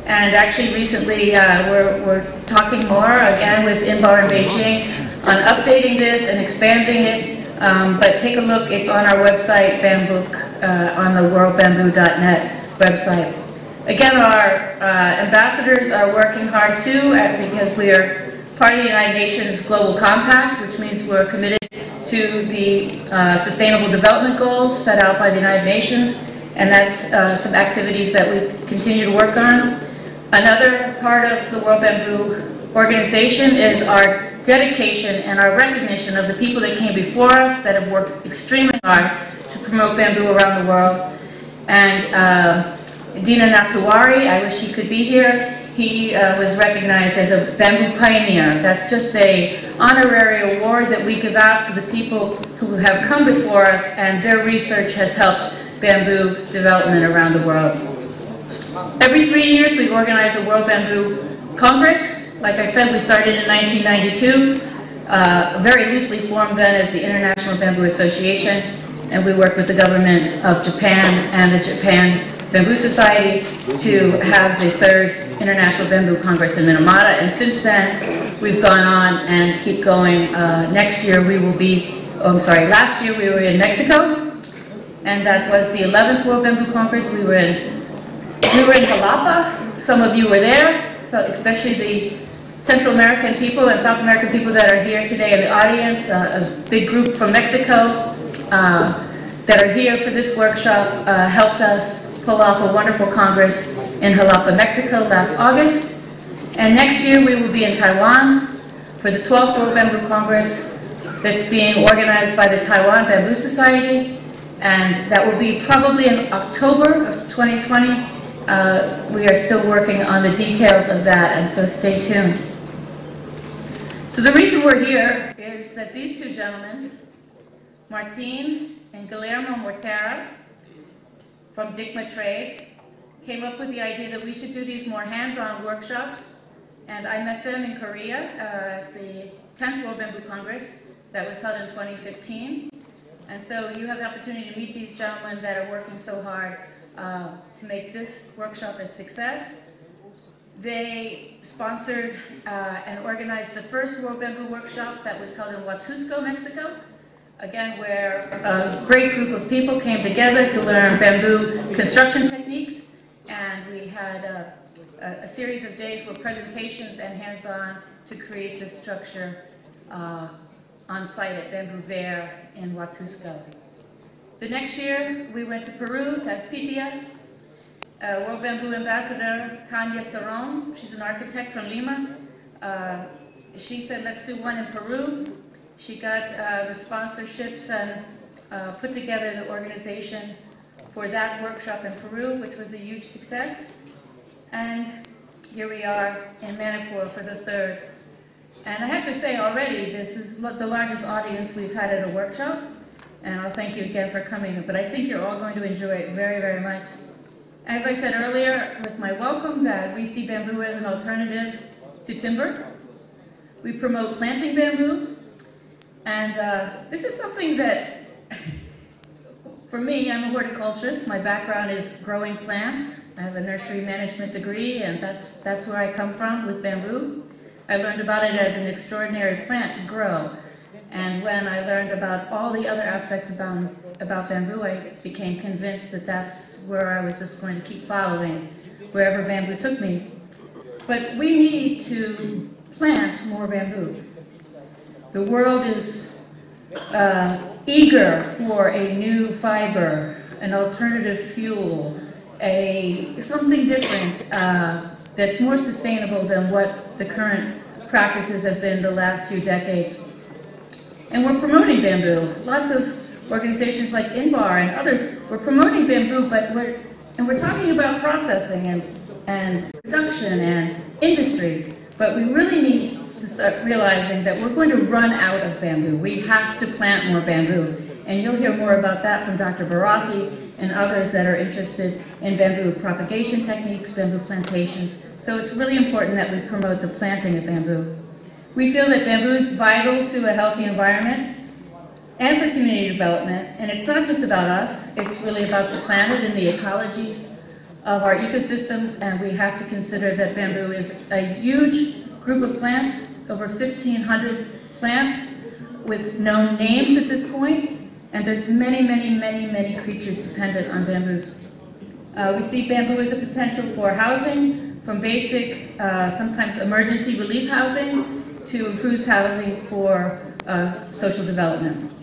And actually recently we're talking more again with Inbar in Beijing on updating this and expanding it. But take a look, it's on our website, Bambook, on the worldbamboo.net website. Again, our ambassadors are working hard too because we are part of the United Nations Global Compact, which means we're committed to the Sustainable Development Goals set out by the United Nations, and that's some activities that we continue to work on. Another part of the World Bamboo Organization is our dedication and our recognition of the people that came before us that have worked extremely hard to promote bamboo around the world. And Dina Naftawari, I wish he could be here. He was recognized as a bamboo pioneer. That's just an honorary award that we give out to the people who have come before us, and their research has helped bamboo development around the world. Every 3 years we organize a World Bamboo Congress. Like I said, we started in 1992, very loosely formed then as the International Bamboo Association, and we work with the government of Japan and the Japan Bamboo Society to have the 3rd International Bamboo Congress in Minamata, and since then we've gone on and keep going. Next year we will be, last year we were in Mexico, and that was the 11th World Bamboo Congress. We were in Jalapa. Some of you were there, so especially the Central American people and South American people that are here today in the audience. A big group from Mexico that are here for this workshop helped us pull off a wonderful congress in Jalapa, Mexico last August. And next year we will be in Taiwan for the 12th World Bamboo Congress that's being organized by the Taiwan Bamboo Society, and that will be probably in October of 2020. We are still working on the details of that, and so stay tuned. So the reason we're here is that these two gentlemen, Martin and Guillermo Mortera from Digma Trade, came up with the idea that we should do these more hands-on workshops, and I met them in Korea at the 10th World Bamboo Congress that was held in 2015. And so you have the opportunity to meet these gentlemen that are working so hard to make this workshop a success. They sponsored and organized the first World Bamboo Workshop that was held in Huatusco, Mexico, again where a great group of people came together to learn bamboo construction techniques, and we had a series of days with presentations and hands-on to create this structure on site at Bamboo Ver in Huatusco. The next year, we went to Peru, Tazpitia. World Bamboo Ambassador Tanya Saron, she's an architect from Lima. She said, let's do one in Peru. She got the sponsorships and put together the organization for that workshop in Peru, which was a huge success. And here we are in Manipur for the 3rd. And I have to say already, this is the largest audience we've had at a workshop. And I'll thank you again for coming, but I think you're all going to enjoy it very, very much. As I said earlier with my welcome, that we see bamboo as an alternative to timber. We promote planting bamboo, and this is something that, for me, I'm a horticulturist. My background is growing plants. I have a nursery management degree, and that's where I come from with bamboo. I learned about it as an extraordinary plant to grow. And when I learned about all the other aspects about bamboo, I became convinced that that's where I was just going to keep following, wherever bamboo took me. But we need to plant more bamboo. The world is eager for a new fiber, an alternative fuel, something different that's more sustainable than what the current practices have been the last few decades. And we're promoting bamboo. Lots of organizations like Inbar and others, we're promoting bamboo, but we're talking about processing and production and industry. But we really need to start realizing that we're going to run out of bamboo. We have to plant more bamboo. And you'll hear more about that from Dr. Barathi and others that are interested in bamboo propagation techniques, bamboo plantations. So it's really important that we promote the planting of bamboo. We feel that bamboo is vital to a healthy environment and for community development. And it's not just about us, it's really about the planet and the ecologies of our ecosystems, and we have to consider that bamboo is a huge group of plants, over 1,500 plants with known names at this point, and there's many, many, many, many creatures dependent on bamboos. We see bamboo as a potential for housing, from basic, sometimes emergency relief housing, to improved housing for social development.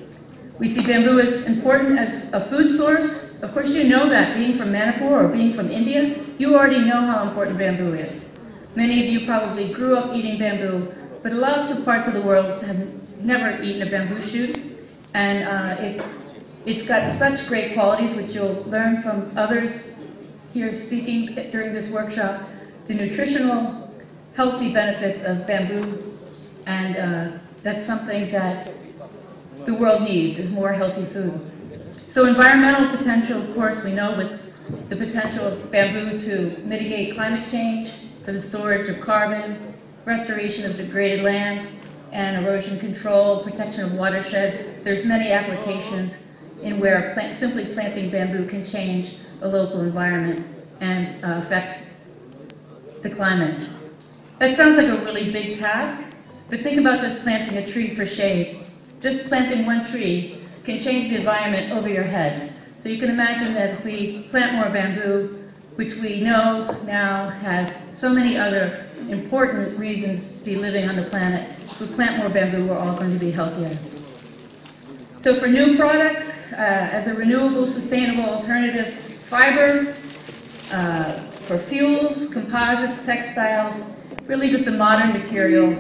We see bamboo as important as a food source. Of course, you know that, being from Manipur or being from India, you already know how important bamboo is. Many of you probably grew up eating bamboo, but lots of parts of the world have never eaten a bamboo shoot. And it's got such great qualities, which you'll learn from others here speaking during this workshop, the nutritional, healthy benefits of bamboo. And that's something that the world needs, is more healthy food. So environmental potential, of course, we know with the potential of bamboo to mitigate climate change, for the storage of carbon, restoration of degraded lands, and erosion control, protection of watersheds. There's many applications in where simply planting bamboo can change a local environment and affect the climate. That sounds like a really big task, but think about just planting a tree for shade. Just planting one tree can change the environment over your head. So you can imagine that if we plant more bamboo, which we know now has so many other important reasons to be living on the planet, if we plant more bamboo, we're all going to be healthier. So for new products, as a renewable, sustainable alternative fiber, for fuels, composites, textiles, really just a modern material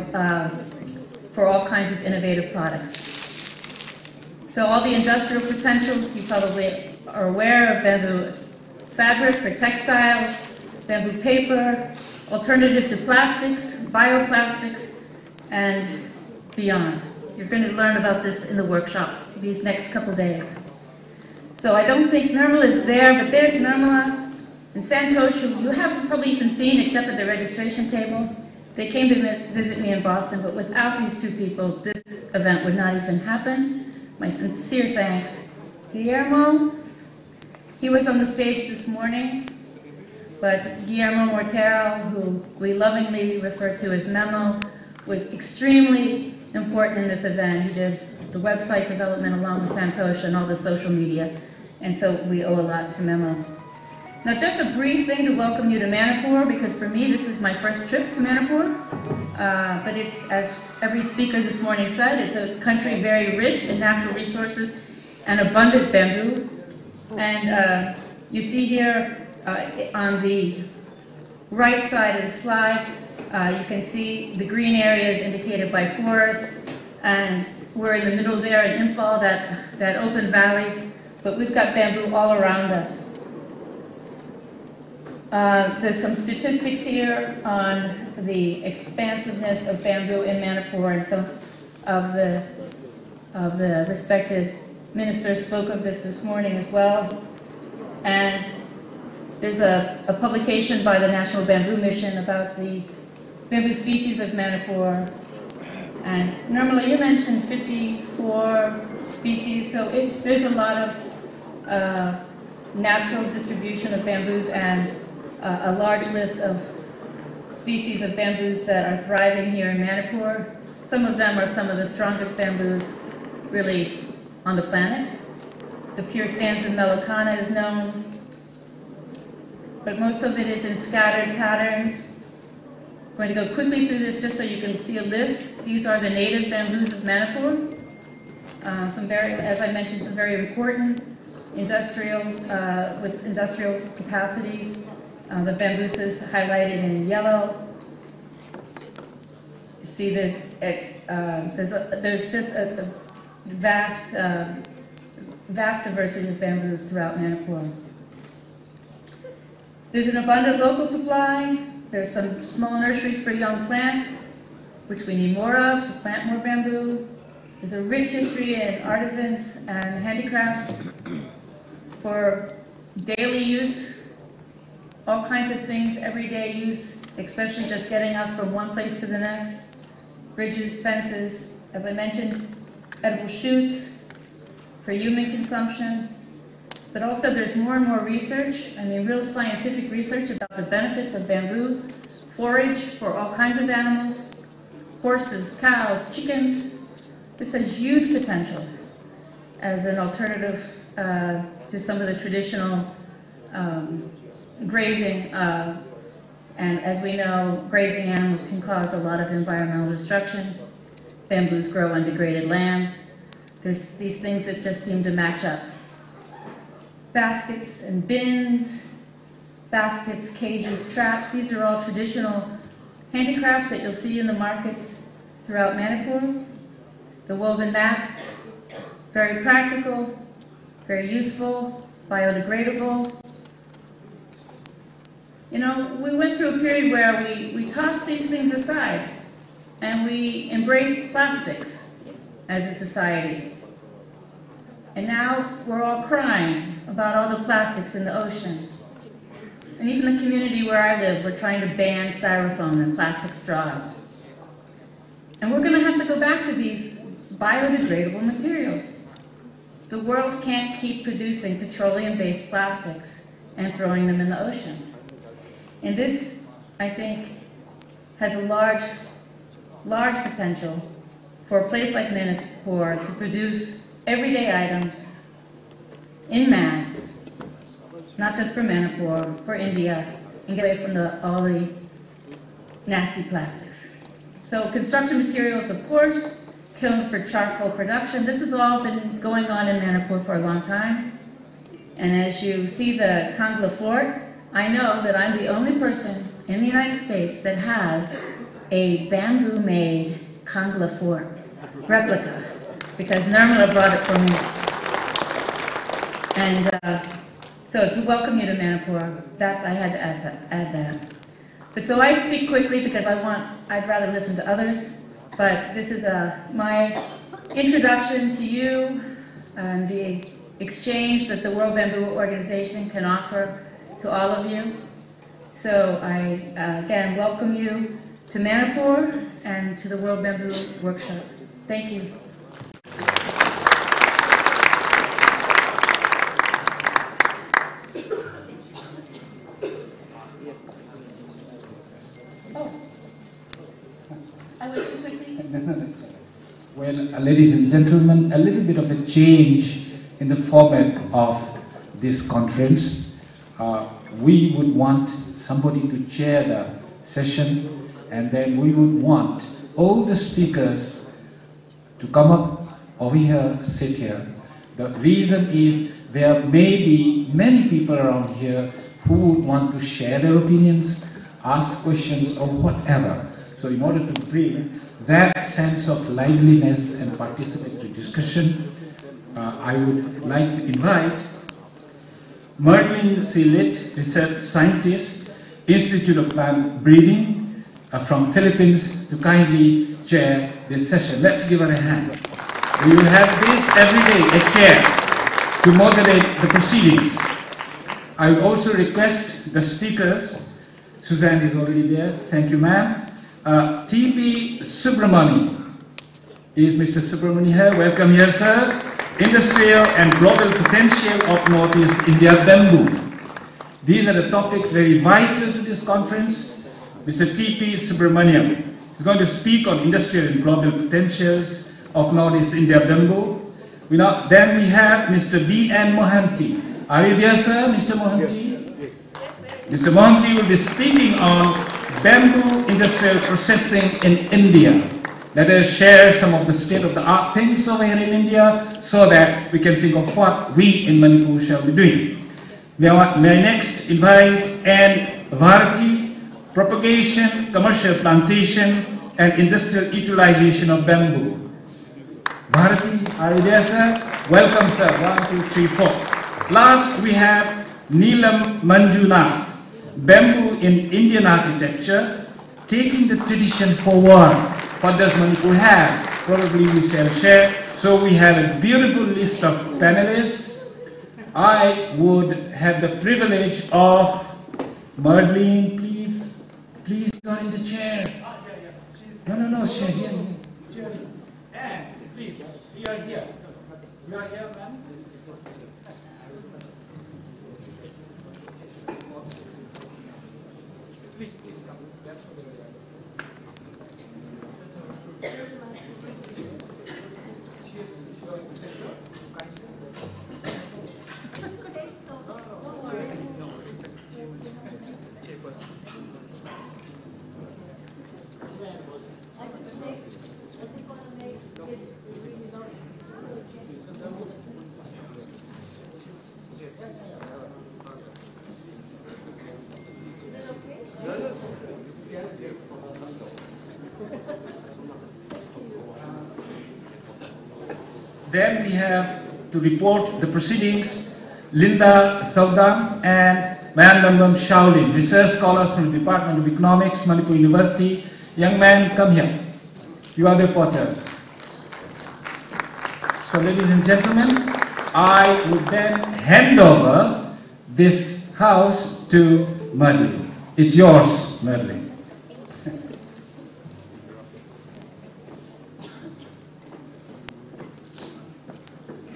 for all kinds of innovative products. So all the industrial potentials, you probably are aware of bamboo fabric for textiles, bamboo paper, alternative to plastics, bioplastics, and beyond. You're going to learn about this in the workshop these next couple days. So I don't think Nirmala is there, but there's Nirmala and Santosh, who you haven't probably even seen except at the registration table. They came to visit me in Boston, but without these two people, this event would not even happen. My sincere thanks. Guillermo, he was on the stage this morning, but Guillermo Mortero, who we lovingly refer to as Memo, was extremely important in this event. He did the website development along with Santosh and all the social media, and so we owe a lot to Memo. Now, just a brief thing to welcome you to Manipur, because for me, this is my first trip to Manipur. But it's, as every speaker this morning said, it's a country very rich in natural resources and abundant bamboo. And you see here on the right side of the slide, you can see the green areas indicated by forests. And we're in the middle there in Imphal, that open valley. But we've got bamboo all around us. There's some statistics here on the expansiveness of bamboo in Manipur, and some of the respected ministers spoke of this morning as well. And there's a publication by the National Bamboo Mission about the bamboo species of Manipur. And Nirmala, you mentioned 54 species, so there's a lot of natural distribution of bamboos and a large list of species of bamboos that are thriving here in Manipur. Some of them are some of the strongest bamboos really on the planet. The pure stance of Melicana is known, but most of it is in scattered patterns. I'm going to go quickly through this just so you can see a list. These are the native bamboos of Manipur. Some very, as I mentioned, some very important industrial, with industrial capacities. The bamboos highlighted in yellow. You see there's just a vast diversity of bamboos throughout Manipur. There's an abundant local supply. There's some small nurseries for young plants, which we need more of to plant more bamboo. There's a rich history in artisans and handicrafts for daily use. All kinds of things, everyday use, especially just getting us from one place to the next. Bridges, fences, as I mentioned, edible shoots for human consumption. but also there's more and more research, I mean real scientific research about the benefits of bamboo, forage for all kinds of animals, horses, cows, chickens. This has huge potential as an alternative to some of the traditional grazing, and as we know, grazing animals can cause a lot of environmental destruction. Bamboos grow on degraded lands. There's these things that just seem to match up. Baskets and bins, baskets, cages, traps, these are all traditional handicrafts that you'll see in the markets throughout Manipur. The woven mats, very practical, very useful, biodegradable. You know, we went through a period where we tossed these things aside and we embraced plastics as a society. And now we're all crying about all the plastics in the ocean. And even the community where I live, we're trying to ban styrofoam and plastic straws. And we're going to have to go back to these biodegradable materials. The world can't keep producing petroleum-based plastics and throwing them in the ocean. And this, I think, has a large potential for a place like Manipur to produce everyday items in mass, not just for Manipur, for India, and get away from all the nasty plastics. So construction materials, of course, kilns for charcoal production. This has all been going on in Manipur for a long time. And as you see the Kangla fort, I know that I'm the only person in the United States that has a bamboo-made Kangla fort replica, because Nirmala brought it for me. And so to welcome you to Manipur, I had to add that. But so I speak quickly because I'd rather listen to others, but this is my introduction to you and the exchange that the World Bamboo Organization can offer to all of you. So I, again, welcome you to Manipur and to the World Bamboo Workshop. Thank you. Oh, I went too quickly. Well, ladies and gentlemen, a little bit of a change in the format of this conference. We would want somebody to chair the session, and then we would want all the speakers to come up over here, sit here. The reason is there may be many people around here who would want to share their opinions, ask questions, or whatever. So in order to bring that sense of liveliness and participatory discussion, I would like to invite Merlin Silit, research scientist, Institute of Plant Breeding from Philippines, to kindly chair this session. Let's give her a hand. We will have this every day, a chair, to moderate the proceedings. I would also request the speakers, Suzanne is already there, thank you ma'am. T.P. Subramani. Is Mr. Subramani here? Welcome here, sir. Industrial and global potential of Northeast India bamboo. These are the topics very vital to this conference. Mr. T.P. Subramaniam is going to speak on industrial and global potentials of Northeast India bamboo. Then we have Mr. B.N. Mohanty. Are you there, sir, Mr. Mohanty? Yes. Mr. Mohanty will be speaking on bamboo industrial processing in India. Let us share some of the state-of-the-art things over here in India so that we can think of what we in Manipur shall be doing. May I next invite N. Bharati, propagation, commercial plantation, and industrial utilization of bamboo. Bharati, are you there, sir? Welcome, sir. 1, 2, 3, 4. Last, we have Neelam Manjunath, bamboo in Indian architecture, taking the tradition forward. What does Manipur have? Probably we shall share. So we have a beautiful list of panelists. I would have the privilege of Merlin, please join the chair. No, chair here. And please, you are here. You are here, ma'am. Then we have to report the proceedings Linda Thogdam and Mayan Lambam Shaolin, research scholars from the Department of Economics, Manipur University. Young man, come here. You are the reporters. So ladies and gentlemen, I would then hand over this house to Merlin. It's yours, Merlin.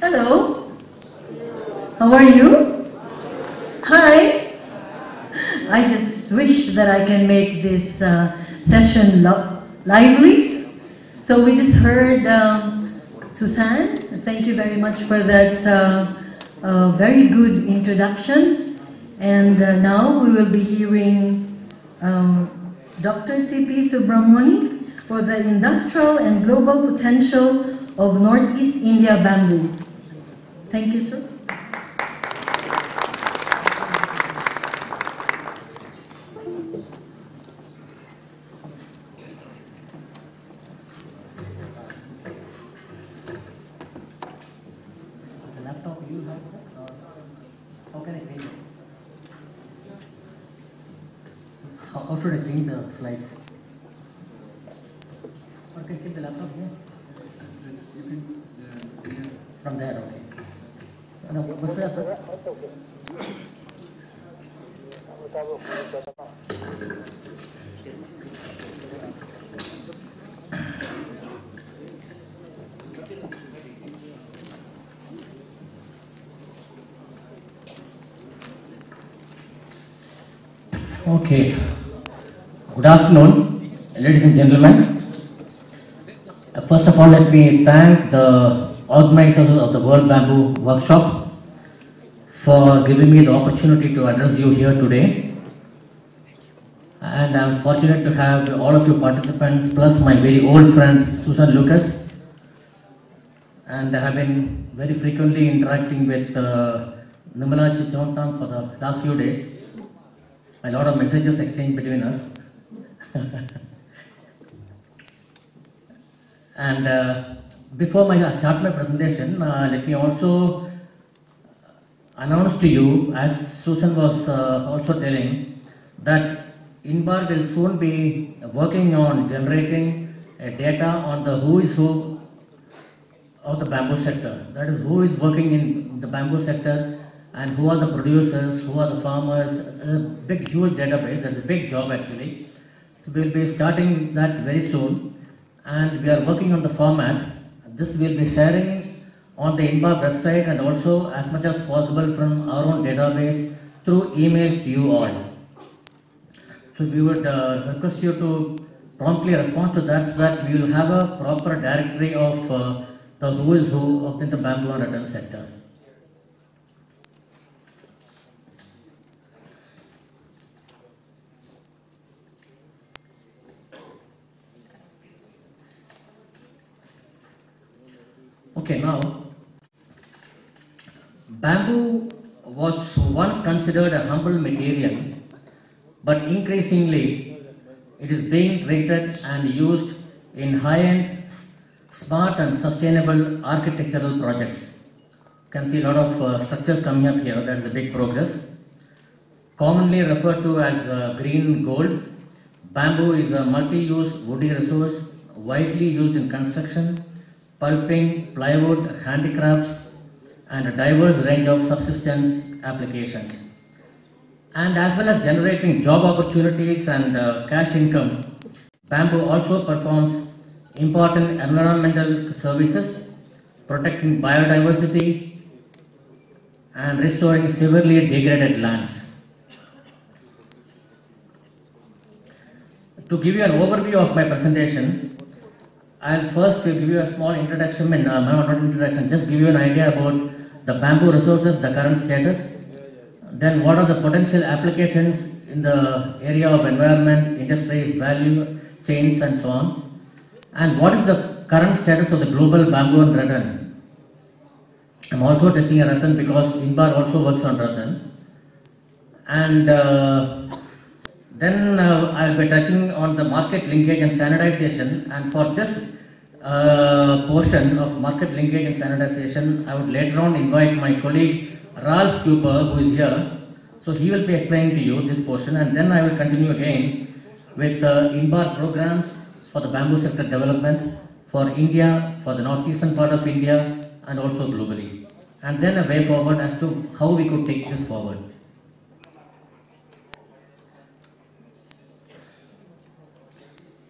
Hello. How are you? Hi. I just wish that I can make this session lively. So we just heard Susan. Thank you very much for that very good introduction. And now we will be hearing Dr. T.P. Subramani for the industrial and global potential of Northeast India bamboo. Thank you, sir. The laptop you have, how can I change it? How should I change the slides? Or can I keep the laptop here? From there, okay. No, what's that, sir? Okay. Good afternoon, ladies and gentlemen. First of all, let me thank the organizers of the World Bamboo Workshop for giving me the opportunity to address you here today. And I'm fortunate to have all of you participants plus my very old friend Susan Lucas. And I have been very frequently interacting with Nirmala Chichontam for the last few days. A lot of messages exchanged between us. And before I start my presentation, let me also announce to you, as Susan was also telling, that INBAR will soon be working on generating data on the who is who of the bamboo sector. That is, who is working in the bamboo sector and who are the producers, who are the farmers. A big, huge database. That's a big job actually. So we'll be starting that very soon. And we are working on the format. This we'll be sharing on the INBAR website and also as much as possible from our own database through emails to you all. So we would request you to promptly respond to that so that we will have a proper directory of the who is who of the bamboo and rattan sector. Okay, now, bamboo was once considered a humble material, but increasingly it is being treated and used in high-end, smart and sustainable architectural projects. You can see a lot of structures coming up here. That's a big progress. Commonly referred to as green gold, bamboo is a multi-use woody resource widely used in construction, pulping, plywood, handicrafts, and a diverse range of subsistence applications. And as well as generating job opportunities and cash income, bamboo also performs important environmental services, protecting biodiversity and restoring severely degraded lands. to give you an overview of my presentation, I'll first give you a small introduction, not introduction, just give you an idea about the bamboo resources, the current status, then what are the potential applications in the area of environment, industries, value chains and so on, and what is the current status of the global bamboo and rattan. I'm also touching a rattan because Inbar also works on rattan. And then I'll be touching on the market linkage and standardization, and for this portion of market linkage and standardization, I would later on invite my colleague Ralph Cooper, who is here. So he will be explaining to you this portion, and then I will continue again with Inbar programs for the bamboo sector development for India, for the northeastern part of India, and also globally. And then a way forward as to how we could take this forward.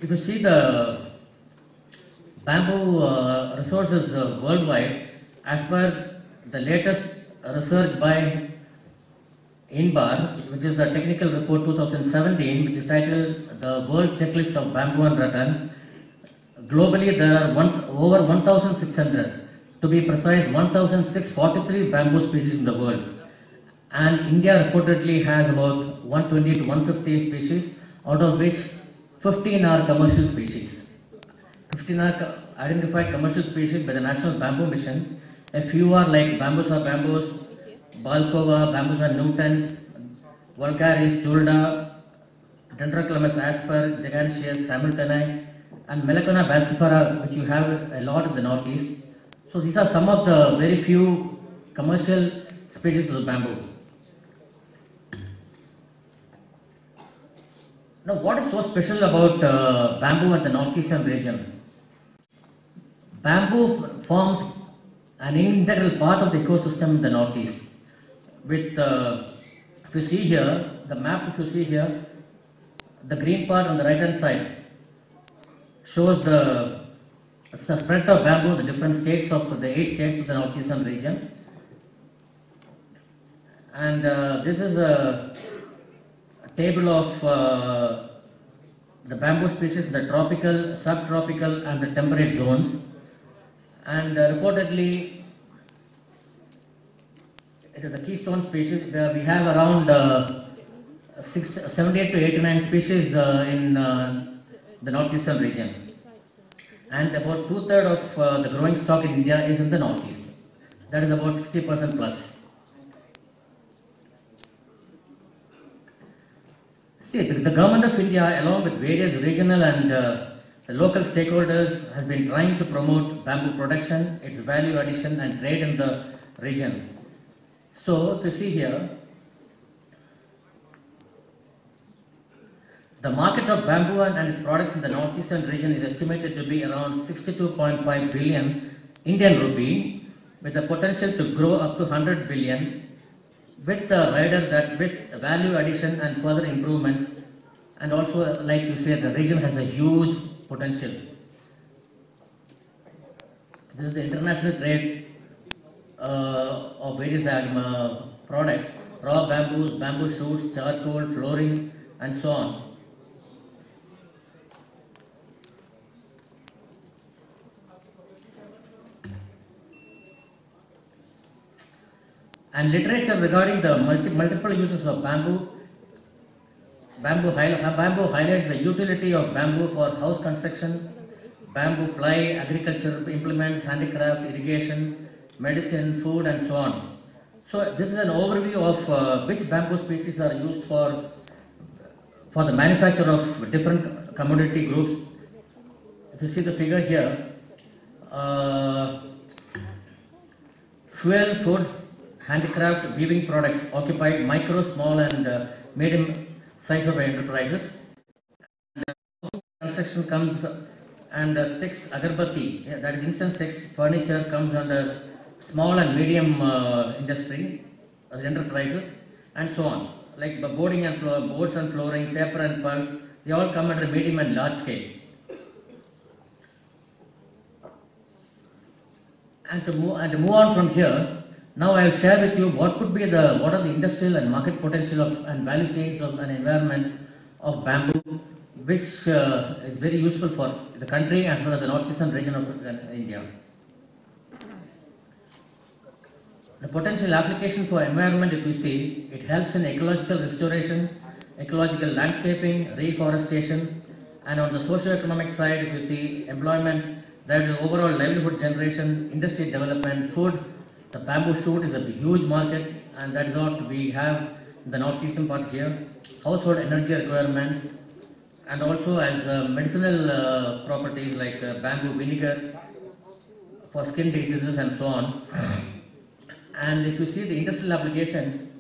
If you see the bamboo resources worldwide, as per the latest research by Inbar, which is the technical report 2017, which is titled The World Checklist of Bamboo and Rattan, globally there are over 1,600, to be precise 1,643 bamboo species in the world. And India reportedly has about 120 to 150 species, out of which 15 are commercial species. 15 are identified commercial species by the National Bamboo Mission. A few are like Bambusa bambus, Balkova, Bambusa nutans, Vulgaris, Julda, Dendrocalamus asper, Giganteus, Hamiltoni, and Melacona bassifera, which you have a lot in the northeast. So these are some of the very few commercial species of the bamboo. Now, what is so special about bamboo and the northeastern region? Bamboo forms an integral part of the ecosystem in the northeast. With, if you see here, the map, if you see here, the green part on the right hand side shows the spread of bamboo in the different states of the 8 states of the northeastern region. And this is a table of the bamboo species in the tropical, subtropical and the temperate zones. And reportedly, it is the keystone species. We have around 78 to 89 species in the northeastern region. And about 2/3 of the growing stock in India is in the northeast. That is about 60% plus. See, the government of India, along with various regional and the local stakeholders, has been trying to promote bamboo production, its value addition and trade in the region. So, if you see here, the market of bamboo and its products in the northeastern region is estimated to be around 62.5 billion Indian rupee, with the potential to grow up to 100 billion, with the rider that with value addition and further improvements. And also, like you said, the region has a huge potential. This is the international trade of various products, raw bamboos, bamboo shoots, charcoal, flooring and so on. And literature regarding the multiple uses of bamboo. Bamboo highlights the utility of bamboo for house construction, bamboo ply, agriculture implements, handicraft, irrigation, medicine, food and so on. So this is an overview of which bamboo species are used for the manufacture of different commodity groups. If you see the figure here, fuel, food, handicraft, weaving products occupied micro, small and medium size of enterprises. And construction comes and sticks, agarbatti, that is incense sticks, furniture comes under small and medium industry, enterprises and so on. Like the boards and flooring, paper and pulp, they all come under medium and large scale. And to move on from here, now I will share with you what are the industrial and market potential of and value chains of an environment of bamboo which is very useful for the country as well as the northeastern region of India. The potential application for environment, if you see, it helps in ecological restoration, ecological landscaping, reforestation, and on the socio-economic side, if you see employment, there is overall livelihood generation, industry development, food. The bamboo shoot is a huge market, and that is what we have in the northeastern part here. Household energy requirements, and also as medicinal properties like bamboo vinegar for skin diseases and so on. And if you see the industrial applications,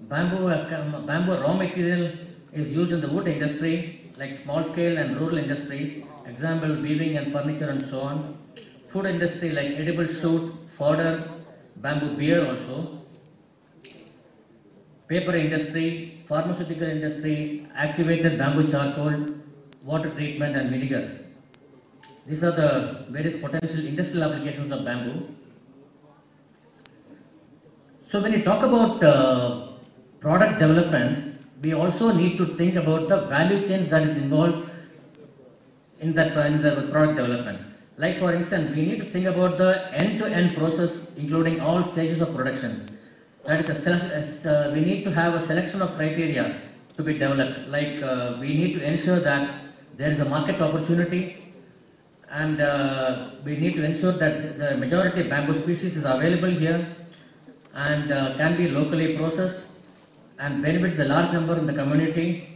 bamboo raw material is used in the wood industry, like small scale and rural industries, example weaving and furniture and so on. Food industry like edible shoot, fodder, bamboo beer also. Paper industry, pharmaceutical industry, activated bamboo charcoal, water treatment and vinegar. These are the various potential industrial applications of bamboo. So when you talk about product development, we also need to think about the value chain that is involved in the product development. Like for instance, we need to think about the end-to-end process, including all stages of production. That is, we need to have a selection of criteria to be developed. Like we need to ensure that there is a market opportunity, and we need to ensure that the majority of bamboo species is available here and can be locally processed and benefits a large number in the community,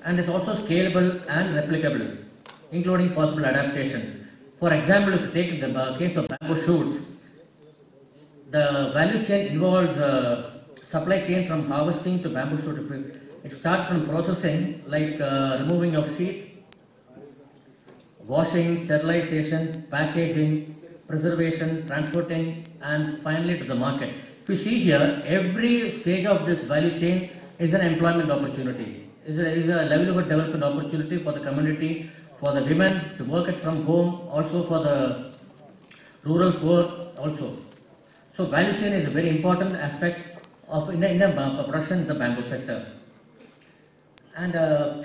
and is also scalable and replicable, including possible adaptation. For example, if you take the case of bamboo shoots, the value chain involves supply chain from harvesting to bamboo shoot. It starts from processing, like removing of sheet, washing, sterilization, packaging, preservation, transporting, and finally to the market. If you see here, every stage of this value chain is an employment opportunity, is a livelihood development opportunity for the community, for the women to work it from home, also for the rural poor also. So value chain is a very important aspect of in the production in the bamboo sector. And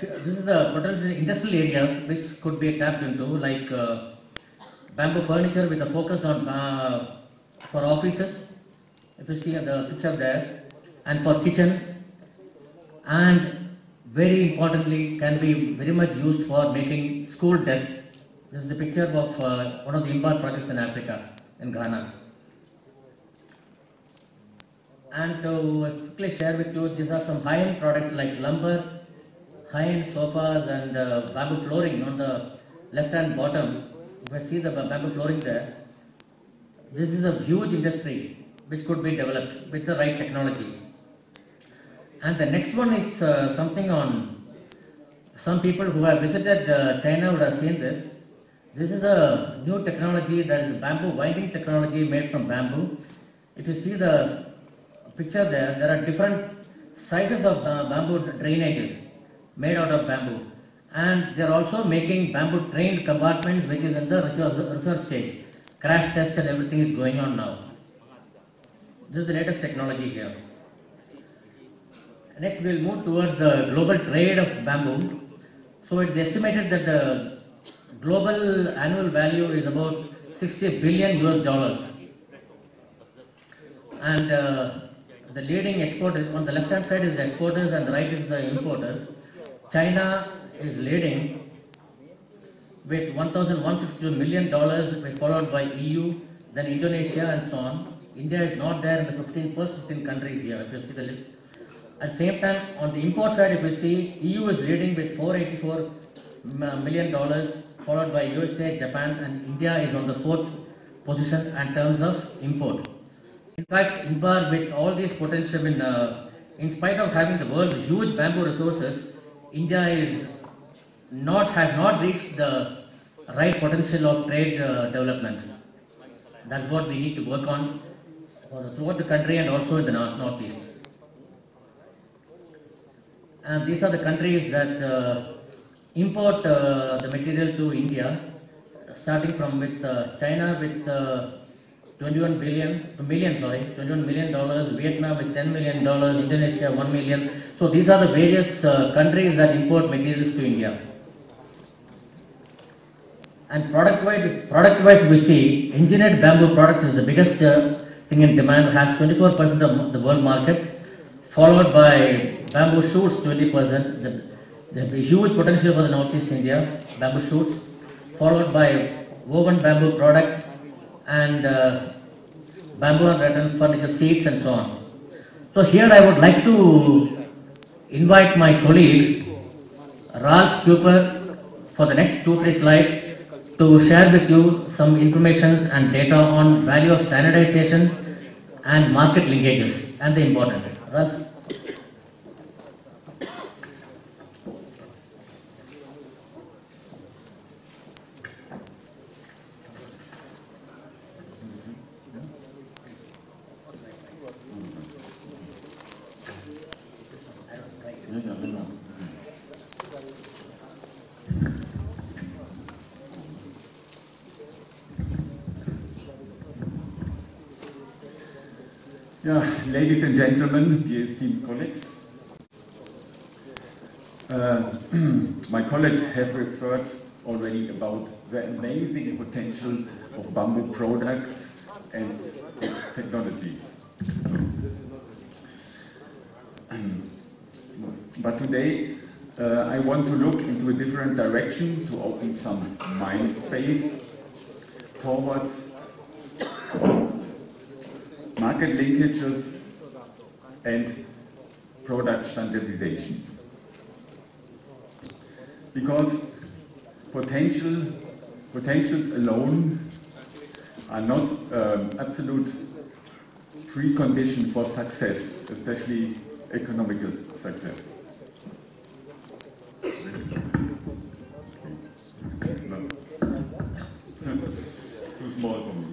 this is the potential industrial areas which could be tapped into, like bamboo furniture with a focus on for offices, if you see the picture there, and for kitchen, and very importantly can be very much used for making school desks. This is the picture of one of the Imbar projects in Africa, in Ghana. And to quickly share with you, these are some high-end products like lumber, high-end sofas and bamboo flooring on the left-hand bottom. If I see the bamboo flooring there, this is a huge industry which could be developed with the right technology. And the next one is something on, some people who have visited China would have seen this. This is a new technology, that is bamboo winding technology made from bamboo. If you see the picture there are different sizes of bamboo drainages made out of bamboo, and they are also making bamboo trained compartments, which is in the research stage. Crash test and everything is going on now. This is the latest technology here. Next we will move towards the global trade of bamboo. So it's estimated that the global annual value is about $60 billion US. And the leading exporters, on the left hand side is the exporters and the right is the importers. China is leading with $1,162 million, followed by EU, then Indonesia and so on. India is not there in the first 15 countries here, if you see the list. At the same time, on the import side, if you see, EU is leading with $484 million, followed by USA, Japan, and India is on the 4th position in terms of import. In fact, Imbar, with all these potential, in spite of having the world's huge bamboo resources, India has not reached the right potential of trade development. That's what we need to work on throughout the country and also in the northeast. And these are the countries that import the material to India, starting from with China with $21 million, Vietnam with $10 million, Indonesia $1 million. So these are the various countries that import materials to India. And product-wise, we see engineered bamboo products is the biggest thing in demand, has 24% of the world market, followed by bamboo shoots, 20%. There's a huge potential for the Northeast India, bamboo shoots, followed by woven bamboo product and bamboo and rattan furniture seats and so on. So here I would like to invite my colleague Ralph Cooper for the next 2-3 slides to share with you some information and data on value of standardization and market linkages and the importance. Ralph? Yeah, ladies and gentlemen, dear esteemed colleagues, my colleagues have referred already about the amazing potential of bamboo products and its technologies. But today I want to look into a different direction to open some mind space towards market linkages and product standardization. Because potentials alone are not absolute precondition for success, especially economical success. Too small for me.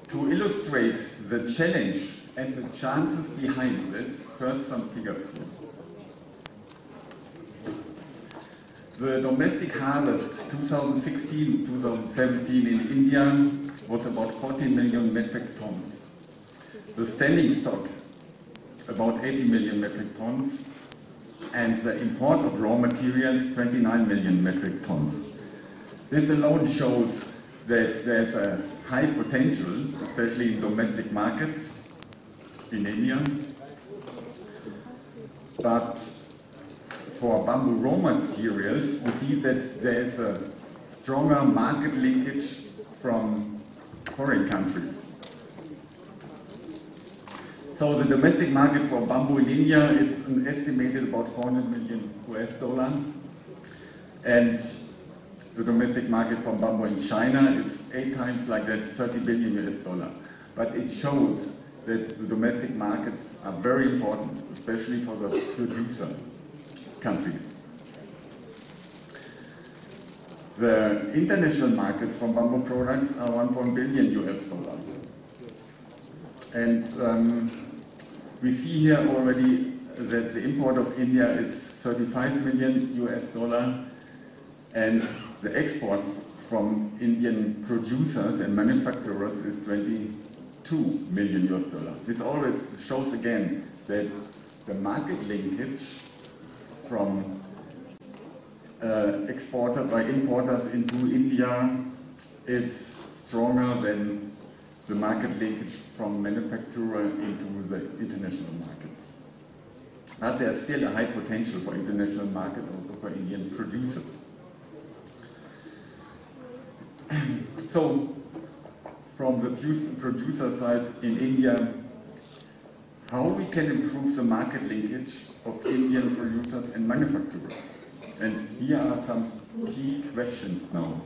To illustrate the challenge and the chances behind it, first some figures here. The domestic harvest 2016-2017 in India was about 14 million metric tons. The standing stock about 80 million metric tons, and the import of raw materials 29 million metric tons. This alone shows that there's a high potential, especially in domestic markets in India. But for bamboo raw materials, we see that there is a stronger market linkage from foreign countries. So the domestic market for bamboo in India is an estimated about 400 million US$, and the domestic market for bamboo in China is 8 times like that, 30 billion US$. But it shows that the domestic markets are very important, especially for the producer countries. The international markets for bamboo products are 1.1 billion US$. And we see here already that the import of India is 35 million US$, and the export from Indian producers and manufacturers is 22 million US$. This always shows again that the market linkage from exported by importers into India is stronger than the market linkage from manufacturer into the international markets. But there's still a high potential for international market also for Indian producers. So, from the producer side in India, how we can improve the market linkage of Indian producers and manufacturers? And here are some key questions now.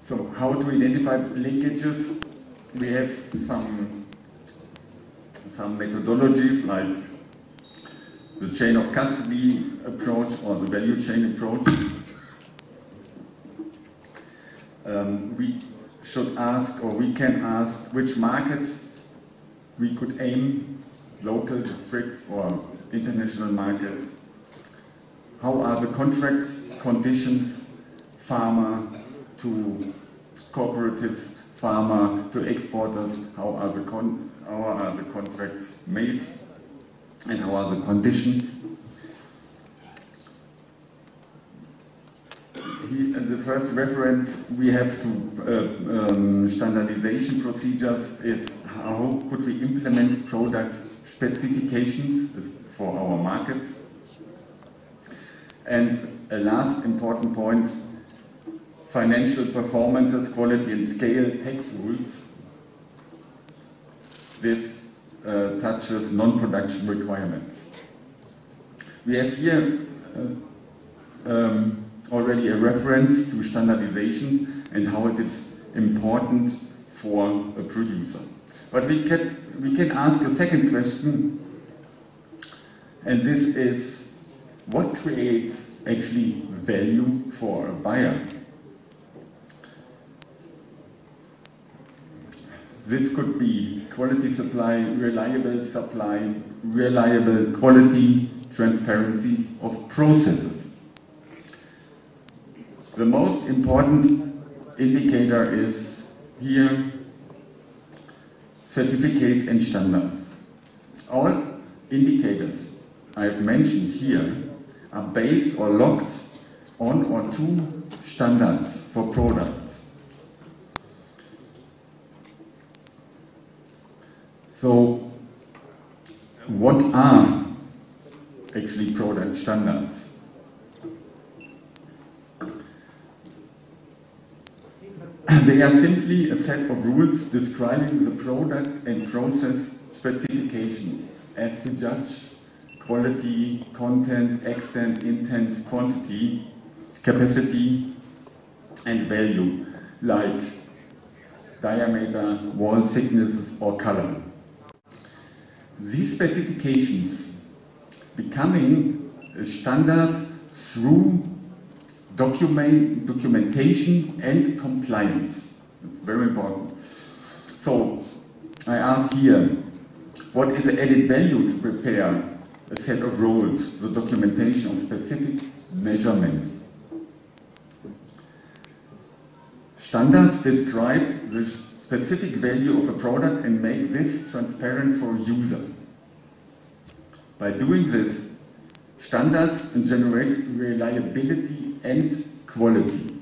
So, how to identify linkages? We have some methodologies like the chain of custody approach or the value chain approach. We should ask, or we can ask, which markets we could aim, local, district, or international markets. How are the contracts, conditions, farmer to cooperatives, farmer to exporters, how are the contracts made? and how are the conditions. The first reference we have to standardization procedures is how could we implement product specifications for our markets. And a last important point, financial performances, quality and scale, tax rules. This touches non-production requirements. We have here already a reference to standardization and how it is important for a producer. But we can ask a second question, and this is, what creates actually value for a buyer? This could be quality supply, reliable quality, transparency of processes. The most important indicator is here certificates and standards. All indicators I've mentioned here are based or locked on or to standards for products. So, what are actually product standards? They are simply a set of rules describing the product and process specifications as to judge quality, content, extent, intent, quantity, capacity, and value, like diameter, wall thickness, or color. These specifications becoming a standard through documentation and compliance. It's very important. So, I ask here, what is the added value to prepare a set of rules, the documentation of specific measurements? Standards describe the specific value of a product and make this transparent for a user. By doing this, standards generate reliability and quality.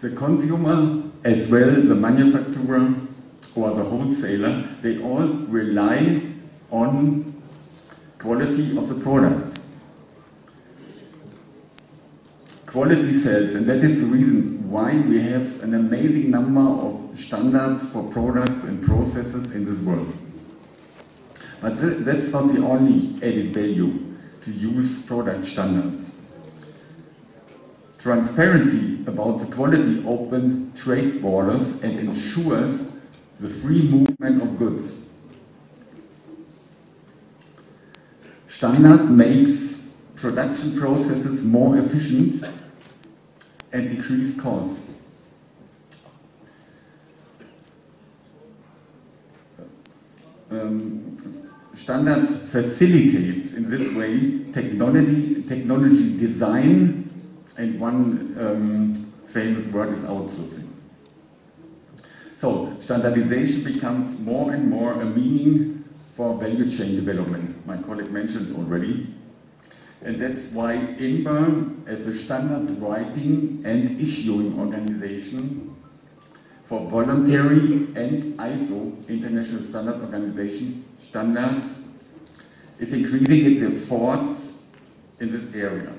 The consumer, as well the manufacturer or the wholesaler, they all rely on quality of the products. Quality sells, and that is the reason why we have an amazing number of standards for products and processes in this world. But that's not the only added value to use product standards. Transparency about the quality opens trade borders and ensures the free movement of goods. Standard makes production processes more efficient and decrease costs. Standards facilitates in this way technology design, and one famous word is outsourcing. So standardization becomes more and more a meaning for value chain development. My colleague mentioned already. And that's why INBA, as a standards writing and issuing organization for voluntary and ISO, International Standard Organization, standards, is increasing its efforts in this area.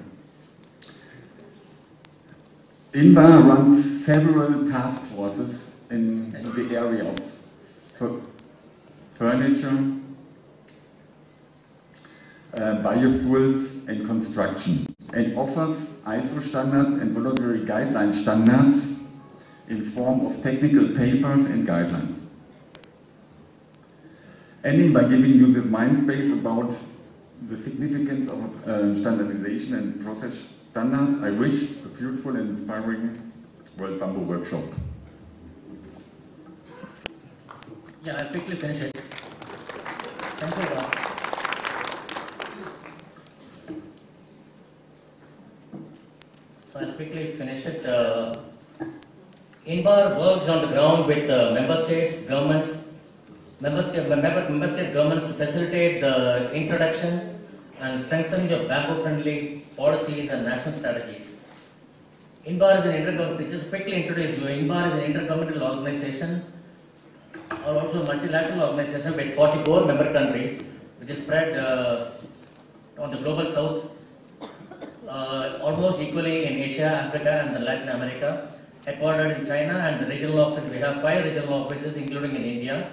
INBA runs several task forces in the area of furniture, biofuels and construction, and offers ISO standards and voluntary guideline standards in form of technical papers and guidelines. Ending by giving you this mind space about the significance of standardization and process standards, I wish a fruitful and inspiring World Bamboo Workshop. Yeah, I'll quickly finish it. Thank you, Rob. So I'll quickly finish it. INBAR works on the ground with member states, governments, member state governments to facilitate the introduction and strengthening of bamboo-friendly policies and national strategies. INBAR is an intergovernmental, just quickly introduce you, INBAR is an intergovernmental organization or also a multilateral organization with 44 member countries, which is spread on the global south, almost equally in Asia, Africa and Latin America, headquartered in China, and the regional office, we have 5 regional offices including in India.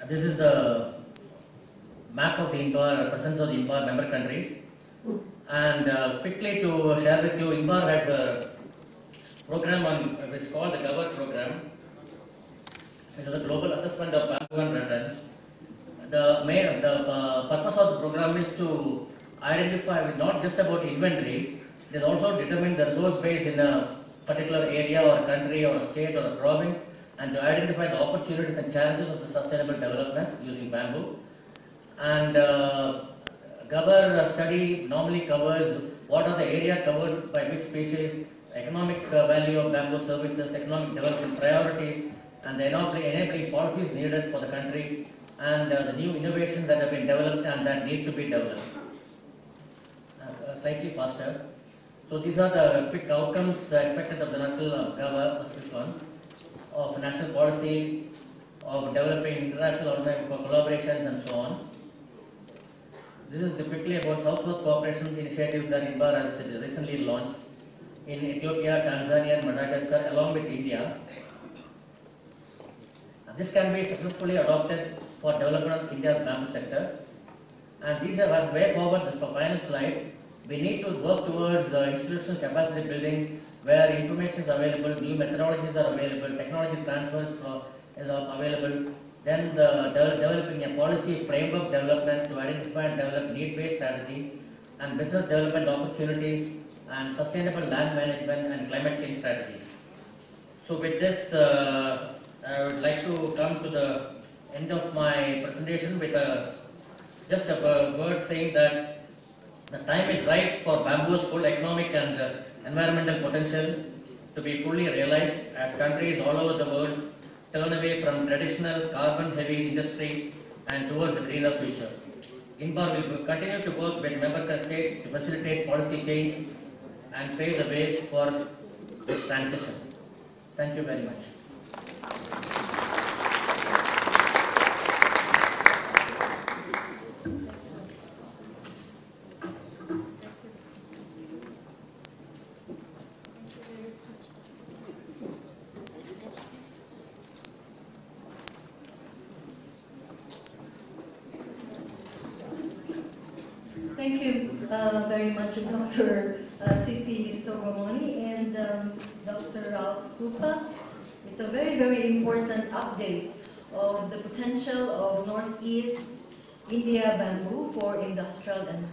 This is the map of the INBAR, presence of the INBAR member countries. And quickly to share with you, INBAR has a program which is called the GOVER program, which is a global assessment of bamboo and rattan. The purpose of the program is to identify not just about inventory, it is also determine the resource base in a particular area or country or state or a province, and to identify the opportunities and challenges of the sustainable development using bamboo. And GOVER study normally covers what are the area covered by which species, economic value of bamboo services, economic development priorities, and the enabling policies needed for the country, and the new innovations that have been developed and that need to be developed. Slightly faster. So these are the quick outcomes expected of the national GOVER, of national policy, of developing international collaborations and so on. This is quickly about South-South Cooperation initiative that INBAR has recently launched in Ethiopia, Tanzania and Madagascar along with India. This can be successfully adopted for development of India's bamboo sector. And these are as way forward, this final slide. We need to work towards institutional capacity building where information is available, new methodologies are available, technology transfers is available. Then developing a policy framework development to identify and develop need-based strategy and business development opportunities and sustainable land management and climate change strategies. So with this, I would like to come to the end of my presentation with just a word saying that the time is right for bamboo's full economic and environmental potential to be fully realized as countries all over the world turn away from traditional carbon-heavy industries and towards a greener future. INBAR will continue to work with member states to facilitate policy change and pave the way for this transition. Thank you very much. Thank you very much, Dr. T.P. Subramani and Dr. Ralph Krupa. It's a very, very important update of the potential of Northeast India bamboo for industrial and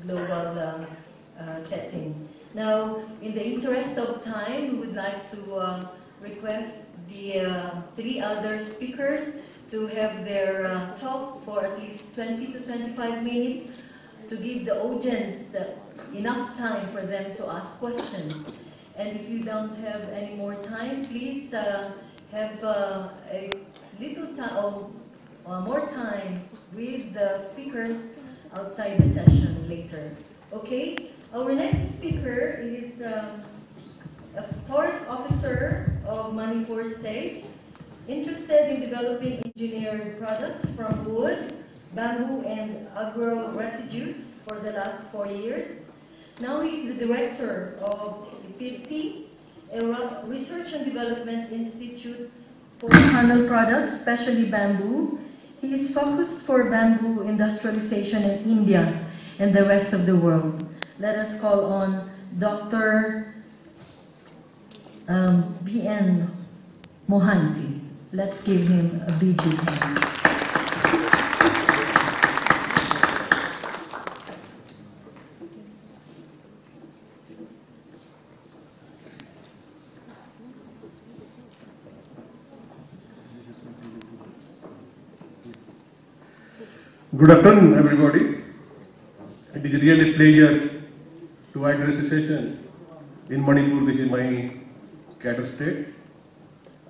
global setting. Now, in the interest of time, we would like to request the 3 other speakers to have their talk for at least 20 to 25 minutes to give the audience enough time for them to ask questions. And if you don't have any more time, please have a little time or more time with the speakers outside the session later. Okay? Our next speaker is a forest officer of Manipur State, interested in developing engineered products from wood, bamboo and agro residues for the last 4 years. Now he is the director of IPIPTI, a Research and Development Institute for panel products, especially bamboo. He is focused for bamboo industrialization in India and the rest of the world. Let us call on Dr. B.N. Mohanty. Let's give him a big hand. Good afternoon, everybody. It is really a pleasure to address a session in Manipur, which is my capital state.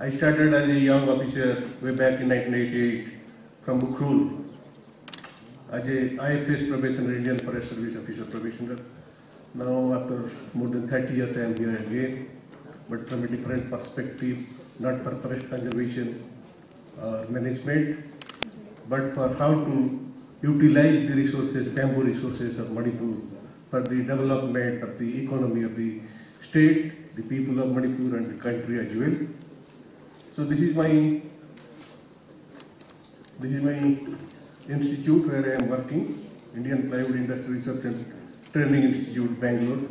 I started as a young officer way back in 1988 from Ukhrul as a IFS probationer, Indian Forest Service officer probationer. Now after more than 30 years I am here again, but from a different perspective, not for forest conservation or management, but for how to utilize the resources, bamboo resources of Manipur for the development of the economy of the state, the people of Manipur and the country as well. So this is my institute where I am working, Indian Plywood Industry Research and Training Institute, Bangalore.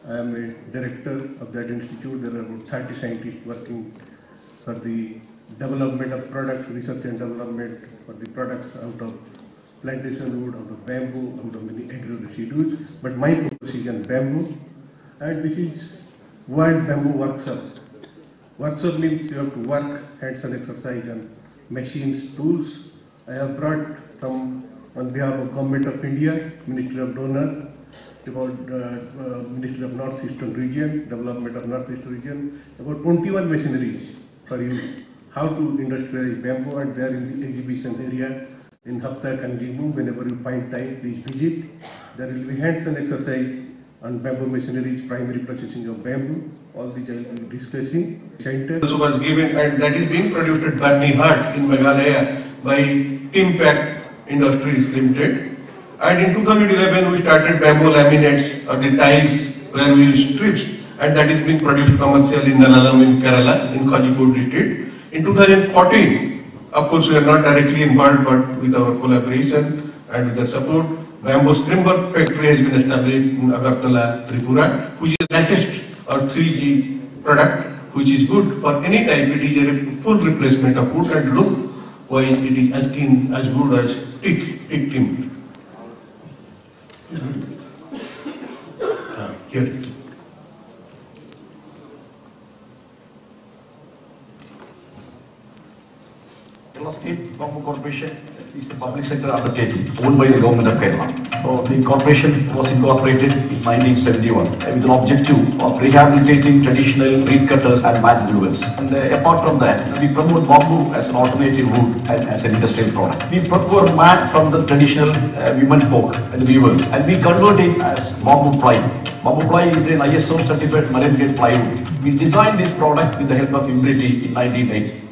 I am a director of that institute. There are about 30 scientists working for the development of products, research and development for the products out of plantation wood, out of bamboo, out of many agro residues. But my focus is on bamboo, and this is World Bamboo Workshop. Workshop means you have to work, hands-on exercise on machines, tools. I have brought from, on behalf of Government of India, Ministry of Donor, about Ministry of Northeastern Region, Development of Northeastern Region, about 21 machineries for you, how to industrialize bamboo, and there in the exhibition area in Hafta Kanjimu. Whenever you find time, please visit. There will be hands-on exercise on bamboo machineries, primary processing of bamboo. All these I will be discussing. Center also was given, and that is being produced at Barney Hut in Meghalaya by Impact Industries Limited. And in 2011 we started bamboo laminates or the tiles where we use strips, and that is being produced commercially in Nalalam in Kerala, in Kozhikode district. In 2014, of course we are not directly involved, but with our collaboration and with the support, bamboo timber factory has been established in Agartala, Tripura, which is the latest or 3G product, which is good for any type. It is a full replacement of wood, and look wise it is as keen, as good as teak timber. Here. Kerala State Bamboo Corporation is a public sector undertaking owned by the government of Kerala. So the corporation was incorporated in 1971 with an objective of rehabilitating traditional reed cutters and mat weavers. And apart from that, we promote bamboo as an alternative wood and as an industrial product. We procure mat from the traditional women folk and weavers, and we convert it as bamboo ply. Bamboo ply is an ISO certified marine grade plywood. We designed this product with the help of Imriti in 1980.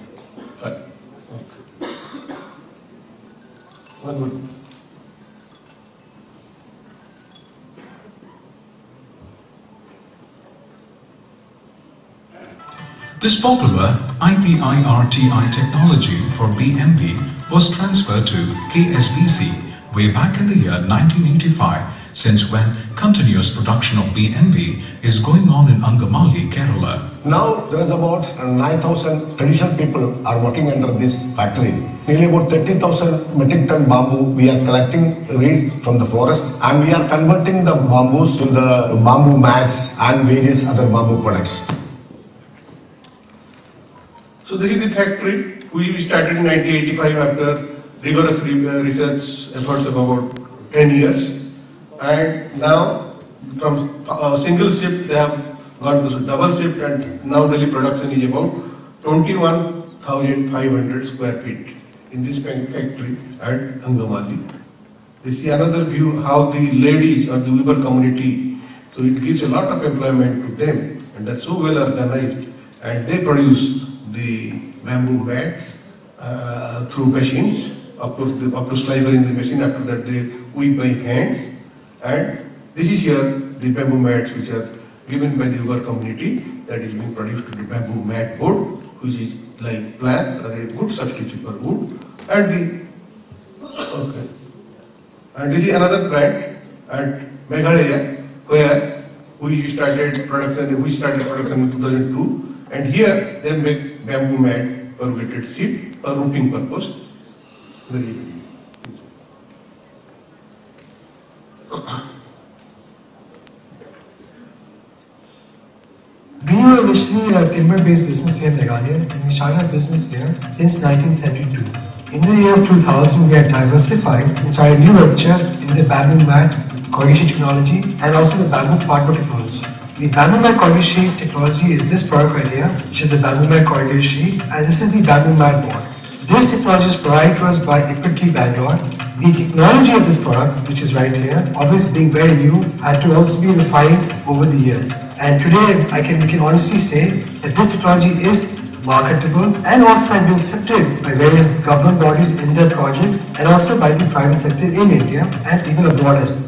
This popular IPIRTI technology for BMB was transferred to KSBC way back in the year 1985, since when continuous production of BMB is going on in Angamali, Kerala. Now there is about 9,000 traditional people are working under this factory. Nearly about 30,000 metric ton bamboo we are collecting reeds from the forest, and we are converting the bamboos to the bamboo mats and various other bamboo products. So this is the factory we started in 1985 after rigorous research efforts of about 10 years. And now from single shift they have got this double shift, and now daily production is about 21,500 square feet in this factory at Angamali. This is another view how the ladies or the weaver community, so it gives a lot of employment to them, and that's so well organized, and they produce the bamboo mats through machines. Of course, up to slivering the machine, after that they weave by hands. And this is here the bamboo mats which are given by the weaver community, that is being produced to the bamboo mat board, which is like planks or a good substitute for wood. And this is another plant at Meghalaya where we started production in 2002, and here they make bamboo mat for weighted sheet for roofing purpose. We were originally a timber-based business here in Meghalaya, and we started our business here since 1972. In the year 2000, we had diversified and started a new venture in the bamboo mat, corrugation technology, and also the bamboo partner technology. The bamboo mat corrugated sheet technology is this product right here, which is the bamboo mat corrugated sheet, and this is the bamboo mat board. This technology is provided to us by Equity Bangalore. The technology of this product, which is right here, obviously being very new, had to also be refined over the years. And today, we can honestly say that this technology is marketable and also has been accepted by various government bodies in their projects and also by the private sector in India and even abroad as well.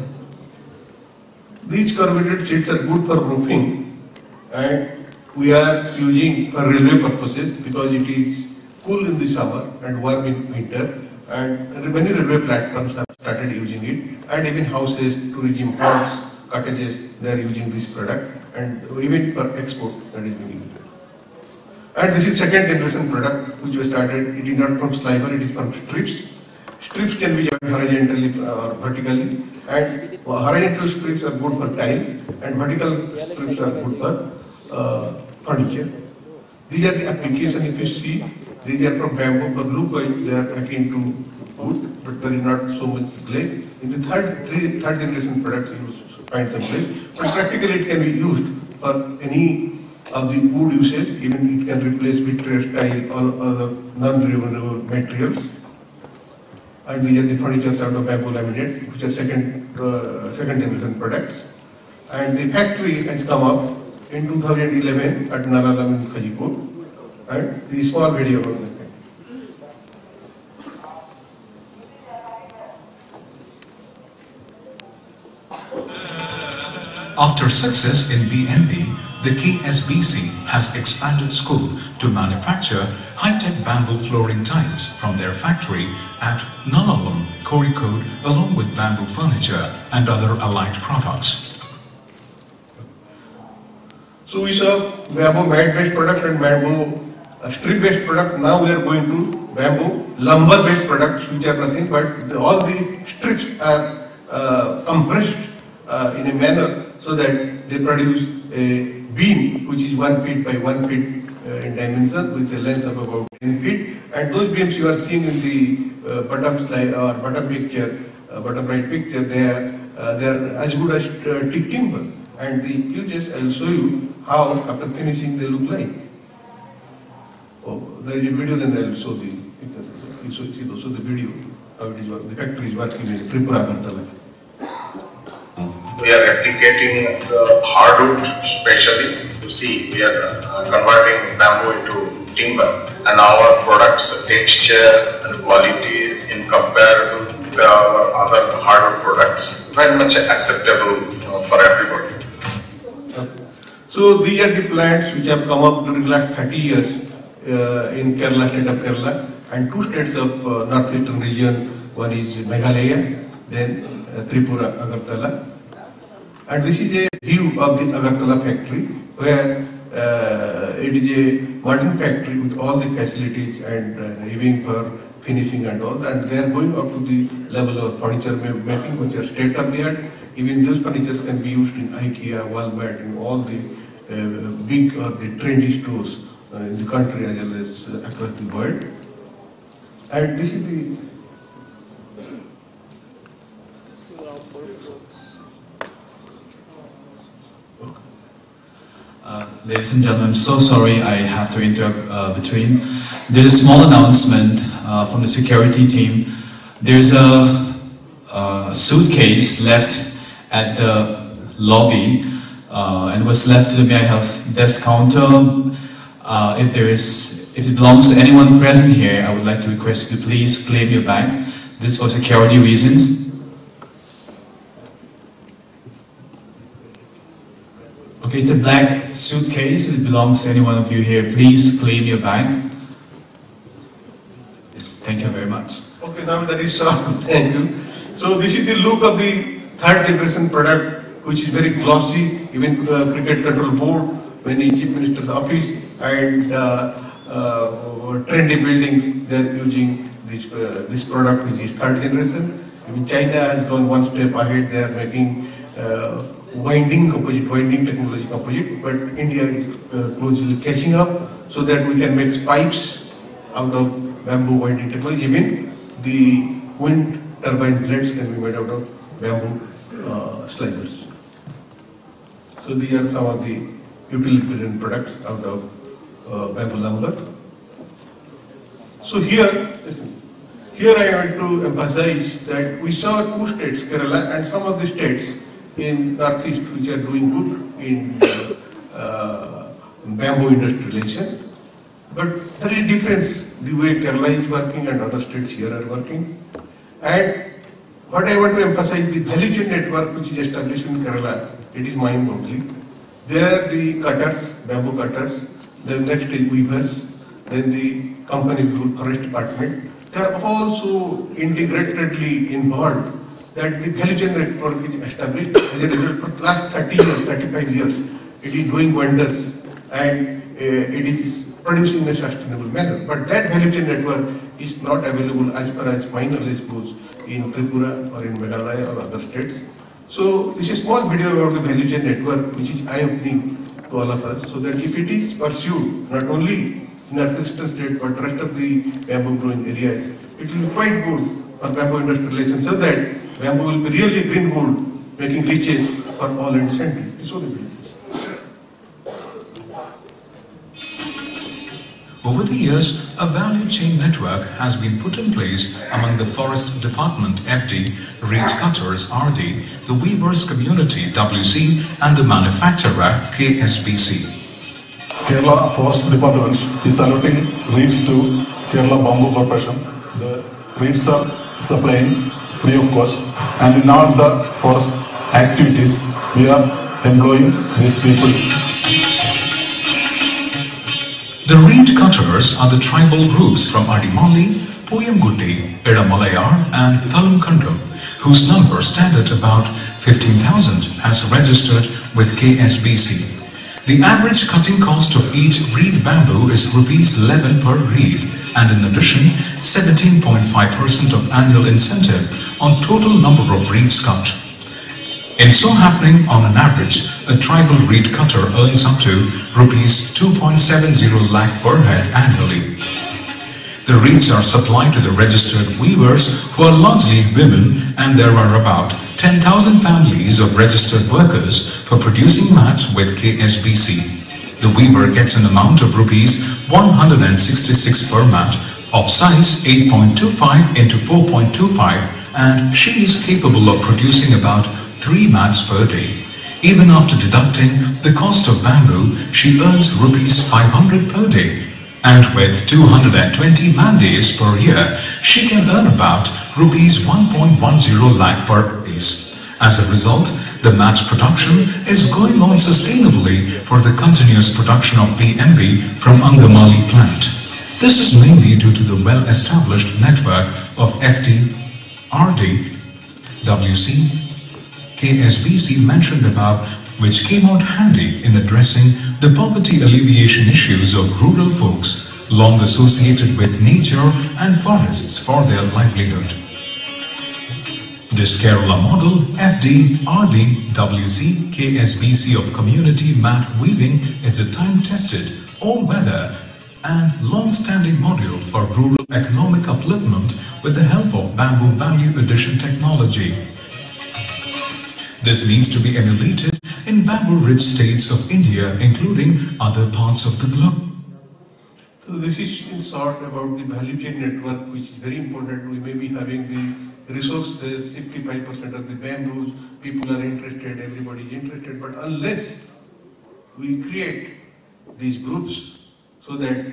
These corrugated sheets are good for roofing, and we are using for railway purposes because it is cool in the summer and warm in winter, and many railway platforms have started using it, and even houses, tourism halls, cottages, they are using this product, and even for export that is being used. And this is second generation product which was started. It is not from sliver, it is from strips. Strips can be joined horizontally or vertically, and horizontal strips are good for tiles and vertical strips are good for furniture. These are the applications if you see. These are from bamboo, but look-wise they are akin to wood, but there is not so much glaze. In the third generation products you find some glaze, but practically it can be used for any of the wood uses, even it can replace vitreous tile, all other non-renewable materials. And these are the furniture out of bamboo laminate, which are second generation products. And the factory has come up in 2011 at Naralam in Kajipur, and the small video on the After success in BMB, the KSBC has expanded scope to manufacture high-tech bamboo flooring tiles from their factory at Nalalam, Kozhikode, along with bamboo furniture and other allied products. So we saw bamboo mat-based product and bamboo strip-based product. Now we are going to bamboo lumber-based products, which are nothing but all the strips are compressed in a manner so that they produce a beam which is 1 feet by 1 feet in dimension with a length of about 10 feet. And those beams you are seeing in the bottom slide or bottom picture, bottom right picture, they are as good as teak timber. And the images I will show you how after finishing they look like. Oh, there is a video, then I will show the picture. You see also the video how it is, the factory is working in Tripura, Agartala. We are replicating the hardwood especially. You see, we are converting bamboo into timber, and our products texture and quality in comparable with our other hardwood products very much acceptable for everybody. So these are the plants which have come up during the last 30 years in Kerala, state of Kerala, and two states of northeastern region. One is Meghalaya, then Tripura, Agartala. And this is a view of the Agartala factory, where it is a modern factory with all the facilities and even for finishing and all. And they are going up to the level of furniture making, which are state of the art. Even those furnitures can be used in IKEA, Walmart, in all the big or the trendy stores in the country as well as across the world. And this is the ladies and gentlemen, I'm so sorry I have to interrupt between. There's a small announcement from the security team. There's a suitcase left at the lobby and was left to the Mia Health desk counter. If it belongs to anyone present here, I would like to request you to please claim your bags. This is for security reasons. Okay, it's a black suitcase. It belongs to any one of you here. Please claim your bags. Yes, thank you very much. Okay, now that is so. Thank you. So this is the look of the third generation product, which is very glossy. Even cricket control board, when the chief minister's office and trendy buildings, they are using this product, which is third generation. Even China has gone one step ahead. They are making winding technology composite, but India is closely catching up so that we can make pipes out of bamboo winding technology. Even the wind turbine blades can be made out of bamboo slivers. So these are some of the utilitarian products out of bamboo lumber. So here I want to emphasize that we saw two states, Kerala and some of the states in Northeast, which are doing good in bamboo industrialization. But there is a difference the way Kerala is working and other states here are working. And what I want to emphasize, the value chain network which is established in Kerala, it is mind-boggling. There are the cutters, bamboo cutters, then next is weavers, then the company forest department. They are also integratedly involved that the value chain network is established as a result for the last 30 years, 35 years. It is doing wonders and it is producing in a sustainable manner. But that value chain network is not available as far as my knowledge goes in Tripura or in Meghalaya or other states. So this is a small video about the value chain network which is eye-opening to all of us, so that if it is pursued not only in our sister state but rest of the bamboo growing areas, it will be quite good for bamboo industrialization, so that bamboo will be really green gold, making riches for all and century. So the video. Over the years, a value chain network has been put in place among the Forest Department FD, reed cutters RD, the weavers community WC and the manufacturer KSBC. Kerala Forest Department is allotting reeds to Kerala Bamboo Corporation. The reeds are supplying free of cost, and in all the forest activities we are employing these people. The reed cutters are the tribal groups from Adimalli, Poyamgutti, Edamalayar and Thalumkandam, whose numbers stand at about 15,000 as registered with KSBC. The average cutting cost of each reed bamboo is Rs 11 per reed, and in addition 17.5% of annual incentive on total number of reeds cut. In so happening, on an average, a tribal reed cutter earns up to Rs 2.70 lakh per head annually. The reeds are supplied to the registered weavers, who are largely women, and there are about 10,000 families of registered workers for producing mats with KSBC. The weaver gets an amount of Rs 166 per mat of size 8.25 into 4.25, and she is capable of producing about 3 mats per day. Even after deducting the cost of bamboo, she earns Rs 500 per day. And with 220 man days per year, she can earn about Rs 1.10 lakh per piece. As a result, the mat production is going on sustainably for the continuous production of BMB from Angamali plant. This is mainly due to the well-established network of FD, RD, WC, KSBC mentioned above, which came out handy in addressing the poverty alleviation issues of rural folks long associated with nature and forests for their livelihood. This Kerala model, FD, RD, WC, KSBC of community mat weaving is a time-tested, all-weather and long-standing module for rural economic upliftment with the help of bamboo value addition technology. This needs to be emulated in bamboo-rich states of India, including other parts of the globe. So this is in short about the value chain network, which is very important. We may be having the resources, 65% of the bamboos, people are interested, everybody is interested, but unless we create these groups so that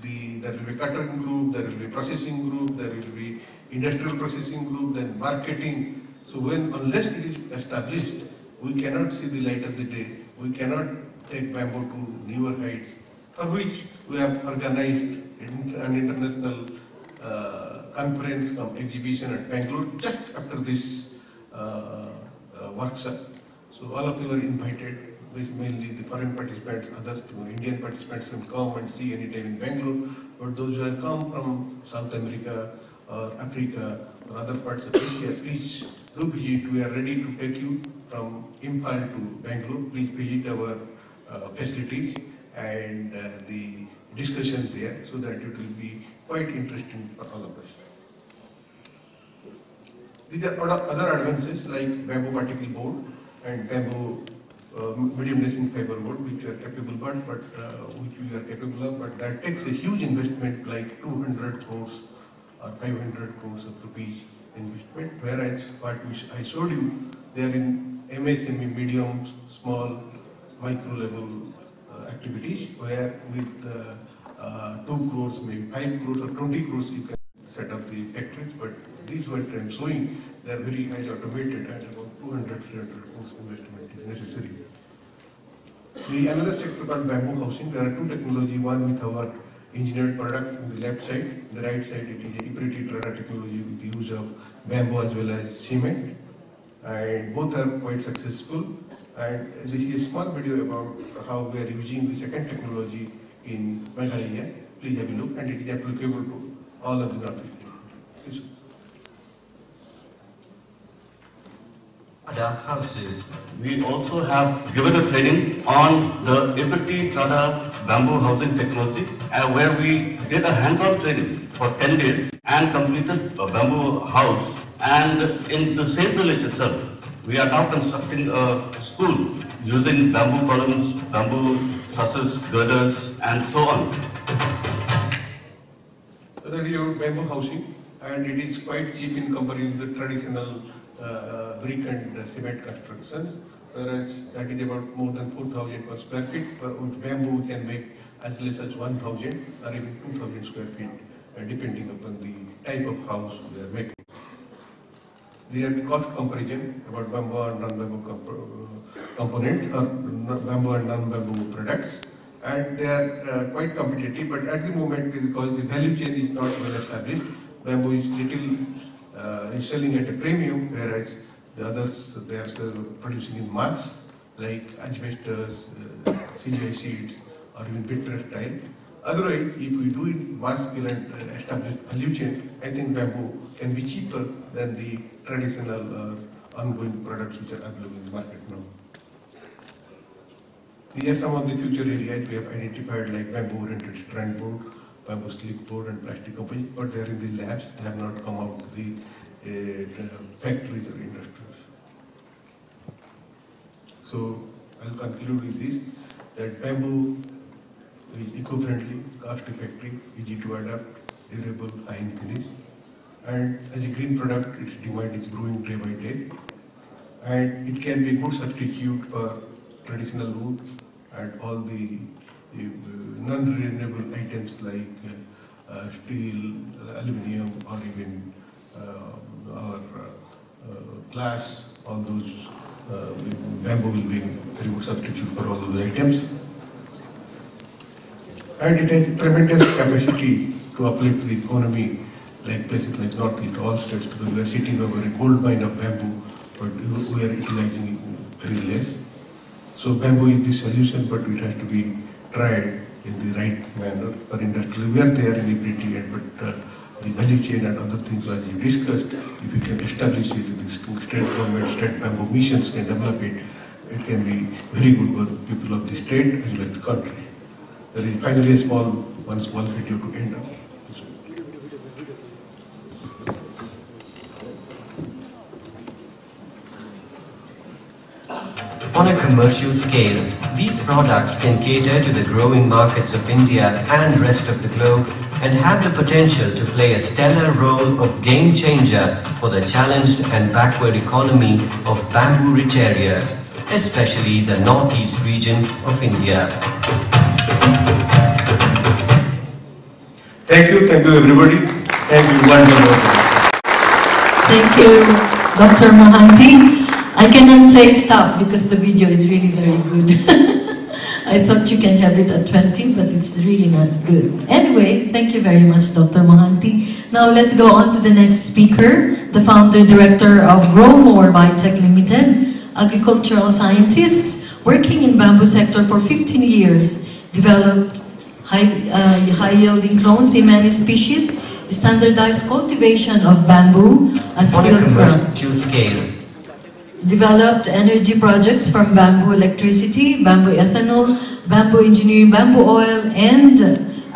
there will be cutting group, there will be processing group, there will be industrial processing group, then marketing. So unless it is established, we cannot see the light of the day. We cannot take bamboo to newer heights, for which we have organized an international conference exhibition at Bangalore just after this workshop. So all of you are invited, mainly the foreign participants, others, Indian participants can come and see anytime in Bangalore, but those who have come from South America or Africa or other parts of Asia, please do visit. We are ready to take you from Imphal to Bangalore. Please visit our facilities and the discussion there, so that it will be quite interesting for all of us. These are other advances like bamboo particle board and bamboo medium density fiber wood, which we are capable of, but that takes a huge investment like 200 crores or 500 crores of rupees investment, whereas what I showed you, they are in MSME, medium, small, micro level activities, where with 2 crores, maybe 5 crores or 20 crores you can set up the factories, but these what I am showing, they are very highly automated and about 200, 300 crores investment is necessary. Another sector called bamboo housing, there are two technologies, one with our engineered products on the left side, the right side it is a Iperitti Trada technology with the use of bamboo as well as cement, and both are quite successful. And this is a small video about how we are using the second technology in Meghalaya. Please have a look, and it is applicable to all of the North India. Houses. We also have given a training on the Iperitti Trada bamboo housing technology, where we did a hands-on training for 10 days and completed a bamboo house. And in the same village itself, we are now constructing a school using bamboo columns, bamboo trusses, girders, and so on. That is your bamboo housing, and it is quite cheap in comparison to the traditional brick and cement constructions, whereas that is about more than 4,000 per square feet. With bamboo, we can make as less as 1,000 or even 2,000 square feet, depending upon the type of house they are making. They are the cost comparison about bamboo and non-bamboo components or bamboo and non-bamboo products, and they are quite competitive. But at the moment, because the value chain is not well established, bamboo is is selling at a premium, whereas the others they are producing in mass, like asbestos, CGI sheets, or even bitter tile. Otherwise, if we do it mass scale and establish value chain, I think bamboo can be cheaper than the traditional ongoing products which are available in the market now. These are some of the future areas we have identified, like bamboo-oriented strand board, bamboo sleek board, and plastic composite, but they are in the labs. They have not come out to the factories or industries. So I'll conclude with this, that bamboo is eco-friendly, cost-effective, easy to adapt, durable, high in finish, and as a green product, its demand is growing day by day, and it can be a good substitute for traditional wood and all the non-renewable items like steel, aluminium, or even glass. All those bamboo will be a very good substitute for all those items. And it has a tremendous capacity to uplift the economy, like places like Northeast, all states, because we are sitting over a gold mine of bamboo, but we are utilizing it very less. So bamboo is the solution, but it has to be tried in the right manner for industry. We are there in Iperitti, but the value chain and other things as you discussed, if we can establish it, the state government, state bamboo missions can develop it, it can be very good for the people of the state as well as the country. There is finally one small video to end up. On a commercial scale, these products can cater to the growing markets of India and rest of the globe and have the potential to play a stellar role of game changer for the challenged and backward economy of bamboo-rich areas, especially the northeast region of India. Thank you everybody. Thank you, wonderful. Thank you, Dr. Mohanty. I cannot say stop because the video is really very good. I thought you can have it at 20, but it's really not good. Anyway, thank you very much, Dr. Mohanty. Now let's go on to the next speaker, the founder director of GrowMore Biotech Limited, agricultural scientist working in bamboo sector for 15 years, developed high-yielding clones in many species, standardized cultivation of bamboo as field crop. Scale. Developed energy projects from bamboo electricity, bamboo ethanol, bamboo engineering, bamboo oil, and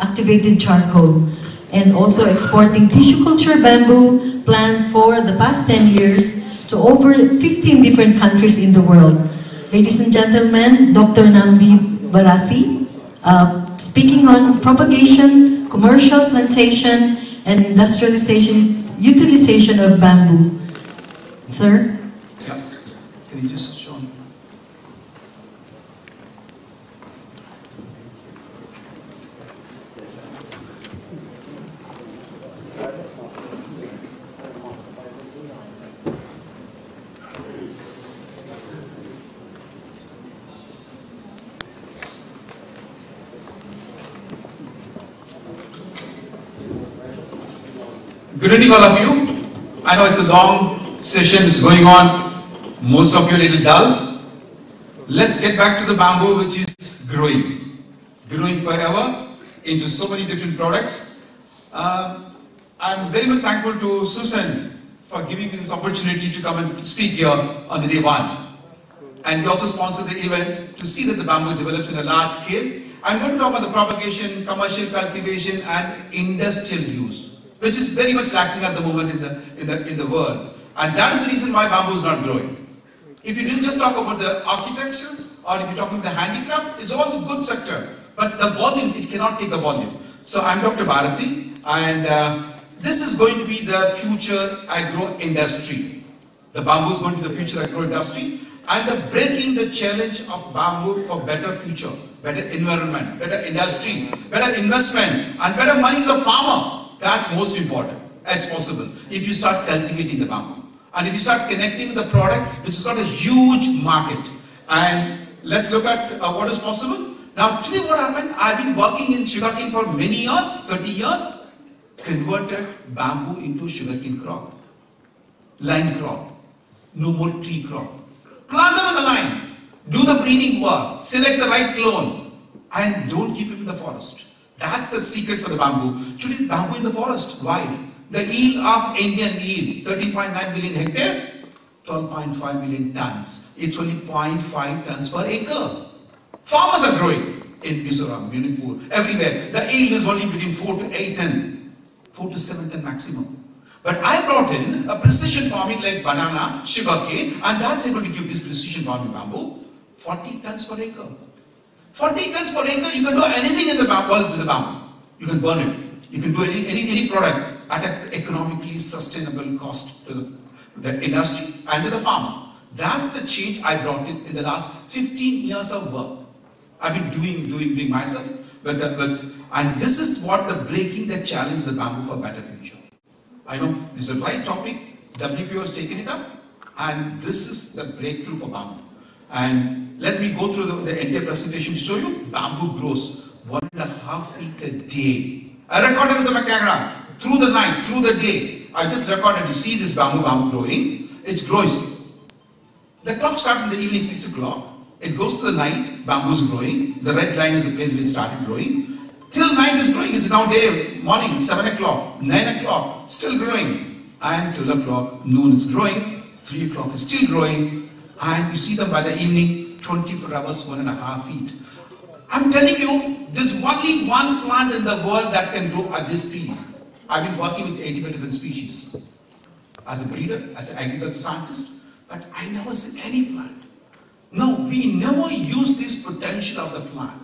activated charcoal. And also exporting tissue culture bamboo plant for the past 10 years to over 15 different countries in the world. Ladies and gentlemen, Dr. Namvi Barathi, speaking on propagation, commercial plantation, and industrialization, utilization of bamboo. Sir? Yeah. Can you just show me? Good evening, all of you. I know it's a long session, is going on. Most of you are a little dull. Let's get back to the bamboo, which is growing forever into so many different products. I'm very much thankful to Susan for giving me this opportunity to come and speak here on the day one. And we also sponsored the event to see that the bamboo develops in a large scale. I'm going to talk about the propagation, commercial cultivation, and industrial use, which is very much lacking at the moment in the world. And that is the reason why bamboo is not growing. If you didn't just talk about the architecture, or if you're talking about the handicraft, it's all the good sector. But the volume, it cannot take the volume. So I'm Dr. Bharati, and this is going to be the future agro industry. The bamboo is going to be the future agro industry, and breaking the challenge of bamboo for better future, better environment, better industry, better investment, and better money to the farmer. That's most important. It's possible if you start cultivating the bamboo. And if you start connecting with the product, which has got a huge market. And let's look at what is possible. Now, today what happened, I've been working in sugarcane for many years, 30 years, converted bamboo into sugarcane crop, line crop, no more tree crop. Plant them on the line, do the breeding work, select the right clone, and don't keep it in the forest. That's the secret for the bamboo. Today, bamboo in the forest, why? The yield of Indian yield, 13.9 million hectare, 12.5 million tons. It's only 0.5 tons per acre. Farmers are growing in Mizoram, Manipur, everywhere. The yield is only between 4 to 8 ton, 4 to 7 ton maximum. But I brought in a precision farming like banana, sugarcane, and that's able to give this precision farming bamboo 40 tons per acre. 40 tons per acre, you can do anything in the world with the bamboo. You can burn it. You can do any product at an economically sustainable cost to the industry and to the farmer. That's the change I brought in the last 15 years of work. I've been doing myself, and this is what the breaking the challenge the bamboo for better future. I know this is the right topic. WPO has taken it up, and this is the breakthrough for bamboo. And let me go through the entire presentation to show you. Bamboo grows 1.5 feet a day. I recorded with the camera through the night, through the day. I just recorded. You see this bamboo growing. It's growing. The clock starts in the evening, 6 o'clock. It goes to the night. Bamboo is growing. The red line is the place where it started growing. Till night is growing. It's now day, morning, 7 o'clock, 9 o'clock, still growing. And 12 o'clock, noon is growing. 3 o'clock is still growing. And you see them by the evening, 24 hours, 1.5 feet. I'm telling you, there's only one plant in the world that can grow at this speed. I've been working with 85 different species as a breeder, as an agriculture scientist, but I never see any plant. No, we never use this potential of the plant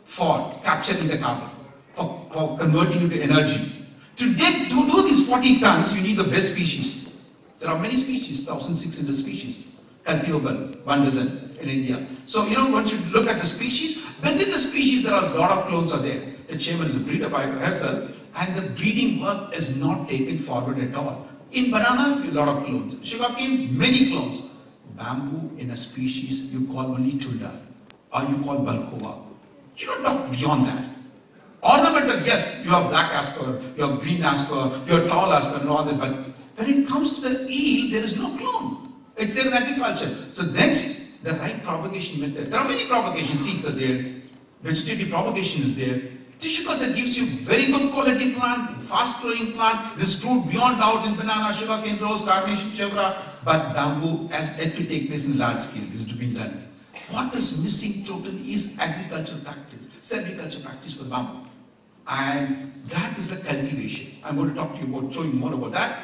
for capturing the carbon, for converting it to energy. To do these 40 tons, you need the best species. There are many species, 1,600 species, cultivable, 1 dozen in India. So, once you look at the species, within the species there are a lot of clones are there. The chairman is a breeder by herself, and the breeding work is not taken forward at all. In banana, a lot of clones. Sugarcane, many clones. Bamboo in a species you call only tulda, or you call balkova. You don't talk beyond that. Ornamental, yes, you have black asper, you have green asper, you have tall asper and all that, but when it comes to the yield, there is no clone. It's there in agriculture. So next, the right propagation method. There are many propagation seeds are there. Vegetative propagation is there. Tissue culture gives you very good quality plant, fast growing plant. This fruit beyond doubt in banana, sugarcane, rose, carnation, chevra. But bamboo has yet to take place in large scale. This is to be done. What is missing totally is agricultural practice, silviculture practice for bamboo. And that is the cultivation. I'm going to talk to you about, show you more about that.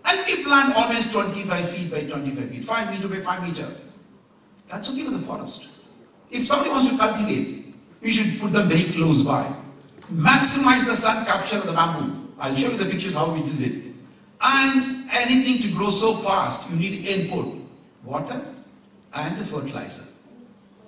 And we plant always 25 feet by 25 feet, 5 meter by 5 meter. That's okay for the forest. If somebody wants to cultivate, we should put them very close by. Maximize the sun capture of the bamboo. I'll show you the pictures how we did it. And anything to grow so fast, you need input, water and the fertilizer.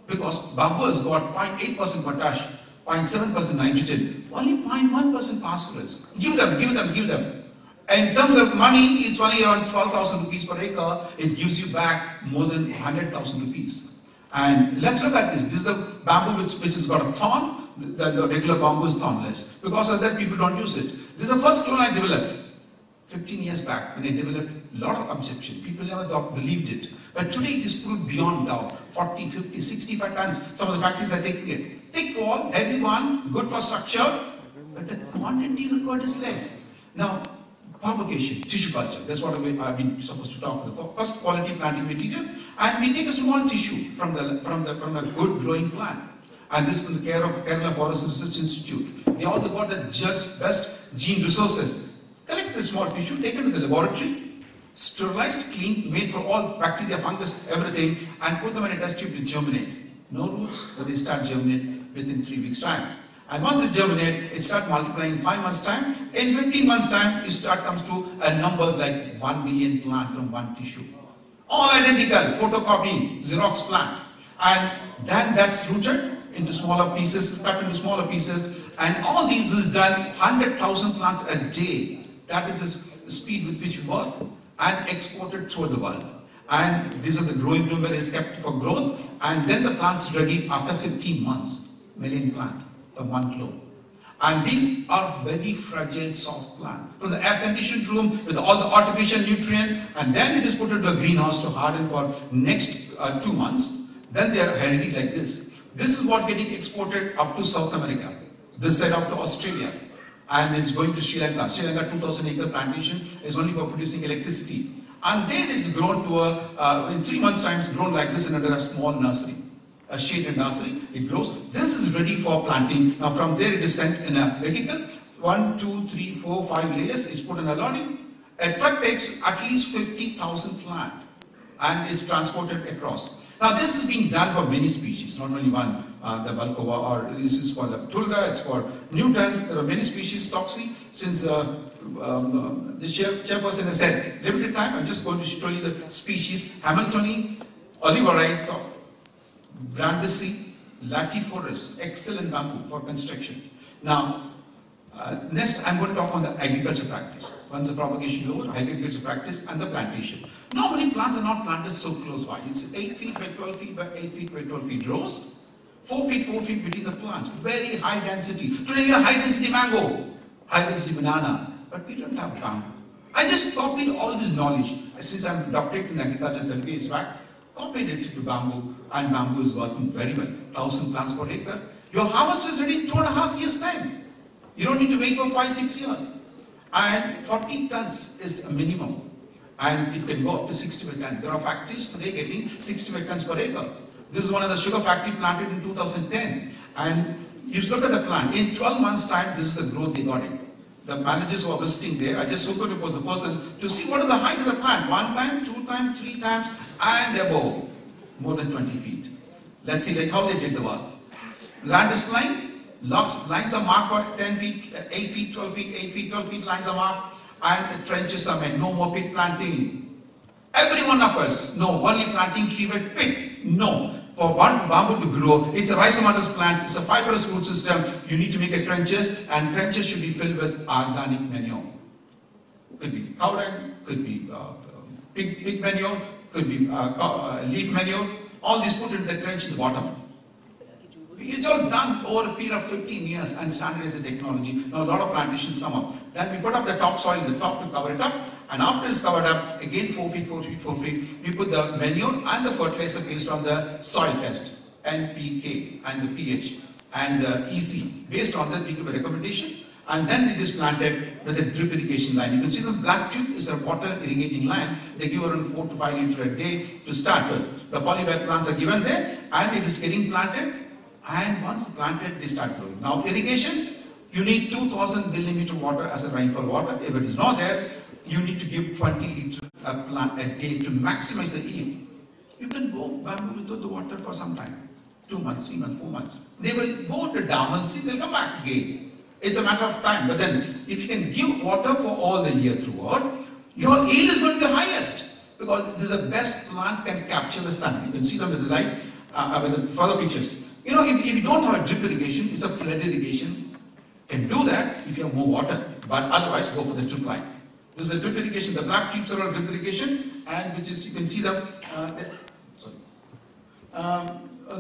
Because bamboo has got 0.8% potash, 0.7% nitrogen, only 0.1% phosphorus. Give them. In terms of money, it's only around 12,000 rupees per acre. It gives you back more than 100,000 rupees. And let's look at this. This is the bamboo which has got a thorn. The regular bamboo is thornless. Because of that, people don't use it. This is the first clone I developed 15 years back when I developed a lot of objection. People never believed it. But today it is proved beyond doubt. 40, 50, 65 tons. Some of the factories are taking it. Thick wall, heavy one, good for structure. But the quantity required is less. Now, propagation, tissue culture. That's what I've been supposed to talk about. First quality planting material. And we take a small tissue from a good growing plant. And this from the care of Kerala Forest Research Institute. They all got the best gene resources. Collect the small tissue, take it to the laboratory, sterilized, clean, made for all bacteria, fungus, everything, and put them in a test tube to germinate. No roots, but they start germinate within 3 weeks' time. And once they germinate, it starts multiplying in 5 months' time. In 15 months' time, it comes to numbers like 1 million plant from one tissue. All identical, photocopy, Xerox plant. And then that's rooted into smaller pieces, cut into smaller pieces, and all these is done 100,000 plants a day. That is the speed with which we work, and exported through the world. And these are the growing room where it's kept for growth, and then the plant's ready after 15 months, million plant from one clone. And these are very fragile, soft plant. From the air-conditioned room with all the artificial nutrient, and then it is put into a greenhouse to harden for next 2 months. Then they are healthy like this. This is what getting exported up to South America. This side up to Australia. And it's going to Sri Lanka. Sri Lanka 2,000 acre plantation is only for producing electricity. And then it's grown to in 3 months time it's grown like this in under a small nursery. A shaded nursery, it grows. This is ready for planting. Now from there it is sent in a vehicle. 1, 2, 3, 4, 5 layers. It's put in a lorry. A truck takes at least 50,000 plant and it's transported across. Now this is being done for many species, not only one, the Balkova, or this is for the Tulda, it's for Newtons, there are many species, Toxy. Since the chairperson has said, limited time, I'm just going to show you the species, Hamiltoni, Oliverite, Brandisi, Latiforus, excellent bamboo for construction. Now, next I'm going to talk on the agriculture practice. Once the propagation over, agriculture practice and the plantation. Normally plants are not planted so close by. It's 8 feet by 12 feet by 8 feet by 12 feet rows. 4 feet between the plants. Very high density. Today we have high density mango, high density banana, but we don't have bamboo. I just copied all this knowledge. Since I'm doctorate in agriculture 30 years back, copied it to bamboo, and bamboo is working very well. 1,000 plants per acre. Your harvest is ready in 2.5 years' time. You don't need to wait for 5-6 years. And 40 tons is a minimum. And it can go up to 65 tons. There are factories today getting 65 tons per acre. This is one of the sugar factory planted in 2010. And you look at the plant. In 12 months' time, this is the growth they got in. The managers who are visiting there, I just superimposed the person to see what is the height of the plant. 1 time, 2 times, 3 times, and above. More than 20 feet. Let's see like how they did the work. Land is flying. Lines are marked for 10 feet, 8 feet, 12 feet, 8 feet, 12 feet lines are marked, and the trenches are made. No more pit planting. Every one of us, no, only planting tree by pit. No. For one bamboo to grow, it's a rhizomatous plant, it's a fibrous root system. You need to make a trenches, and trenches should be filled with organic manure. Could be cow dung, could be pig manure, could be leaf manure. All these put in the trench in the bottom. It's all done over a period of 15 years and standardized the technology. Now a lot of plantations come up. Then we put up the topsoil in the top to cover it up. And after it's covered up, again 4 feet, 4 feet, 4 feet, we put the manure and the fertilizer based on the soil test, NPK and the pH and the EC. Based on that, we give a recommendation. And then it is planted with a drip irrigation line. You can see the black tube is a water irrigating line. They give around 4 to 5 liters a day to start with. The polybag plants are given there and it is getting planted. And once planted, they start growing. Now irrigation, you need 2000 millimeter water as a rainfall water. If it is not there, you need to give 20 liters a plant a day to maximize the yield. You can go bamboo without the water for some time. 2 months, 3 months, 4 months. They will go to dormancy, they'll come back again. It's a matter of time. But then, if you can give water for all the year throughout, your yield is going to be highest. Because this is the best plant can capture the sun. You can see them with the light, with the further pictures. You know, if you don't have a drip irrigation, it's a flood irrigation. Can do that if you have more water. But otherwise, go for the drip line. This is a drip irrigation. The black tubes are all drip irrigation, and which is, you can see them.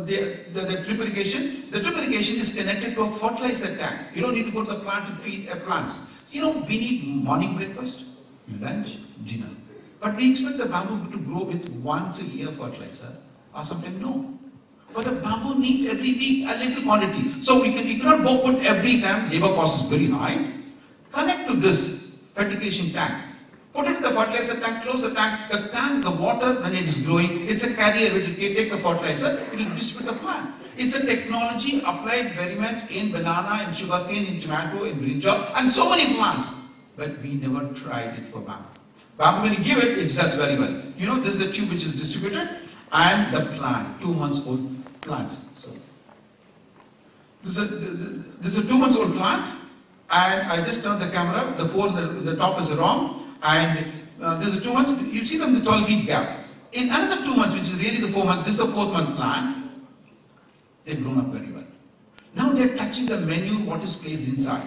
The drip irrigation. The drip irrigation is connected to a fertilizer tank. You don't need to go to the plant to feed plants. You know, we need morning breakfast, lunch, dinner. But we expect the bamboo to grow with once a year fertilizer, or sometimes no. But the bamboo needs every week a little quantity. So we cannot go put every time, labor cost is very high. Connect to this fertigation tank. Put it in the fertilizer tank, close the tank, the water when it is growing, it's a carrier, it will take the fertilizer, it will distribute the plant. It's a technology applied very much in banana, in sugarcane, in tomato, in brinjal, and so many plants. But we never tried it for bamboo. Bamboo, when you give it, it does very well. You know, this is the tube which is distributed, and the plant, 2 months old plants. So, this is a 2 months old plant, and I just turned the camera, the 4 in the top is wrong, and there's a 2 months, you see them the 12 feet gap. In another 2 months, which is really the 4 month, this is the 4th month plant, they've grown up very well. Now they're touching the manure, what is placed inside.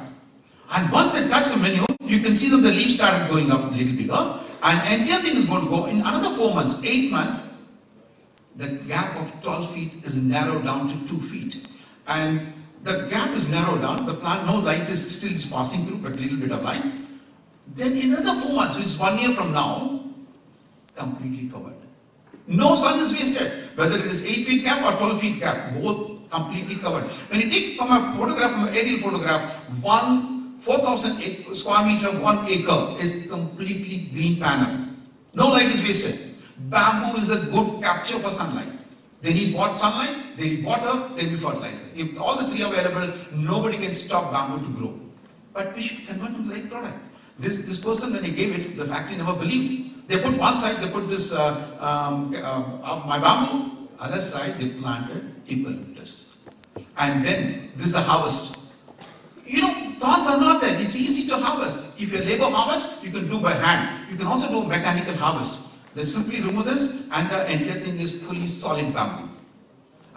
And once they touch the manure, you can see that the leaves started going up a little bigger, and entire thing is going to go in another 4 months, 8 months, the gap of 12 feet is narrowed down to 2 feet. And the gap is narrowed down, the plant, no light is still passing through, but a little bit of light. Then in another 4 months, which is 1 year from now, completely covered. No sun is wasted, whether it is 8 feet gap or 12 feet gap, both completely covered. When you take from a photograph, from an aerial photograph, 4,000 square meter, 1 acre is completely green panel. No light is wasted. Bamboo is a good capture for sunlight. They need sunlight, they need water, they need fertilizer. If all the three are available, nobody can stop bamboo to grow. But we should convert to the right product. This person, when they gave it, the factory never believed. They put one side, they put this, my bamboo, other side they planted eucalyptus. And then this is a harvest. You know, thorns are not there. It's easy to harvest. If you labor harvest, you can do by hand. You can also do mechanical harvest. They simply remove this, and the entire thing is fully solid bamboo.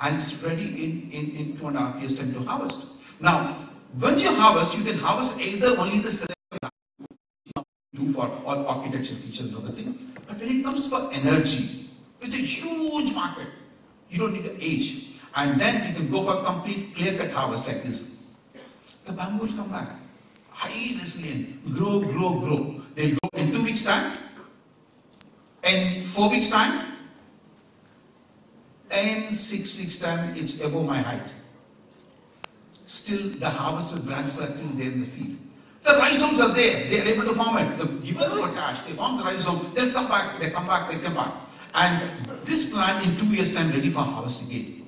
And it's ready in 2.5 years time to harvest. Now, once you harvest, you can harvest either only the do for all architecture features and other thing. But when it comes for energy, it's a huge market. You don't need an age. And then you can go for a complete clear-cut harvest like this. The bamboo will come back. Highly resilient. Grow, grow, grow. They'll grow in 2 weeks' time. In 4 weeks' time. In 6 weeks' time, it's above my height. Still, the harvested branches are still there in the field. The rhizomes are there. They are able to form it. Given the potash, they form the rhizome. They'll come back, they come back, they come back. And this plant in 2 years' time ready for harvest again.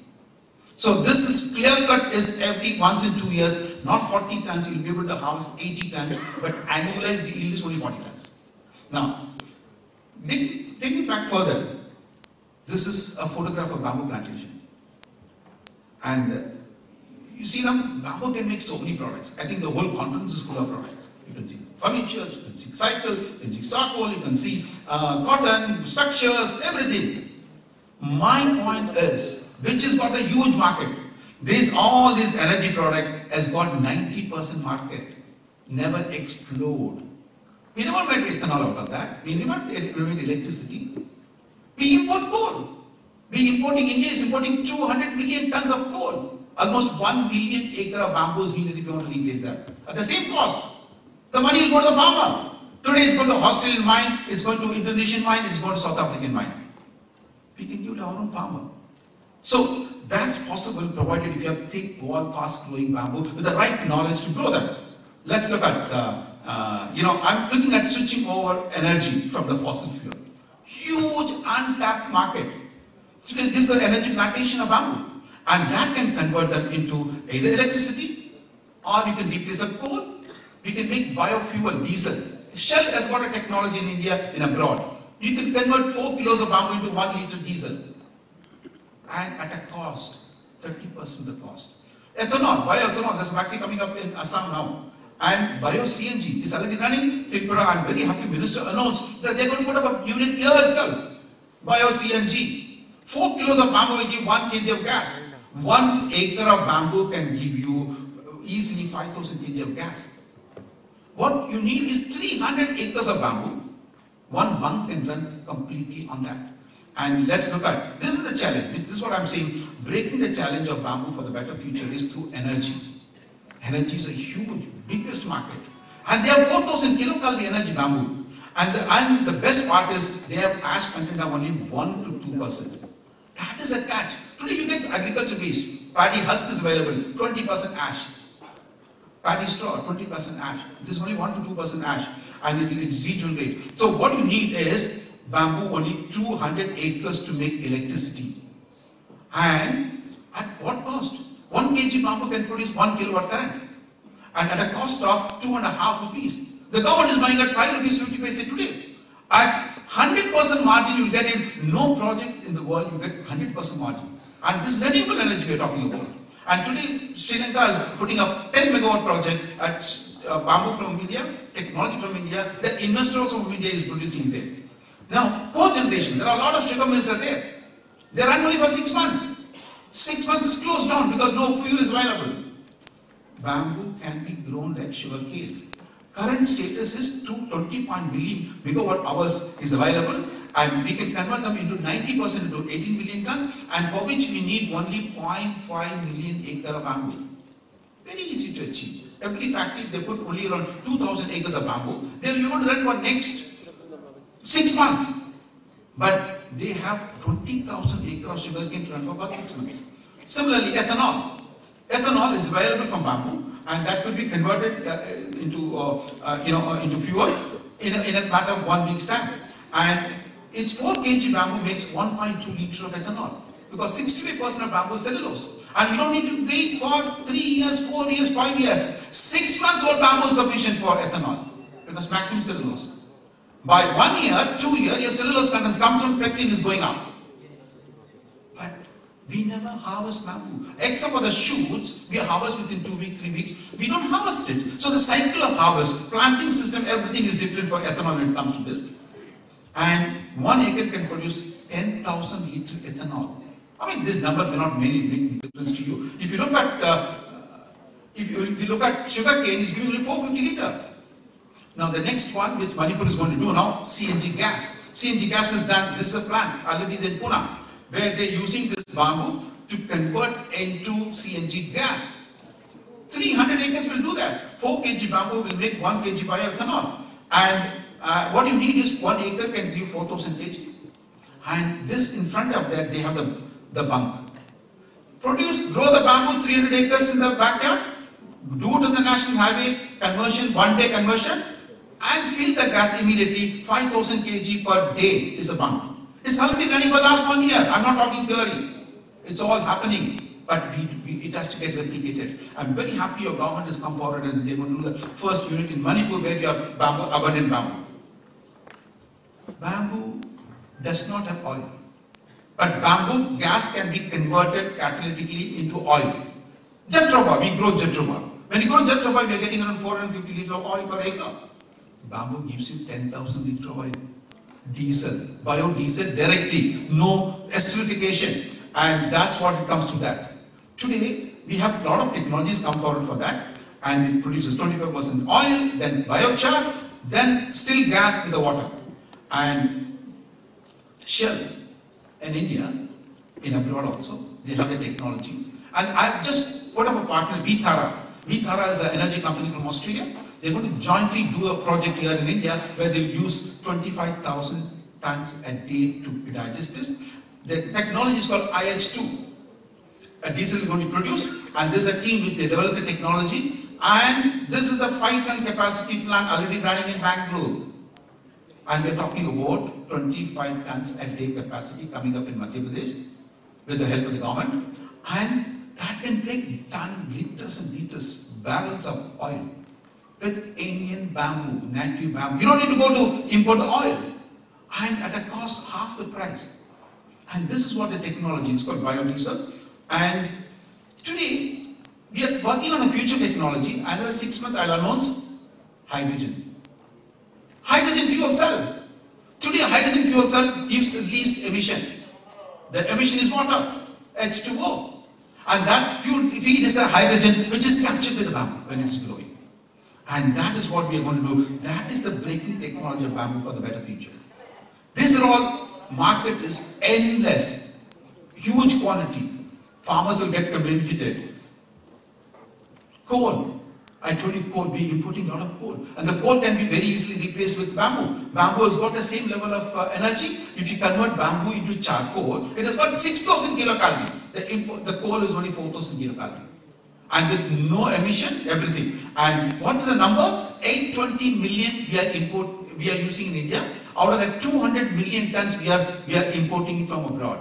So this is clear-cut is every once in 2 years, not 40 tons, you'll be able to harvest 80 tons, but annualized yield is only 40 tons. Now, take me back further. This is a photograph of bamboo plantation. And you see now, bamboo can make so many products. I think the whole conference is full of products. You can see furniture, you can see cycle, you can see charcoal, you can see cotton, structures, everything. My point is, which has got a huge market. All this energy product has got 90% market. Never explode. We never made ethanol out of that. We never made electricity. We import coal. India is importing 200 million tons of coal. Almost 1 million acre of bamboo is needed if you want to replace that. At the same cost. The money will go to the farmer. Today it's going to Australian mine, it's going to Indonesian mine, it's going to South African mine. We can give it to our own farmer. So that's possible provided if you have thick, wall, fast-growing bamboo with the right knowledge to grow them. Let's look at, I'm looking at switching over energy from the fossil fuel. Huge untapped market. Today, this is the energy plantation of bamboo. And that can convert them into either electricity or you can replace a coal. We can make biofuel, diesel. Shell has got a technology in India and abroad. You can convert 4 kilos of bamboo into 1 liter diesel. and at a cost, 30% of the cost. Ethanol, bioethanol, there's a factory coming up in Assam now. And bio-CNG is already running. Tripura, I'm very happy, Minister announced that they're going to put up a unit here itself. Bio-CNG. 4 kilos of bamboo will give 1 kg of gas. 1 acre of bamboo can give you easily 5,000 kg of gas. What you need is 300 acres of bamboo. One bunk can run completely on that. And let's look at, this is the challenge. This is what I'm saying. Breaking the challenge of bamboo for the better future is through energy. Energy is a huge, biggest market. And they have 4,000 kilocalorie energy bamboo. And the best part is they have ash content of only 1 to 2%. That is a catch. Today you get agriculture waste. Paddy husk is available, 20% ash. Paddy straw, 20% ash. This is only 1 to 2% ash. And it's regenerate. So what you need is bamboo, only 200 acres to make electricity. And at what cost? 1 kg bamboo can produce 1 kilowatt current. And at a cost of 2.5 rupees. The government is buying at 5 rupees 50 paise today. At 100% margin, you get in no project in the world, you get 100% margin. And this renewable energy we are talking about. And today, Sri Lanka is putting up 10 megawatt project at bamboo from India, technology from India. The investors from India is producing there. Now, cogeneration, there are a lot of sugar mills are there. They run only for 6 months. 6 months is closed down because no fuel is available. Bamboo can be grown like sugar cane. Current status is 220 million megawatt hours is available, and we can convert them into 90% into 18 million tons, and for which we need only 0.5 million acre of bamboo. Very easy to achieve. Every factory, they put only around 2,000 acres of bamboo. They will be able to run for next 6 months. But they have 20,000 acres of sugarcane to run for about 6 months. Similarly, ethanol. Ethanol is available from bamboo, and that will be converted into fuel in a matter of 1 week's time. And its 4 kg bamboo makes 1.2 liters of ethanol, because 65% of bamboo is cellulose. And you don't need to wait for 3 years, 4 years, 5 years. 6 months old bamboo is sufficient for ethanol, because maximum cellulose. By 1 year, 2 years, your cellulose content comes from pectin is going up. But we never harvest bamboo. Except for the shoots, we harvest within 2 weeks, 3 weeks. We don't harvest it. So the cycle of harvest, planting system, everything is different for ethanol when it comes to this. And 1 acre can produce 10,000 liters ethanol. I mean, this number may not make difference to you. If you look at if you look at sugar cane, it's giving only 450 liters. Now the next one, which Manipur is going to do now, CNG gas. CNG gas is done. This is a plant already in Pune, where they're using this bamboo to convert into CNG gas. 300 acres will do that. 4 kg bamboo will make 1 kg bioethanol. And what you need is 1 acre can give 4,000 kg. And this in front of that, they have the bunk. Grow the bamboo 300 acres in the backyard, do it on the national highway, conversion, 1 day conversion, and fill the gas immediately. 5,000 kg per day is a bunk. It's already running for the last 1 year. I'm not talking theory. It's all happening, but it has to get replicated. I'm very happy your government has come forward and they're going to do the first unit in Manipur where you have bamboo, abundant bamboo. Bamboo does not have oil, but bamboo gas can be converted catalytically into oil. Jatropha, we grow jatropha. When you grow jatropha, we are getting around 450 liters of oil per acre. Bamboo gives you 10,000 liters of oil. Diesel, biodiesel directly, no esterification, and that's what it comes to that. Today, we have a lot of technologies come forward for that, and it produces 25% oil, then biochar, then still gas with the water. And Shell in India, in abroad also, they have the technology. And I've just put up a partner, Vithara. Vithara is an energy company from Australia. They're going to jointly do a project here in India where they'll use 25,000 tons a day to digest this. The technology is called IH2. A diesel is going to be produced, and there's a team which they developed the technology. And this is the 5-ton capacity plant already running in Bangalore. And we're talking about 25 tons a day capacity coming up in Madhya Pradesh with the help of the government. And that can break ton, liters and liters, barrels of oil with Indian bamboo, native bamboo. You don't need to go to import oil. And at a cost half the price. And this is what the technology is called, biodiesel. And today, we are working on a future technology. Another 6 months, I'll announce hydrogen. Hydrogen fuel cell. Today, a hydrogen fuel cell gives the least emission. The emission is water, H2O. And that fuel feed is a hydrogen which is captured with the bamboo when it's growing. And that is what we are going to do. That is the breaking technology of bamboo for the better future. These are all, market is endless, huge quantity. Farmers will get benefited. Coal. I told you coal, we are importing a lot of coal. And the coal can be very easily replaced with bamboo. Bamboo has got the same level of energy. If you convert bamboo into charcoal, it has got 6,000 kilocalorie. The coal is only 4,000 kilocalorie. And with no emission, everything. And what is the number? 820 million we are using in India. Out of that 200 million tons we are importing it from abroad.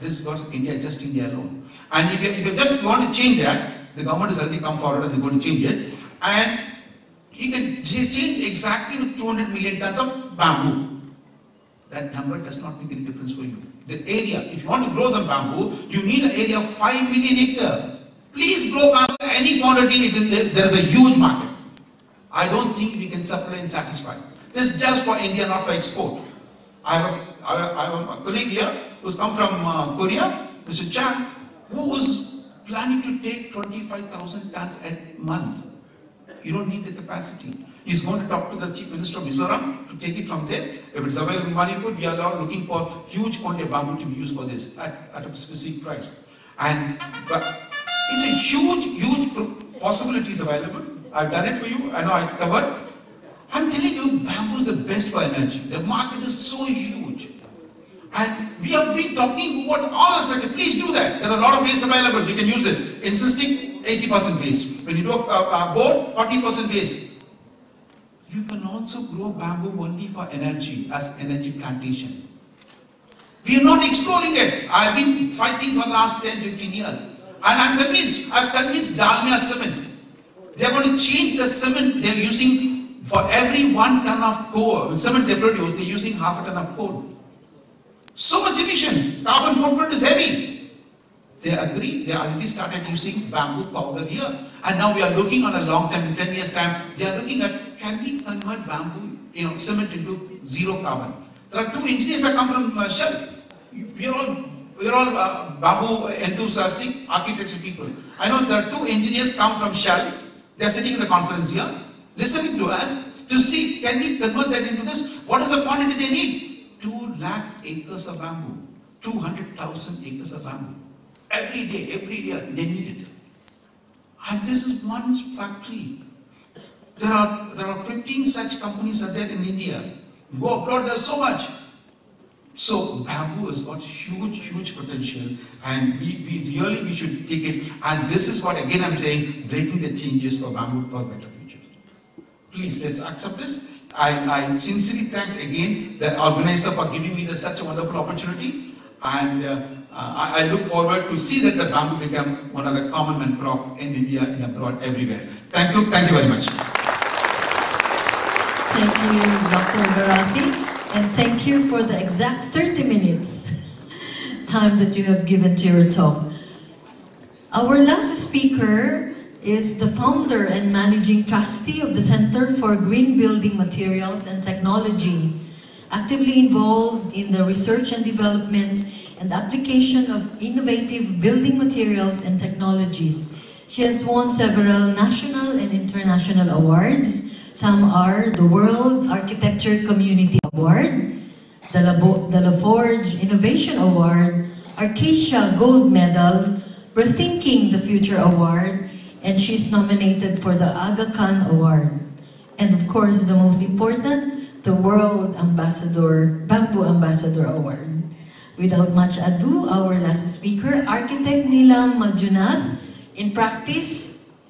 This is what India, just India alone. And if you just want to change that, the government has already come forward and they're going to change it. And you can change exactly to 200 million tons of bamboo. That number does not make any difference for you. The area, if you want to grow the bamboo, you need an area of 5 million acres. Please grow bamboo any quantity, there is a huge market. I don't think we can supply and satisfy. This is just for India, not for export. I have a colleague here who's come from Korea, Mr. Chan, who was planning to take 25,000 tons a month. You don't need the capacity. He's going to talk to the Chief Minister of Mizoram to take it from there. If it's available in Manipur, we are now looking for huge quantity of bamboo to be used for this at a specific price. But it's a huge possibilities available. I've done it for you. I know I covered. I'm telling you, bamboo is the best for energy. The market is so huge. And we have been talking about all the sector. Please do that. There are a lot of waste available. We can use it. Insisting 80% waste. When you do a board, 40% waste. You can also grow bamboo only for energy, as energy plantation. We are not exploring it. I've been fighting for the last 10-15 years. And I'm convinced. I've convinced Dalmia Cement. They're going to change the cement they're using. For every 1 ton of coal, cement they produce, they're using half a ton of coal. So much emission, carbon footprint is heavy. They agree, they already started using bamboo powder here. And now we are looking on a long time, in 10 years time, they are looking at, can we convert bamboo, cement into zero carbon? There are 2 engineers that come from Shell. We are all bamboo enthusiastic architecture people. I know there are 2 engineers come from Shell. They are sitting in the conference here, listening to us to see, can we convert that into this? What is the quantity they need? 2 lakh acres of bamboo, 200,000 acres of bamboo. Every day they need it. And this is one factory. There are 15 such companies are there in India. Go abroad, there's so much. So bamboo has got huge potential, and we should take it. And this is what, again I'm saying, breaking the changes for bamboo for better future. Please, let's accept this. I sincerely thanks again the organizer for giving me such a wonderful opportunity, and I look forward to see that the bamboo become one of the common man crop in India and abroad everywhere. Thank you very much. Thank you, Dr. Bharati, and thank you for the exact 30 minutes time that you have given to your talk. Our last speaker is the founder and managing trustee of the Center for Green Building Materials and Technology, actively involved in the research and development and application of innovative building materials and technologies. She has won several national and international awards. Some are the World Architecture Community Award, the LaForge Innovation Award, Arcacia Gold Medal, Rethinking the Future Award, and she's nominated for the Aga Khan Award. And of course, the most important, the World Bamboo Ambassador Award. Without much ado, our last speaker, Architect Neelam Manjunath, in practice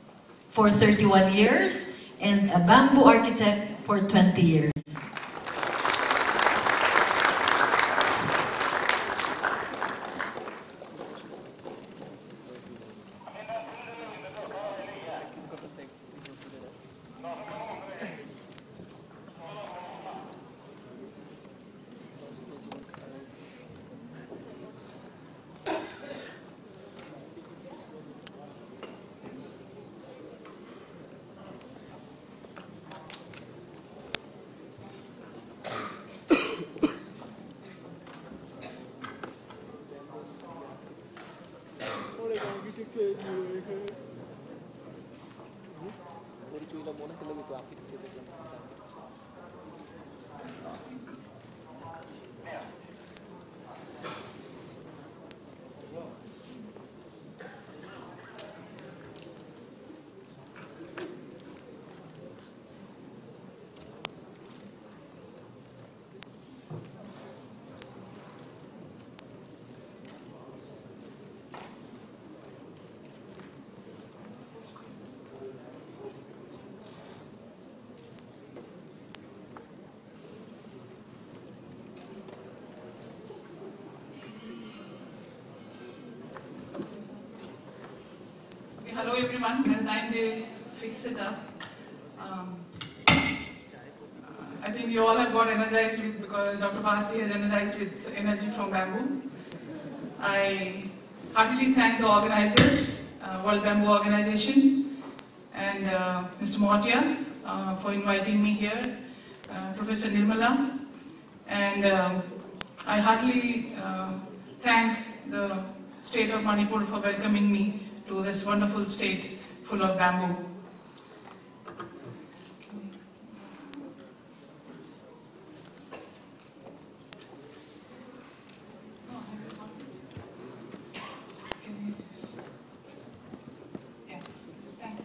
for 31 years, and a bamboo architect for 20 years. Hello everyone, by the time they fix it up, I think you all have got energized with, because Dr. Bharti has energized with energy from bamboo. I heartily thank the organizers, World Bamboo Organization and Mr. Motia for inviting me here, Professor Nirmala, and I heartily thank the state of Manipur for welcoming me to this wonderful state full of bamboo. Yeah, thanks.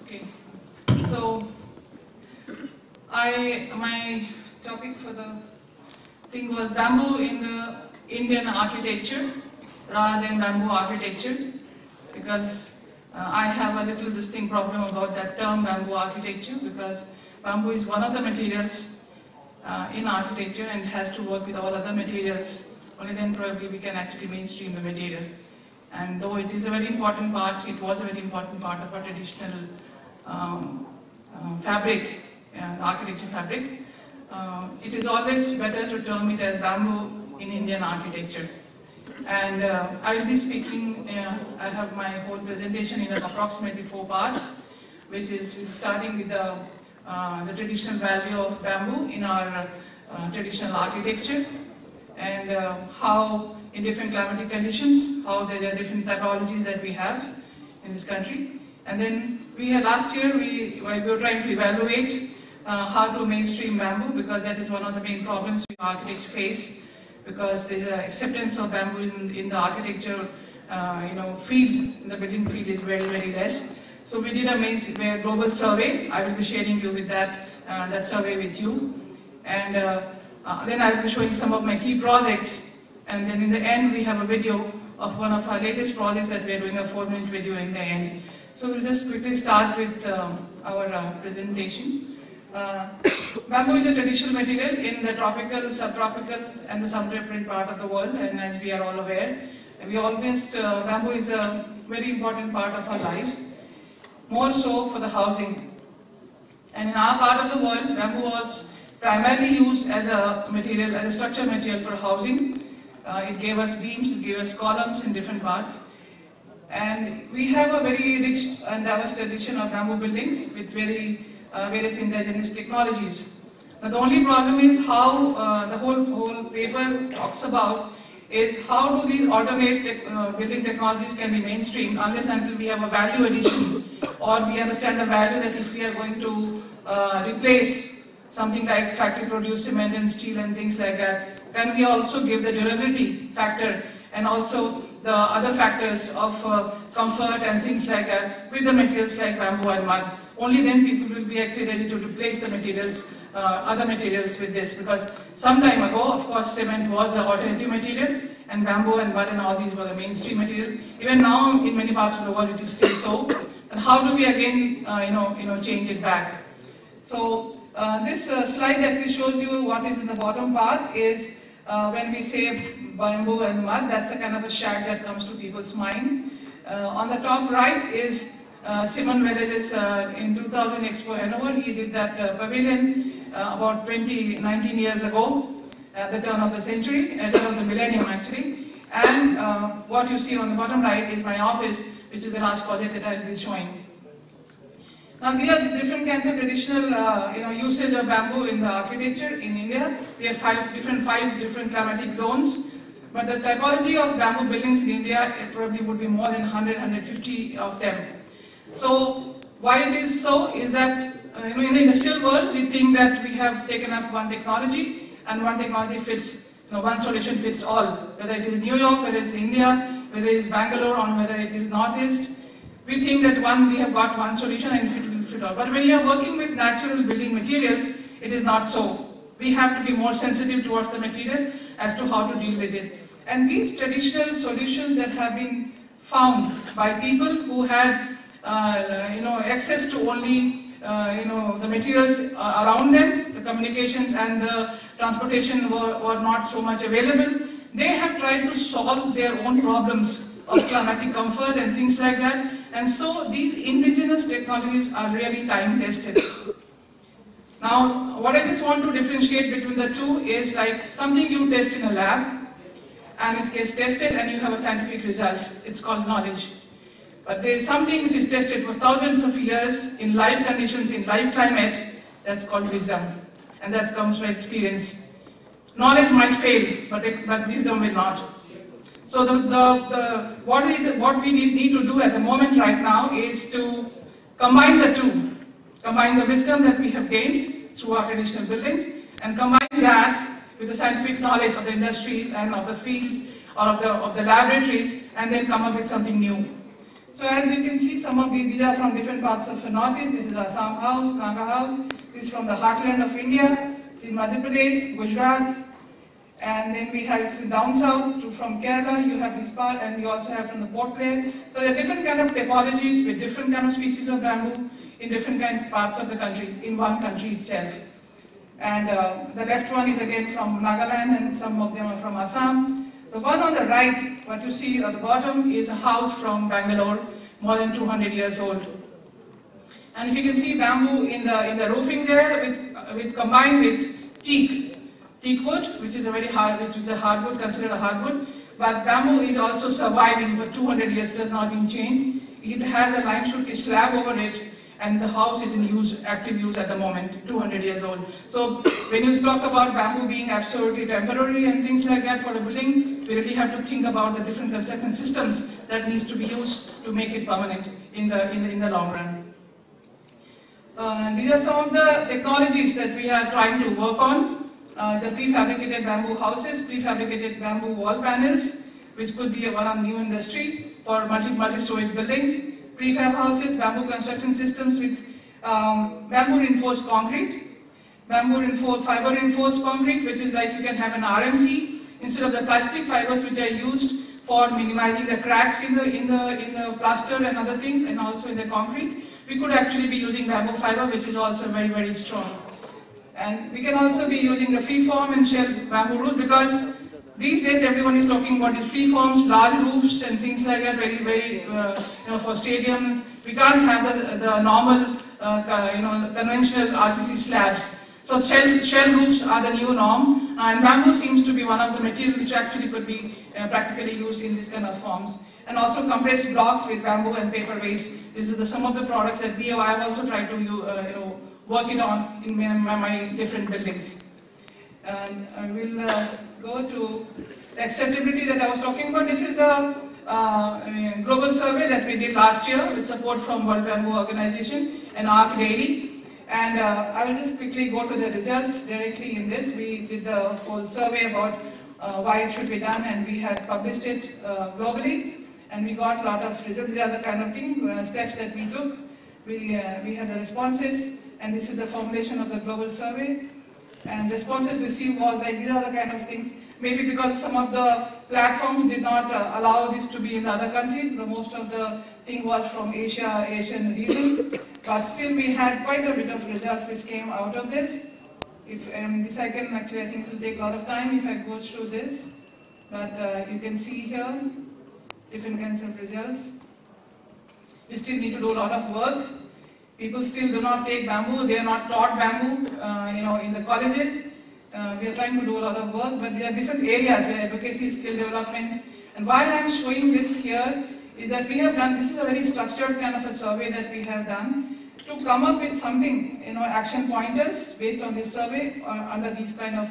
Okay, so my topic for the thing was bamboo in the Indian architecture rather than bamboo architecture, because I have a little distinct problem about that term bamboo architecture, because bamboo is one of the materials in architecture and has to work with all other materials. Only then probably we can actually mainstream the material. And though it is a very important part, it was a very important part of our traditional fabric, architecture fabric, it is always better to term it as bamboo in Indian architecture. And I will be speaking, I have my whole presentation in approximately 4 parts, which is starting with the traditional value of bamboo in our traditional architecture, and how in different climatic conditions, how there are different typologies that we have in this country. And then we had last year, we were trying to evaluate how to mainstream bamboo, because that is one of the main problems we architects face, because there's an acceptance of bamboo in the architecture field, in the building field is very, very less. So we did a global survey. I will be sharing you with that survey with you. And then I will be showing some of my key projects. And then in the end, we have a video of one of our latest projects that we are doing, a 4-minute video in the end. So we'll just quickly start with our presentation. Bamboo is a traditional material in the tropical, subtropical and the subtemperate part of the world, and as we are all aware, bamboo is a very important part of our lives, more so for the housing. And in our part of the world, bamboo was primarily used as a material, as a structural material for housing. It gave us beams, it gave us columns in different parts. And we have a very rich and diverse tradition of bamboo buildings with various indigenous technologies. Now, the only problem is how the whole paper talks about is how do these alternate building technologies can be mainstreamed unless until we have a value addition, or we understand the value that if we are going to replace something like factory produced cement and steel and things like that, can we also give the durability factor and also the other factors of comfort and things like that with the materials like bamboo and mud. Only then people will be actually ready to replace the materials, other materials with this, because some time ago, of course, cement was an alternative material and bamboo and mud and all these were the mainstream material. Even now, in many parts of the world, it is still so. And how do we again, change it back? So this slide actually shows you what is in the bottom part is when we say bamboo and mud, that's the kind of a shack that comes to people's mind. On the top right is Simon Villages in 2000 Expo Hanover. He did that pavilion about 19 years ago, at the turn of the century, turn of the millennium actually. And what you see on the bottom right is my office, which is the last project that I will be showing. Now these are the different kinds of traditional usage of bamboo in the architecture in India. We have five different climatic zones. But the typology of bamboo buildings in India, it probably would be more than 100, 150 of them. So why it is so is that in the industrial world, we think that we have taken up one technology and one technology fits, one solution fits all. Whether it is New York, whether it's India, whether it's Bangalore, or whether it is Northeast, we think that we have got one solution and it will fit all. But when you are working with natural building materials, it is not so. We have to be more sensitive towards the material as to how to deal with it. And these traditional solutions that have been found by people who had access to only the materials around them, the communications and the transportation were not so much available, they have tried to solve their own problems of climatic comfort and things like that. And so these indigenous technologies are really time tested. Now, what I just want to differentiate between the two is like something you test in a lab and it gets tested and you have a scientific result. It's called knowledge. But there is something which is tested for thousands of years in live conditions, in live climate, that's called wisdom. And that comes by experience. Knowledge might fail, but wisdom will not. So what we need to do at the moment right now is to combine the two. Combine the wisdom that we have gained through our traditional buildings and combine that with the scientific knowledge of the industries and of the fields or of the laboratories, and then come up with something new. So as you can see, some of these are from different parts of the Northeast. This is Assam House, Naga House. This is from the heartland of India. This is Madhya Pradesh, Gujarat. And then we have down south from Kerala, you have this part, and we also have from the Port Blair. So there are different kind of topologies with different kind of species of bamboo in different parts of the country, in one country itself. And the left one is again from Nagaland, and some of them are from Assam. The one on the right, what you see at the bottom, is a house from Bangalore, more than 200 years old. And if you can see bamboo in the roofing there, combined with teak wood, which is a hardwood, considered a hardwood. But bamboo is also surviving for 200 years, it has not been changed. It has a limestone slab over it, and the house is in use, active use at the moment, 200 years old. So when you talk about bamboo being absolutely temporary and things like that for a building, we really have to think about the different construction systems that needs to be used to make it permanent in the long run. These are some of the technologies that we are trying to work on. The prefabricated bamboo houses, prefabricated bamboo wall panels, which could be one new industry for multi-story buildings. Prefab houses, bamboo construction systems with bamboo reinforced concrete, fiber reinforced concrete, which is like you can have an RMC instead of the plastic fibers which are used for minimizing the cracks in the plaster and other things, and also in the concrete. We could actually be using bamboo fiber, which is also very, very strong. And we can also be using the freeform and shell bamboo roof, because these days everyone is talking about these freeforms, large roofs and things like that, very, very, for stadium. We can't have the normal, conventional RCC slabs. So shell roofs are the new norm, and bamboo seems to be one of the materials which actually could be practically used in this kind of forms. And also compressed blocks with bamboo and paper waste. This is some of the products that I have also tried to work it on in my different buildings. And I will go to the acceptability that I was talking about. This is a global survey that we did last year with support from World Bamboo Organization and ARC Dairy. And I will just quickly go to the results directly in this. We did the whole survey about why it should be done, and we had published it globally. And we got a lot of results. These are the kind of steps that we took. We had the responses, and this is the formulation of the global survey. And responses received was like, these are the kind of things, maybe because some of the platforms did not allow this to be in other countries. Most of the thing was from Asian region, but still we had quite a bit of results which came out of this. If this I can actually, I think it will take a lot of time if I go through this, but you can see here different kinds of results. We still need to do a lot of work. People still do not take bamboo, they are not taught bamboo, in the colleges. We are trying to do a lot of work, but there are different areas where advocacy, skill development. And why I am showing this here is that we have done, this is a very structured kind of a survey that we have done to come up with something, action pointers based on this survey under these kind of,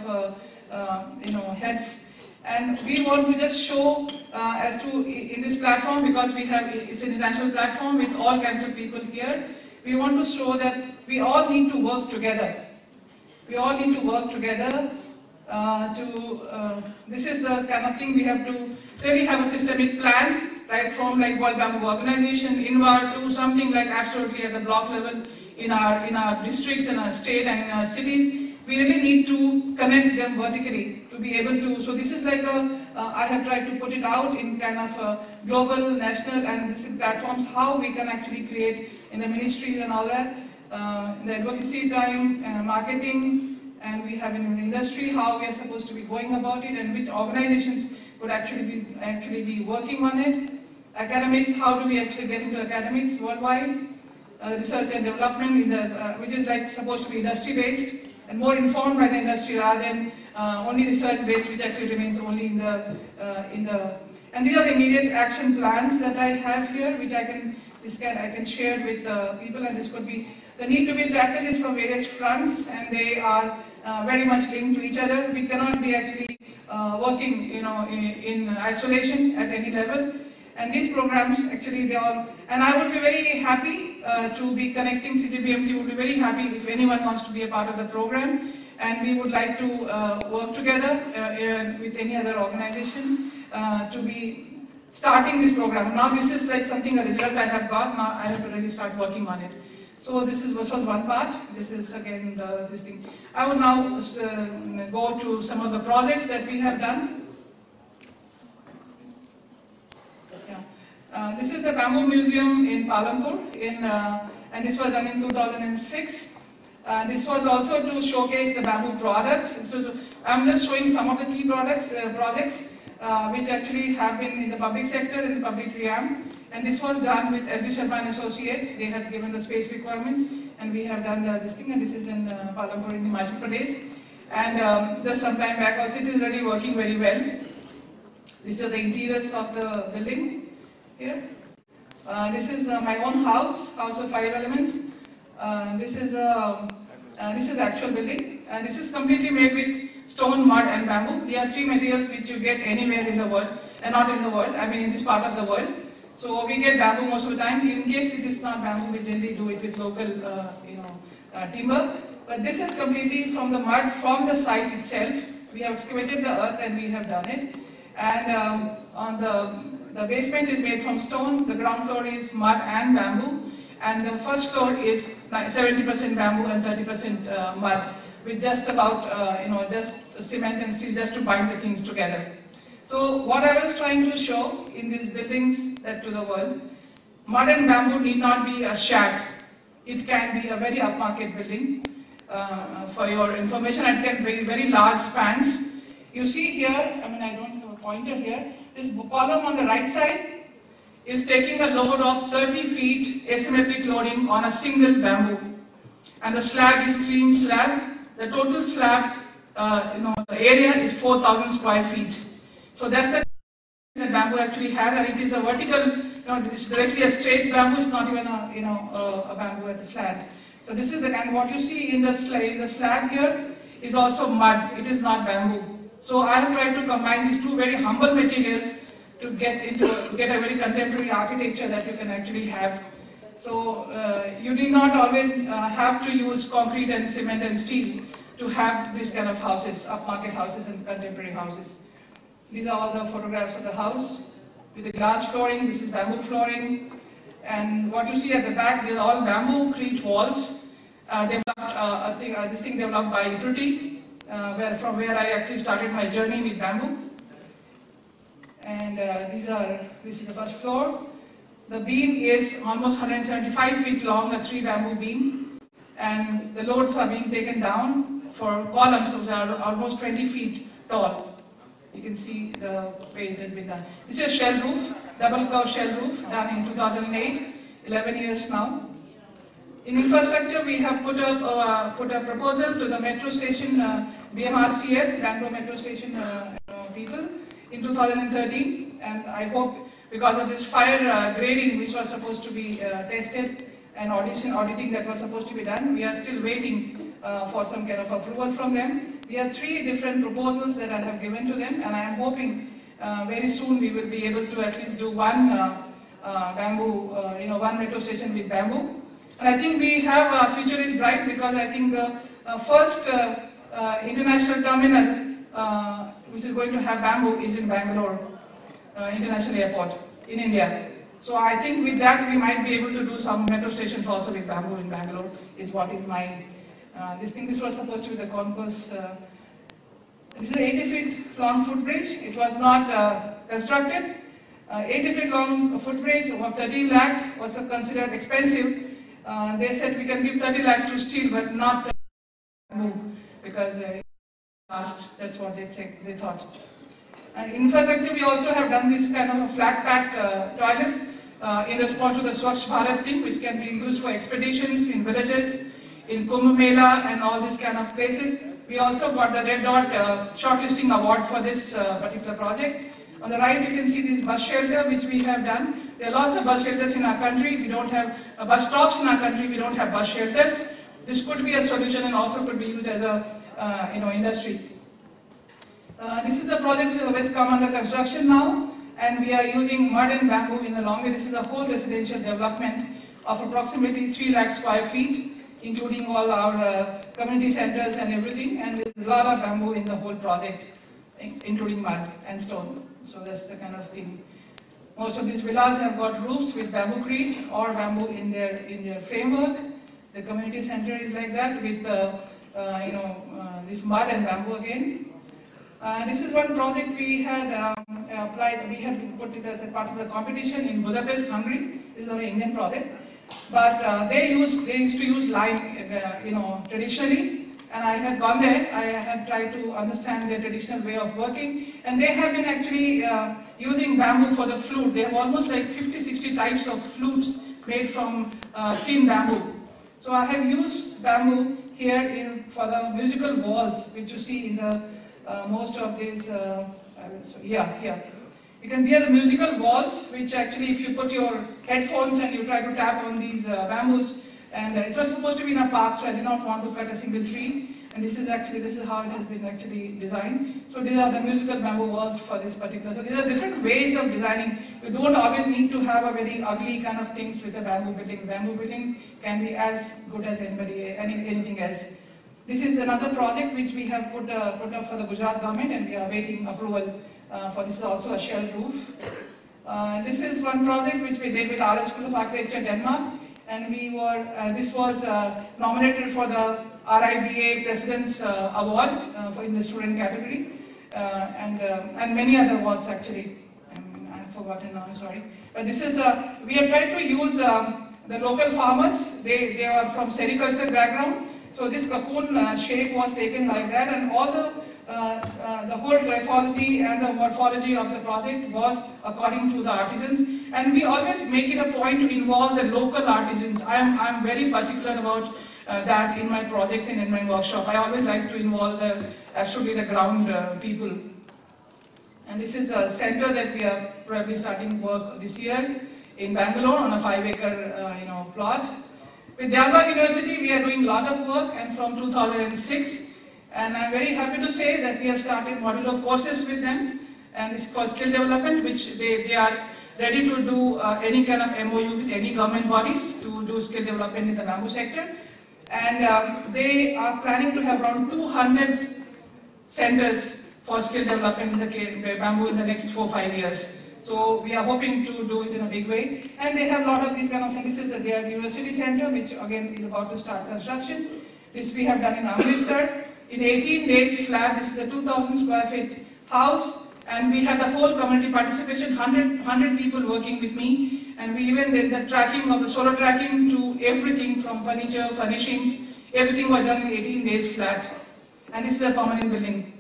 heads. And we want to just show as to, in this platform, because it's an international platform with all kinds of people here, we want to show that we all need to work together. We all need to work together this is the kind of thing we have to really have a systemic plan, right, from like World Bamboo Organization, INVAR, to something like absolutely at the block level in our districts, in our state and in our cities. We really need to connect them vertically to be able to, so this is like I have tried to put it out in kind of global, national and this platforms, how we can actually create in the ministries and all that, the advocacy time, marketing, and we have in the industry how we are supposed to be going about it and which organizations would actually be working on it. Academics, how do we actually get into academics worldwide? Research and development in the which is like supposed to be industry based and more informed by the industry rather than only research based, which actually remains only in the and these are the immediate action plans that I have here, which I can share with people, and this could be the need to be tackled is from various fronts, and they are very much linked to each other. We cannot be actually working, in isolation at any level. And these programs, actually, they all, and I would be very happy to be connecting, CGBMT would be very happy if anyone wants to be a part of the program, and we would like to work together with any other organization to be starting this program. Now this is like something, a result I have got, now I have to really start working on it. So this was one part. This is again this thing. I would now go to some of the projects that we have done. Yeah. This is the Bamboo Museum in Palampur, and this was done in 2006. This was also to showcase the bamboo products. So I'm just showing some of the key projects which actually have been in the public sector, in the public realm. And this was done with SD Sharma and Associates. They had given the space requirements, and we have done this thing, and this is in Palampur in Himachal Pradesh. And just some time back also, it is really working very well. These are the interiors of the building here. This is my own house of 5 elements. This is the actual building. This is completely made with stone, mud and bamboo. There are 3 materials which you get anywhere in the world, and not in the world, I mean in this part of the world. So we get bamboo most of the time. In case it is not bamboo, we generally do it with local, timber. But this is completely from the mud, from the site itself. We have excavated the earth and we have done it. And on the basement is made from stone. The ground floor is mud and bamboo. And the first floor is 70% bamboo and 30% mud, with just about, just cement and steel just to bind the things together. So what I was trying to show in these buildings to the world, mud and bamboo need not be a shack. It can be a very upmarket building. For your information, it can be very large spans. You see here, I don't have a pointer here, this column on the right side is taking a load of 30 feet asymmetric loading on a single bamboo. And the slab is 3-inch slab. The total slab, the area is 4,000 square feet. So that's the that bamboo actually has, and it is a vertical, it's directly a straight bamboo. It's not even a bamboo at the slant. So this is and what you see in the slab here is also mud. It is not bamboo. So I have tried to combine these two very humble materials to get a very contemporary architecture that you can actually have. So you do not always have to use concrete and cement and steel to have this kind of houses, upmarket houses and contemporary houses. These are all the photographs of the house with the glass flooring. This is bamboo flooring. And what you see at the back, they're all bamboo crete walls. This thing developed by Ipruti, from where I actually started my journey with bamboo. And this is the first floor. The beam is almost 175 feet long, a 3 bamboo beam. And the loads are being taken down for columns which are almost 20 feet tall. You can see the way it has been done. This is a shell roof, double curve shell roof, done in 2008, 11 years now. In infrastructure, we have put a proposal to the metro station, BMRCL, Bangalore Metro Station people, in 2013. And I hope, because of this fire grading which was supposed to be tested, and auditing that was supposed to be done, we are still waiting for some kind of approval from them. There are 3 different proposals that I have given to them, and I am hoping very soon we will be able to at least do one bamboo, one metro station with bamboo. And I think we have, future is bright, because I think the first international terminal which is going to have bamboo is in Bangalore International Airport in India. So I think with that we might be able to do some metro stations also with bamboo in Bangalore, is what is my, this was supposed to be the concourse. This is an 80 feet long footbridge. It was not constructed. 80 feet long footbridge of 13 lakhs was considered expensive. They said we can give 30 lakhs to steel, but not bamboo, because cost, that's what they thought. Infrastructure, we also have done this kind of a flat pack toilets in response to the Swachh Bharat thing, which can be used for expeditions in villages, in Kumbh Mela and all these kind of places. We also got the Red Dot shortlisting award for this particular project. On the right you can see this bus shelter which we have done. There are lots of bus shelters in our country. We don't have bus stops in our country. We don't have bus shelters. This could be a solution and also could be used as a industry. This is a project which has always come under construction now, and we are using mud and bamboo in the long way. This is a whole residential development of approximately 3 lakh square feet, including all our community centers and everything, and there's a lot of bamboo in the whole project, including mud and stone. So that's the kind of thing. Most of these villas have got roofs with bamboo-crete or bamboo in their framework. The community center is like that with this mud and bamboo again. This is one project we had applied. We had put it as a part of the competition in Budapest, Hungary. This is our Indian project, but they used to use lime, traditionally. And I had gone there. I had tried to understand their traditional way of working, and they have been actually using bamboo for the flute. They have almost like 50-60 types of flutes made from thin bamboo. So I have used bamboo here for the musical walls, which you see in the most of these. Here. You can hear the musical walls, which actually, if you put your headphones and you try to tap on these bamboos. And it was supposed to be in a park, so I did not want to cut a single tree. And this is how it has been actually designed. So these are the musical bamboo walls for this particular. So these are different ways of designing. You don't always need to have a very ugly kind of things with a bamboo building. Bamboo buildings can be as good as anything else. This is another project which we have put up for the Gujarat government, and we are waiting approval for this. Is also a shell roof. This is one project which we did with RS School of Architecture, Denmark. And this was nominated for the RIBA President's Award in the student category, and many other awards actually. I've forgotten now, sorry. But this is, we have tried to use the local farmers. They are from sericulture background. So this cocoon shape was taken like that, and all the whole typology and the morphology of the project was according to the artisans. And we always make it a point to involve the local artisans. I am very particular about that in my projects and in my workshop. I always like to involve absolutely the ground people. And this is a center that we are probably starting work this year in Bangalore on a 5-acre plot. With Dalbagh University, we are doing a lot of work, and from 2006. And I'm very happy to say that we have started modular courses with them, and it's called skill development, which they are ready to do any kind of MOU with any government bodies to do skill development in the bamboo sector. And they are planning to have around 200 centers for skill development in the bamboo in the next 4-5 years. So we are hoping to do it in a big way. And they have a lot of these kind of centers at their university center, which again is about to start construction. This we have done in Amritsar. In 18 days flat, this is a 2,000 square feet house, and we had the whole community participation, 100 people working with me, and we even did the tracking of the solar tracking to everything from furniture, furnishings, everything was done in 18 days flat. And this is a permanent building.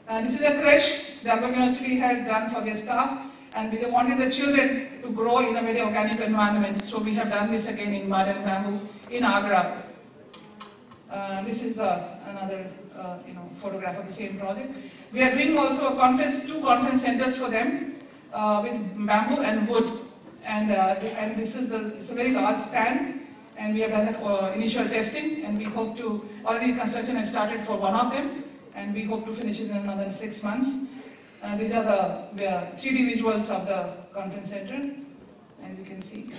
This is a creche Dalbagh University has done for their staff, and they wanted the children to grow in a very organic environment. So we have done this again in mud and bamboo in Agra. This is another photograph of the same project. We are doing also two conference centers for them with bamboo and wood, and this is it's a very large span, and we have done that initial testing, and we hope to already construction has started for one of them, and we hope to finish it in another 6 months. These are the 3D visuals of the conference center, as you can see.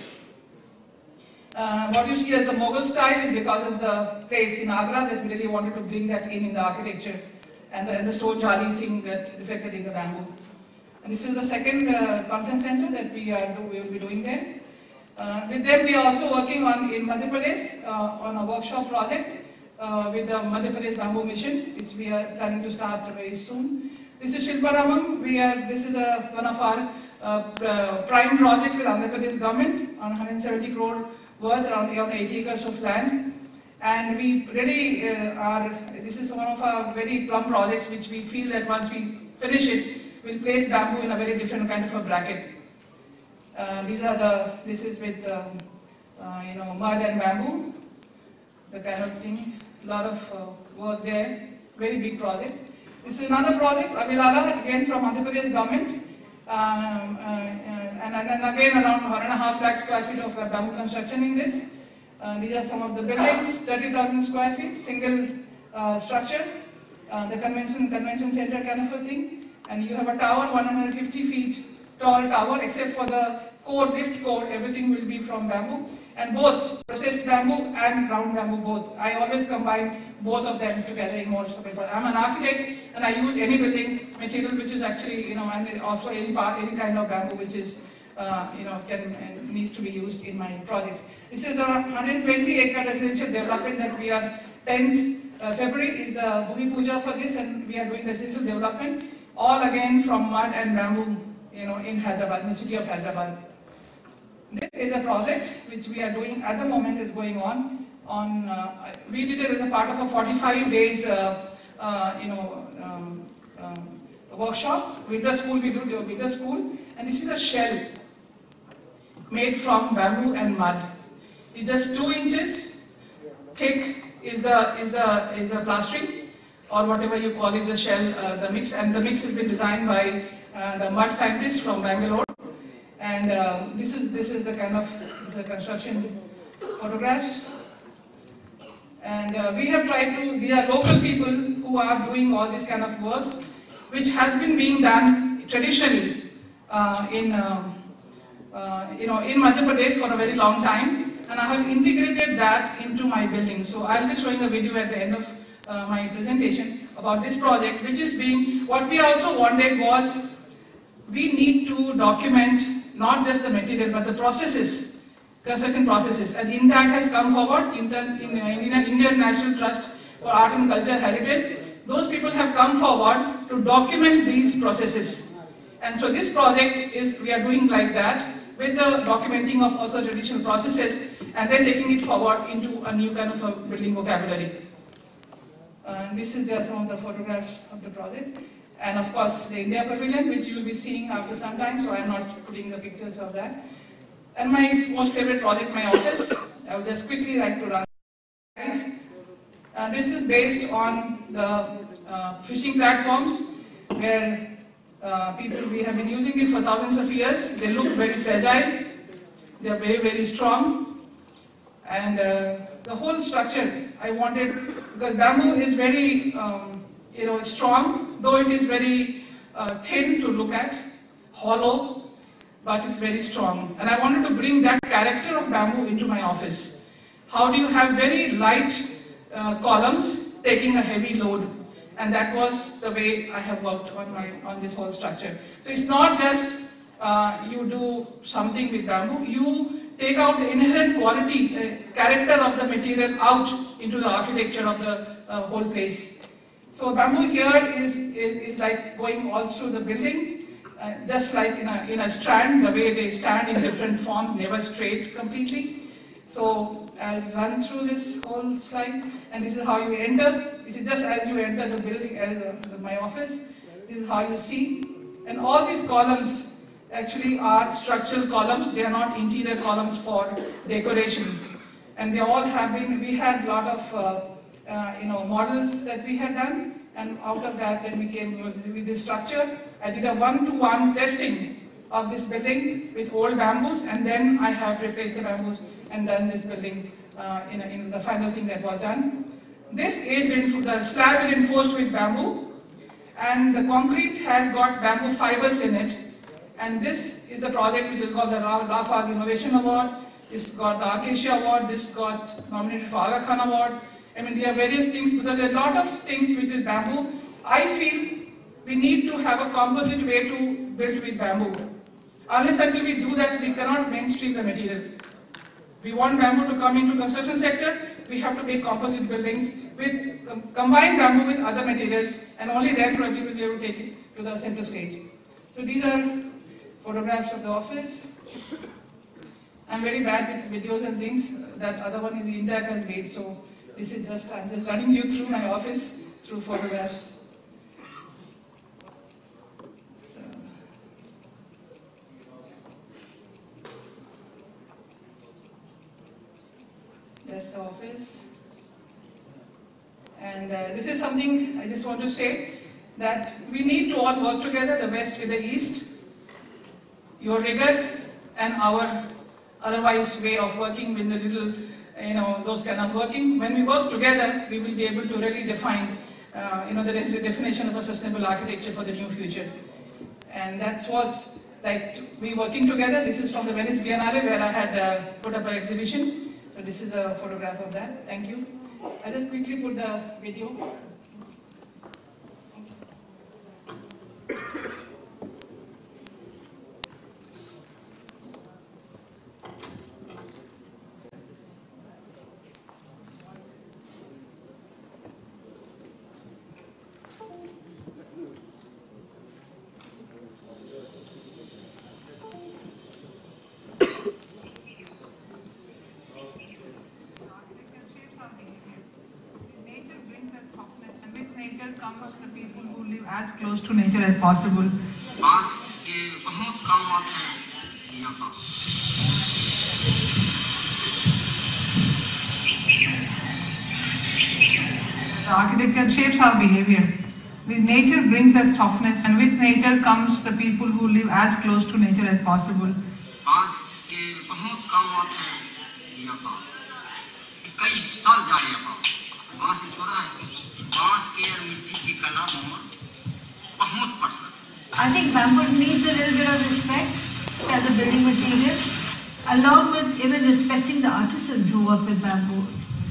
What you see as the Mughal style is because of the place in Agra that we really wanted to bring that in the architecture, and the stone jali thing that reflected in the bamboo. And this is the second conference center that we will be doing there. With them, we are also working in Madhya Pradesh on a workshop project with the Madhya Pradesh Bamboo Mission, which we are planning to start very soon. This is Shilparamam. This is one of our prime projects with Andhra Pradesh government on 170 crore worth, around 80 acres of land. And we really this is one of our very plum projects, which we feel that once we finish it, we'll place bamboo in a very different kind of a bracket. This is with mud and bamboo, the kind of thing. A lot of work there. Very big project. This is another project, Avilala, again from Andhra Pradesh government, and again around 1.5 lakh square feet of bamboo construction in this. These are some of the buildings, 30,000 square feet, single structure, the convention center kind of a thing, and you have a tower, 150 feet tall tower, except for the lift core, everything will be from bamboo, and both processed bamboo and round bamboo both. I always combine both of them together in most of my. I'm an architect, and I use any building material which is actually, and also any kind of bamboo which is, needs to be used in my projects. This is a 120-acre residential development that we are 10th February is the Bhumi Puja for this, and we are doing residential development, all again from mud and bamboo, in Hyderabad, in the city of Hyderabad. This is a project which we are doing at the moment, is going on. We did it as a part of a 45 days, workshop. Winter school, we do the winter school, and this is a shell made from bamboo and mud. It's just 2 inches thick. Is the plastering, or whatever you call it, the shell, the mix, and the mix has been designed by the mud scientists from Bangalore. And this is the kind of construction photographs. And we have tried to. These are local people who are doing all these kind of works, which has been being done traditionally in Madhya Pradesh for a very long time. And I have integrated that into my building. So I'll be showing a video at the end of my presentation about this project, which is what we also wanted was, we need to document not just the material, but the processes, construction processes. And INDAC has come forward, Indian National Trust for Art and Culture Heritage. Those people have come forward to document these processes. And so this project we are doing like that, with the documenting of also traditional processes, and then taking it forward into a new kind of a building vocabulary. This is some of the photographs of the project. And of course, the India Pavilion, which you will be seeing after some time, so I am not putting the pictures of that. And my most favorite project, my office. I would just quickly like to run. This is based on the fishing platforms, where we have been using it for thousands of years. They look very fragile. They are very, very strong. And the whole structure, I wanted, because bamboo is very, strong, though it is very thin to look at, hollow, but it's very strong. And I wanted to bring that character of bamboo into my office. How do you have very light columns taking a heavy load? And that was the way I have worked on this whole structure. So it's not just you do something with bamboo, you take out the inherent quality, character of the material out into the architecture of the whole place. So bamboo here is like going all through the building, just like in a strand, the way they stand in different forms, never straight completely. So I'll run through this whole slide, and this is how you enter. This is just as you enter the building, my office. This is how you see. And all these columns actually are structural columns. They are not interior columns for decoration. And they all have been, we had a lot of models that we had done, and out of that then we came with this structure. I did a one-to-one testing of this building with old bamboos, and then I have replaced the bamboos and done this building in the final thing that was done. the slab is reinforced with bamboo, and the concrete has got bamboo fibers in it. And this is the project which has got the Rafaz Innovation Award. This got the Acacia Award. This got nominated for Aga Khan Award. I mean, there are various things because there are a lot of things which is bamboo. I feel we need to have a composite way to build with bamboo. Unless until we do that, we cannot mainstream the material. We want bamboo to come into construction sector, we have to make composite buildings with combine bamboo with other materials, and only then probably we'll be able to take it to the center stage. So these are photographs of the office. I'm very bad with videos and things. That other one is Intact has made, so this is just, I'm just running you through my office through photographs. So, that's the office. And this is something I just want to say, that we need to all work together, the West with the East. Your rigor and our otherwise way of working with a little, those kind of working. When we work together, we will be able to really define, the definition of a sustainable architecture for the new future. And that was like we working together. This is from the Venice Biennale where I had put up an exhibition. So this is a photograph of that. Thank you. I'll just quickly put the video. Comes the people who live as close to nature as possible. The architecture shapes our behavior. With nature brings that softness, and with nature comes the people who live as close to nature as possible. I think bamboo needs a little bit of respect as a building material, along with even respecting the artisans who work with bamboo.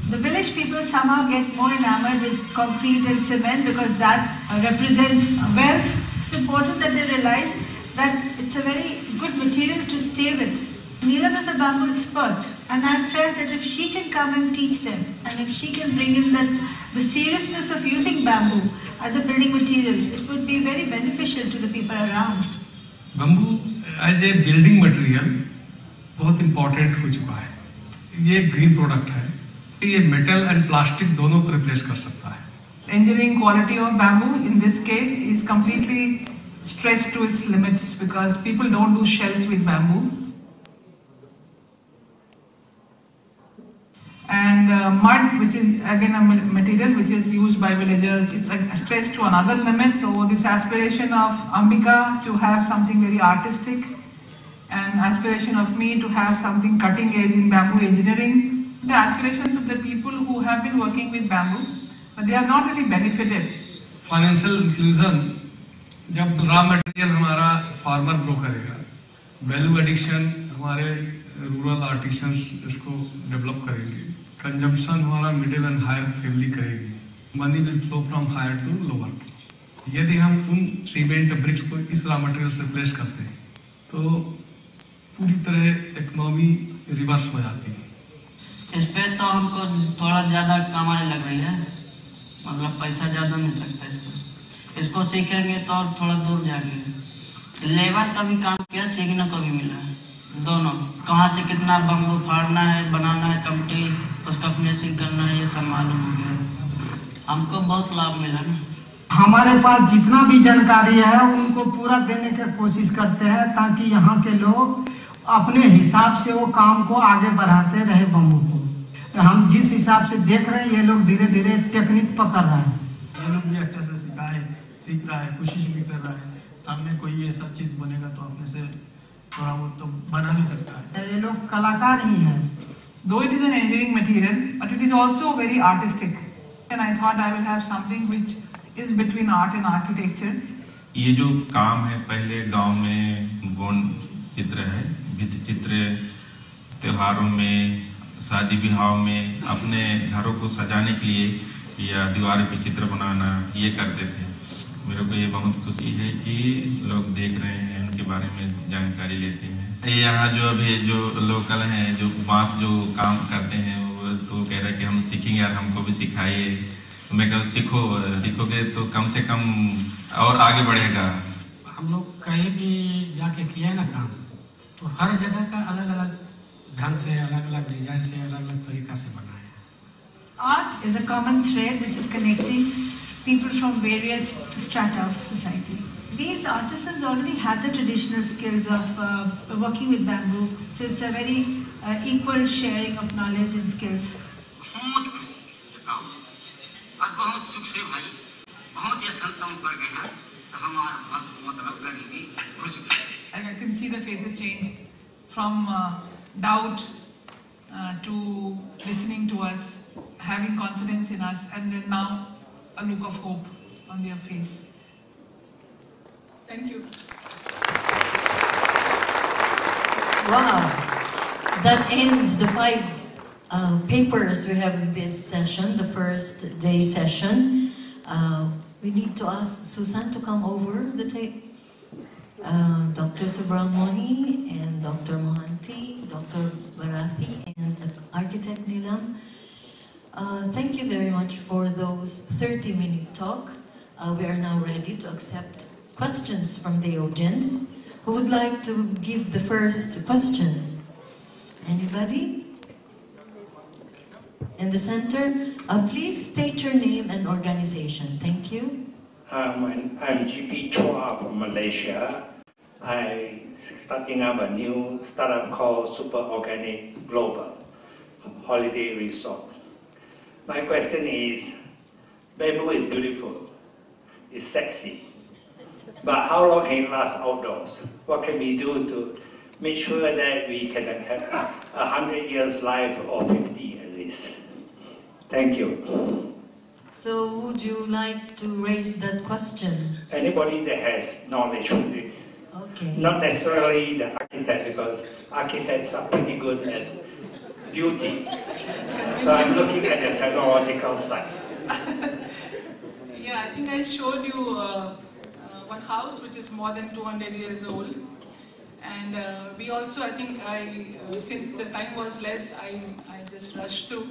The village people somehow get more enamored with concrete and cement because that represents wealth. It's important that they realize that it's a very good material to stay with. Neelam is a bamboo expert, and I felt that if she can come and teach them, and if she can bring in the seriousness of using bamboo as a building material, it would be very beneficial to the people around. Bamboo as a building material बहुत important हो चुका है. ये green product है. ये metal and plastic दोनों को replace कर सकता है. Engineering quality of bamboo in this case is completely stretched to its limits because people don't do shells with bamboo. And mud, which is again a material which is used by villagers, it's stretched to another limit. So this aspiration of Ambika to have something very artistic, and aspiration of me to have something cutting edge in bamboo engineering, the aspirations of the people who have been working with bamboo, but they are not really benefited. Financial inclusion, जब raw material हमारा farmer grow करेगा, value addition हमारे rural artisans इसको develop करेंगे. Consumption हमारा middle and higher family करेगी. Money will flow from higher to lower. यदि हम उन cement bricks को इस raw material से replace करते हैं, तो पूरी तरह economy reverse हो जाती है. इस पे तो हमको थोड़ा ज़्यादा कमाई लग रही है, मतलब पैसा ज़्यादा मिल सकता है इस पर. इसको सीखेंगे तो और थोड़ा दूर जाएंगे. लेबर का भी काम किया, सीखने को भी मिला है. दोनों कहाँ से कितना बम्बू फाड़ना है, बनाना है, कमटी उसका फिनिशिंग करना है, ये सब मालूम हो गया. हमको बहुत लाभ मिला ना. हमारे पास जितना भी जानकारी है उनको पूरा देने की कोशिश करते हैं ताकि यहाँ के लोग अपने हिसाब से वो काम को आगे बढ़ाते रहे. बम्बू को हम जिस हिसाब से देख रहे हैं, ये लोग धीरे धीरे टेक्निक पकड़ रहे हैं. ये लोग भी अच्छे से सीख रहा है, कोशिश भी कर रहा है. सामने कोई ऐसा चीज बनेगा तो अपने से थोड़ा बहुत तो बना नहीं सकता है. ये लोग कलाकार ही हैं. Though it is an engineering material, but it is also very artistic. And I thought I will have something which is between art and architecture. ये जो काम है पहले गांव में गौण चित्र है, भित्ति चित्र त्योहारों में, शादी विवाह में अपने घरों को सजाने के लिए या दीवार पे चित्र बनाना ये करते थे। मेरे को ये बहुत खुशी है कि लोग देख रहे हैं, उनके बारे में जानकारी लेते हैं। यहाँ जो अभी जो लोकल हैं जो बांस जो काम करते हैं वो तो कह रहे हैं कि हम सीखेंगे यार, हमको भी सिखाइए। तो मैं कहूँ सीखोगे तो कम से कम और आगे बढ़ेगा। हम लोग कहीं भी जाके किया है ना काम, तो हर जगह का अलग अलग ढंग से, अलग अलग डिजाइन से, अलग अलग तरीका से बना है। Art is a common thread which is connecting people from various strata of society. These artisans already had the traditional skills of working with bamboo, so it's a very equal sharing of knowledge and skills. बहुत खुशी है काम और बहुत सुख से भाई बहुत ये संतम पर गए हैं तो हमारा मतलब गरीबी बुझ गई। And I can see the faces change from doubt to listening to us, having confidence in us, and then now a look of hope on their face. Thank you. Wow, that ends the 5 papers we have in this session, the first day session. We need to ask Susan to come over the tape. Dr. Subramani and Dr. Mohanty, Dr. Barathi and Architect Nilam. Thank you very much for those 30-minute talk. We are now ready to accept questions from the audience. Who would like to give the first question? Anybody? In the center? Please state your name and organization. Thank you. I'm GP Chua from Malaysia. I'm starting up a new startup called Super Organic Global Holiday Resort. My question is, bamboo is beautiful, it's sexy, but how long can it last outdoors? What can we do to make sure that we can have 100 years life or 50 at least? Thank you. So would you like to raise that question? Anybody that has knowledge with it. Okay. Not necessarily the architect, because architects are pretty good at beauty. So I'm looking at the technological side. Yeah, I think I showed you one house which is more than 200 years old. And we also, I think since the time was less, I just rushed through.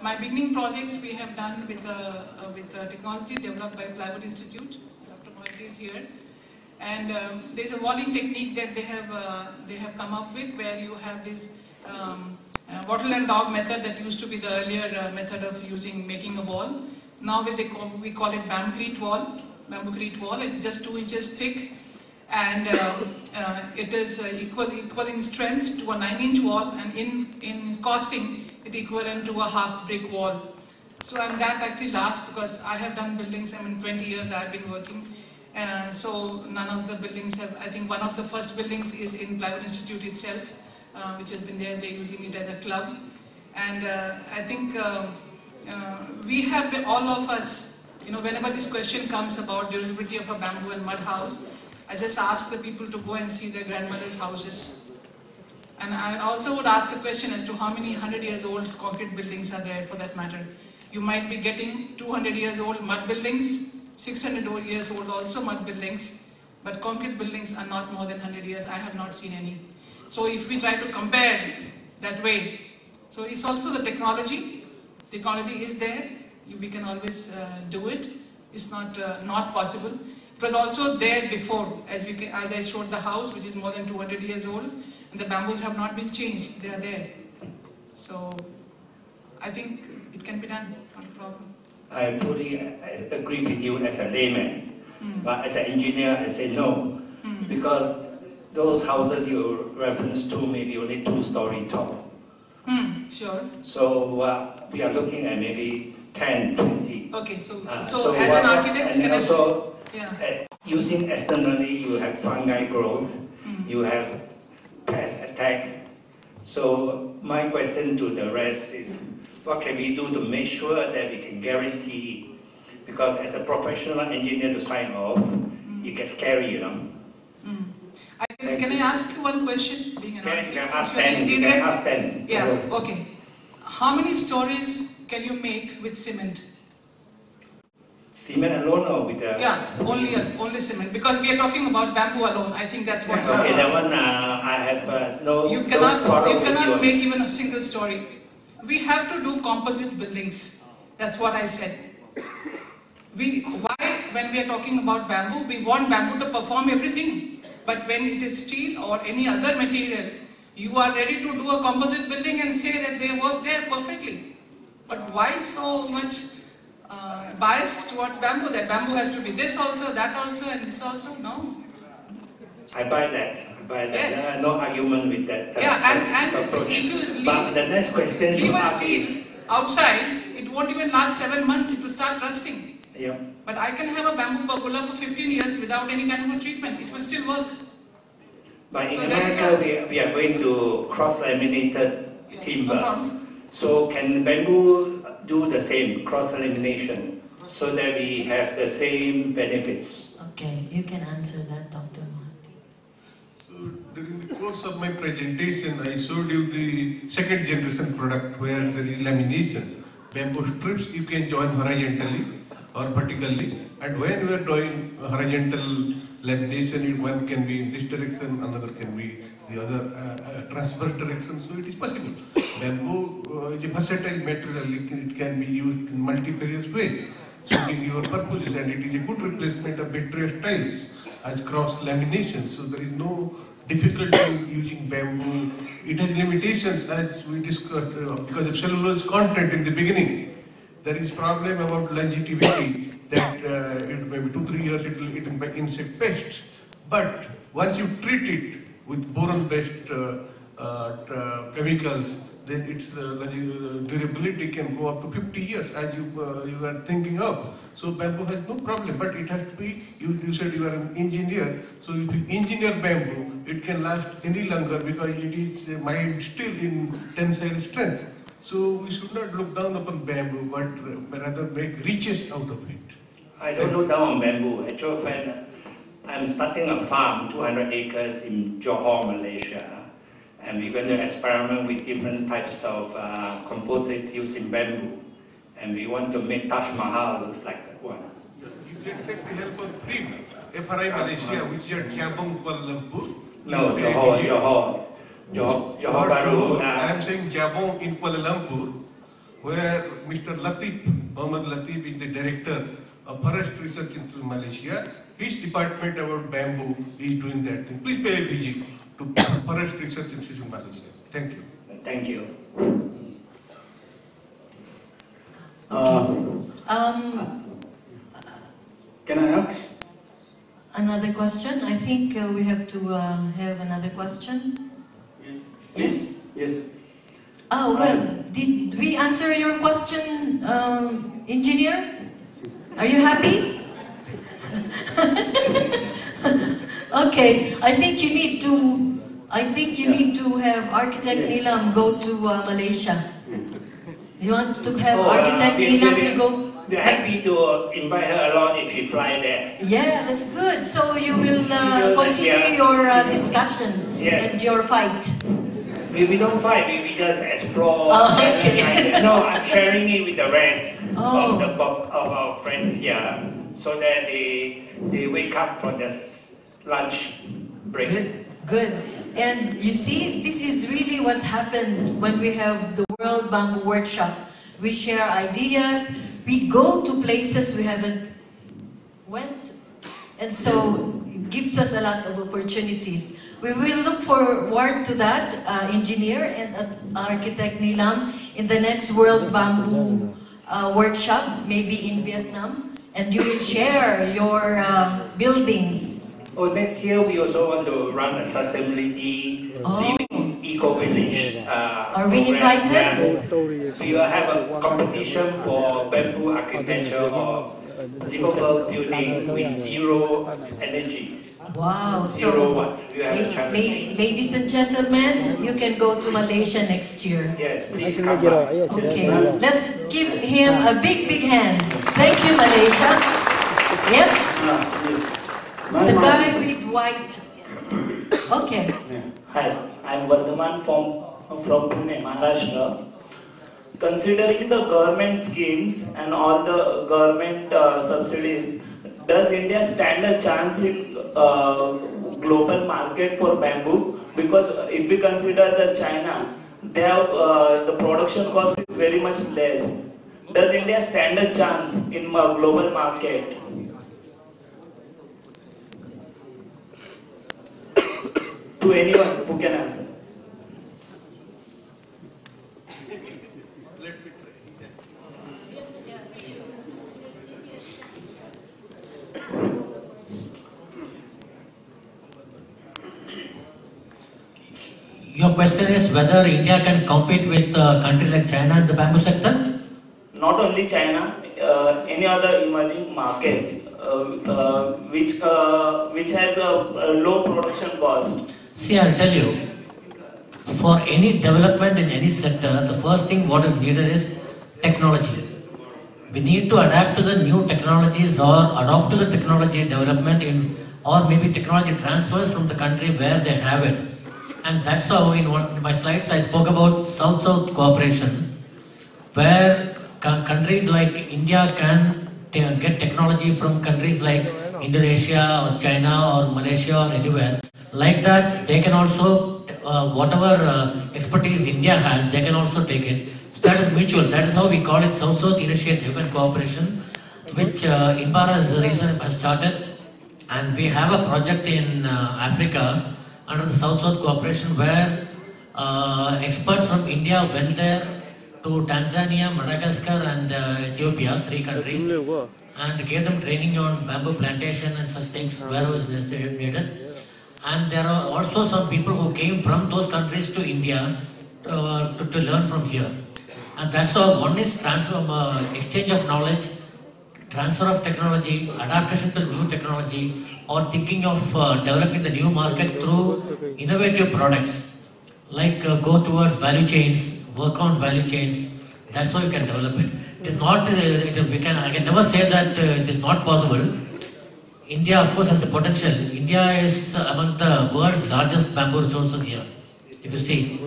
My beginning projects we have done with technology developed by Plywood Institute. Dr. Mohanty is here. And there's a walling technique that they have come up with, where you have this wattle and dog method that used to be the earlier method of making a wall. Now we call it bamboo crete wall. It's just 2 inches thick, and it is equal in strength to a 9-inch wall, and in costing it equivalent to a half brick wall. So, and that actually lasts, because I have done buildings, 20 years I have been working. So none of the buildings have, I think one of the first buildings is in Plywood Institute itself, which has been there, they're using it as a club. And I think we have, all of us, whenever this question comes about durability of a bamboo and mud house, I just ask the people to go and see their grandmother's houses. And I also would ask a question as to how many 100 years old concrete buildings are there, for that matter. You might be getting 200 years old mud buildings, 600 years old also mud buildings, but concrete buildings are not more than 100 years. I have not seen any. So if we try to compare that way, so it's also the technology. Technology is there. We can always do it. It's not possible. It was also there before, as I showed the house, which is more than 200 years old, and the bamboos have not been changed. They are there. So I think it can be done. Not a problem. I fully agree with you as a layman, but as an engineer, I say no, because those houses you reference to may be only 2-story tall. Sure. So we are looking at maybe 10, 20. Okay, so as an architect, and also using externally, you have fungi growth, you have pest attack. So my question to the rest is, what can we do to make sure that we can guarantee? Because as a professional engineer to sign off, it gets scary, you know. Can I ask you one question? Being an architect, you can ask them. Yeah, okay. How many stories can you make with cement? Cement alone or with the... Yeah, only cement. Because we are talking about bamboo alone. I think that's what Okay, that one I have no... You cannot make even a single story. We have to do composite buildings. That's what I said. Why, when we are talking about bamboo, we want bamboo to perform everything. But when it is steel or any other material, you are ready to do a composite building and say that they work there perfectly. But why so much bias towards bamboo? That bamboo has to be this also, that also, and this also? No. I buy that. Yes. There are no argument with that and approach. if you But the next question leave a steel outside, it won't even last 7 months, it will start rusting. Yeah. But I can have a bamboo pergola for 15 years without any kind of a treatment. It will still work. But in America, we are going to cross-laminated timber. No, so can bamboo do the same cross-lamination so that we have the same benefits? Okay, you can answer that, Dr. So during the course of my presentation, I showed you the second generation product where there is lamination. Bamboo strips you can join horizontally or vertically, and when we are doing horizontal lamination, one can be in this direction, another can be the other transverse direction, so it is possible. Bamboo is a versatile material, it can be used in multifarious ways, suiting your purposes, and it is a good replacement of vitreous tiles as cross lamination, so there is no difficulty in using bamboo. It has limitations as we discussed because of cellulose content in the beginning. There is problem about longevity that it may be 2-3 years it will be eaten by insect pests. But once you treat it with boron-based chemicals, then its durability can go up to 50 years as you are thinking of. So bamboo has no problem, but it has to be, you said you are an engineer, so if you engineer bamboo, it can last any longer because it is mined still in tensile strength. So we should not look down upon bamboo, but rather make riches out of it. I don't look down on bamboo. Actually, I'm starting a farm, 200 acres in Johor, Malaysia, and we're going to experiment with different types of composites using bamboo. And we want to make Taj Mahal looks like that one. You can take the help of PRIM, FRI Malaysia, which is at Jabong, Kuala Lumpur. No, Johor. I am saying Jabong in Kuala Lumpur, where Mr. Latif, Mohammad Latif is the director of Forest Research Institute Malaysia. His department about bamboo is doing that thing. Please pay a visit to Forest Research Institute Malaysia. Thank you. Thank you. Can I ask? Another question? I think we have to have another question. Yes? Yes. Oh, well, did we answer your question, engineer? Are you happy? Okay, I think you need to have architect Nilam go to Malaysia. You want to have architect Nilam to go? We're happy to invite her along if she fly there. Yeah, that's good. So you will continue your discussion and your fight. We don't fight, we just explore. Okay. No, I'm sharing it with the rest of our friends here, so that they wake up from this lunch break. Good. And you see, this is really what's happened when we have the World Bamboo Workshop. We share ideas, we go to places we haven't went, and so it gives us a lot of opportunities. We will look forward to that, engineer and architect Nilam, in the next World Bamboo Workshop, maybe in Vietnam, and you will share your buildings. Next year we also want to run a sustainability living eco-village Are we invited? We will have a competition for bamboo architecture or livable building with zero energy. Wow. Zero watts. You have a challenge. Ladies and gentlemen, you can go to Malaysia next year. Yes, please come back. Okay, let's give him a big, big hand. Thank you, Malaysia. Yes? The guy with white. Okay. Hi, I'm Vardhaman from Pune, Maharashtra. Considering the government schemes and all the government subsidies, does India stand a chance in global market for bamboo? Because if we consider the China, they have the production cost is very much less. Does India stand a chance in a global market? To anyone who can answer. Your question is whether India can compete with a country like China in the bamboo sector? Not only China, any other emerging markets which has a low production cost. See, I'll tell you, for any development in any sector, the first thing what is needed is technology. We need to adapt to the new technologies or adopt to the technology development or maybe technology transfers from the country where they have it. And that's how in one of my slides I spoke about South-South cooperation, where countries like India can get technology from countries like Indonesia or China or Malaysia or anywhere. Like that, they can also, whatever expertise India has, they can also take it. So that is mutual. That is how we call it South-South Initiative and Cooperation, which Inbara has started. And we have a project in Africa under the South-South Cooperation where experts from India went there to Tanzania, Madagascar and Ethiopia, 3 countries, and gave them training on bamboo plantation and such things wherever is needed. And there are also some people who came from those countries to India to learn from here. And that's how one is exchange of knowledge, transfer of technology, adaptation to new technology, or thinking of developing the new market through innovative products, like go towards value chains, work on value chains. That's how you can develop it. It is not, I can never say that it is not possible. India, of course, has the potential. India is among the world's largest bamboo resources here, if you see,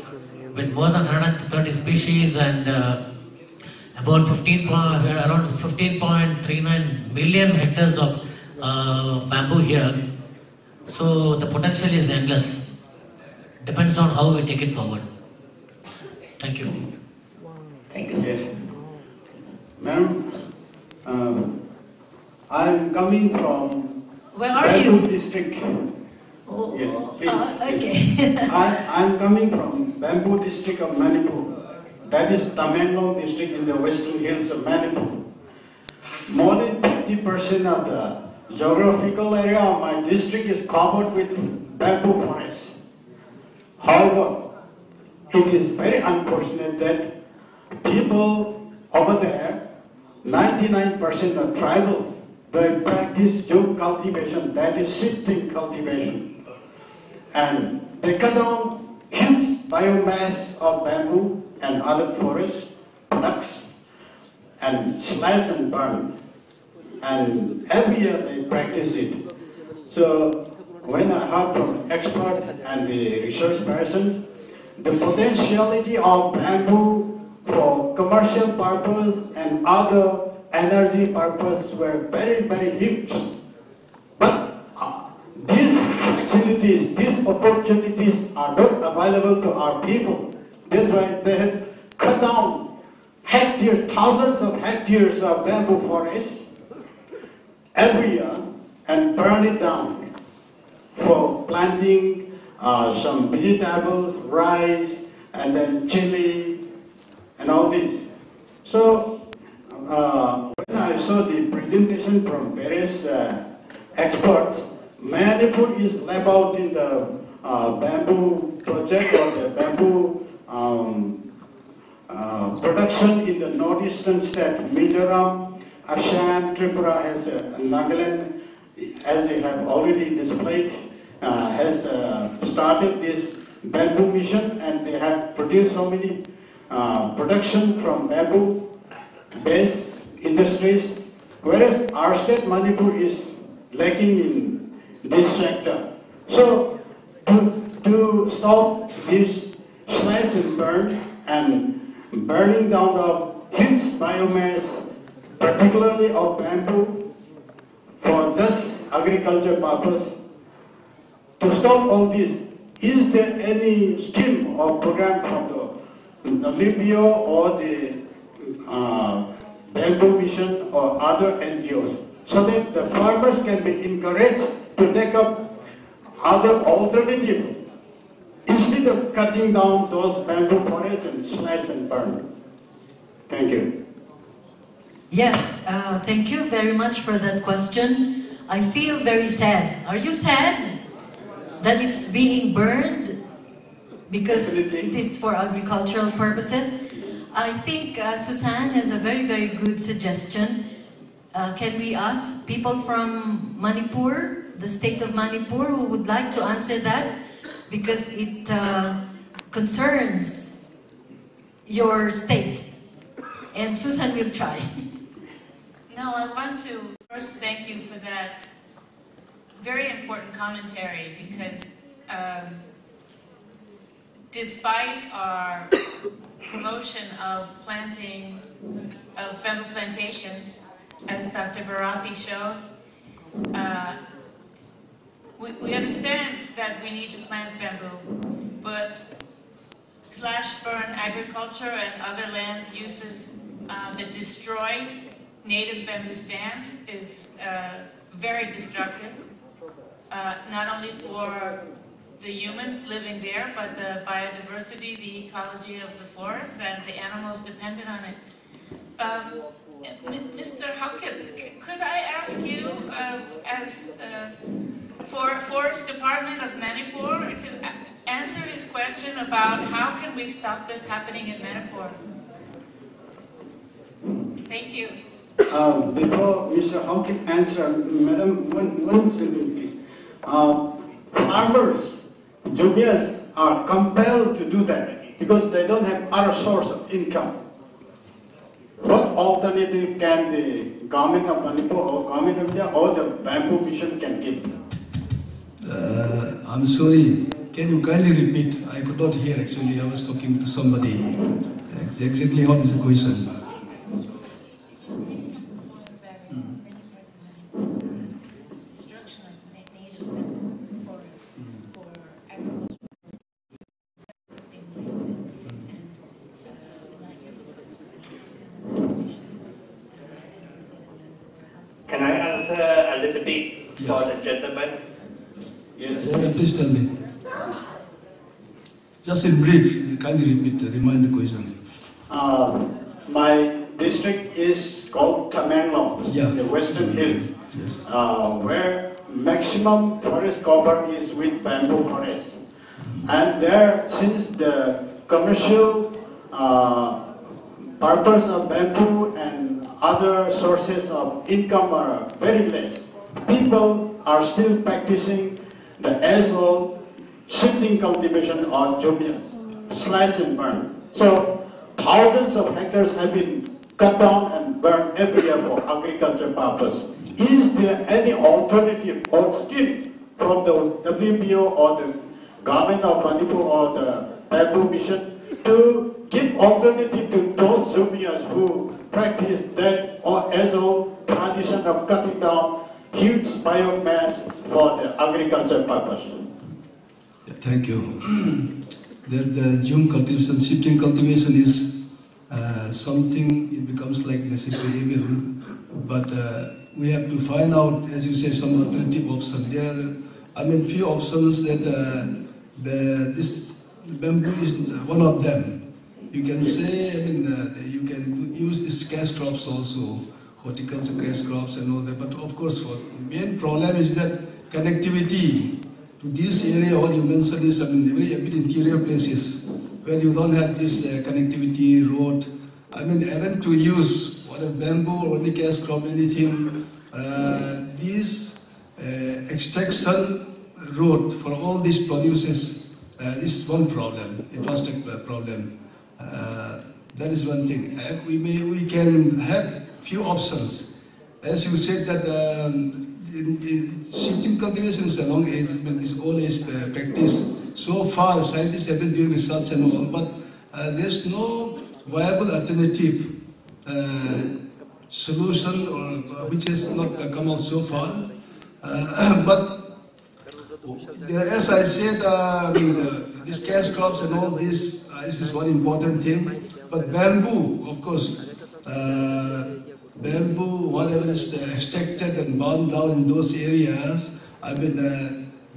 with more than 130 species and about around 15.39 million hectares of bamboo here. So the potential is endless. Depends on how we take it forward. Thank you. Thank you, sir. Madam, I'm coming from Where are you? District. Oh, yes, please. Okay. I'm coming from Bamboo District of Manipur. That is Tamenglong District in the Western Hills of Manipur. More than 50% of the geographical area of my district is covered with bamboo forests. However, it is very unfortunate that people over there, 99% are tribals. They practice yoke cultivation, that is shifting cultivation. And they cut down huge biomass of bamboo and other forest products and slash and burn. And every year they practice it. So when I heard from expert and the research person, the potentiality of bamboo for commercial purpose and other energy purpose were very, very huge. But these facilities, these opportunities are not available to our people. That's why they have cut down thousands of hectares of bamboo forests every year and burn it down for planting some vegetables, rice, and then chili, and all this. So when I saw the presentation from various experts, Manipur is labeled in the bamboo project or the bamboo production in the northeastern state, Mizoram Assam, Tripura has, Nagaland, as you have already displayed, has started this bamboo mission, and they have produced so many production from bamboo-based industries, whereas our state, Manipur, is lacking in this sector. So to stop this slash and burn and burning down of huge biomass, particularly of bamboo, for just agriculture purpose, to stop all this, is there any scheme or program from the WBO or the Bamboo Mission or other NGOs, so that the farmers can be encouraged to take up other alternative instead of cutting down those bamboo forests and slash and burn? Thank you. Yes, thank you very much for that question. I feel very sad. Are you sad that it's being burned because it is for agricultural purposes? I think Suzanne has a very, very good suggestion. Can we ask people from Manipur, the state of Manipur, who would like to answer that? Because it concerns your state. And Susan will try. No, I want to first thank you for that very important commentary, because despite our promotion of planting of bamboo plantations, as Dr. Barafi showed, we understand that we need to plant bamboo, but slash-burn agriculture and other land uses that destroy native bamboo stands is very destructive, not only for the humans living there, but the biodiversity, the ecology of the forest, and the animals dependent on it. Mr. Haukip, could I ask you, as for Forest Department of Manipur, to answer his question about how can we stop this happening in Manipur? Thank you. Before Mr. Haukip answers, Madam, one second, please. Farmers, juniors, are compelled to do that because they don't have other source of income. What alternative can the government of Manipur or government of India or the Bamboo Mission can give? I'm sorry, can you kindly repeat? I could not hear actually, I was talking to somebody. Exactly what is the question? Can I answer a little bit for the gentleman? Yes. Please tell me. Just in brief, kindly repeat, remind the question. My district is called Tamenglong, the Western Hills, where maximum forest cover is with bamboo forest. And there, since the commercial purpose of bamboo and other sources of income are very less, people are still practicing the as-old shifting cultivation or jomias, slash and burn. So thousands of hectares have been cut down and burned every year for agriculture purpose. Is there any alternative or scheme from the WBO or the government of Manipur or the Bamboo Mission to give alternative to those jomias who practice that or as-old tradition of cutting down huge biomass for the agriculture purpose? Thank you. The June cultivation, shifting cultivation is something, it becomes like necessary evil, but we have to find out, as you say, some alternative options. There are, few options that this bamboo is one of them. You can say, you can use these cash crops also, horticulture cash crops and all that, but of course, the main problem is that connectivity to this area, what you mentioned is very a bit interior places where you don't have this connectivity road. Even to use whether bamboo or any cash crop, anything, this extraction road for all these produces is one problem, infrastructure problem. That is one thing. We can have few options. As you said that in shifting cultivation is a long age, this old age practice. So far, scientists have been doing research and all, but there's no viable alternative solution or which has not come out so far. But as I said, these cash crops and all this, this is one important thing. But bamboo, of course, bamboo, whatever is extracted and burned down in those areas,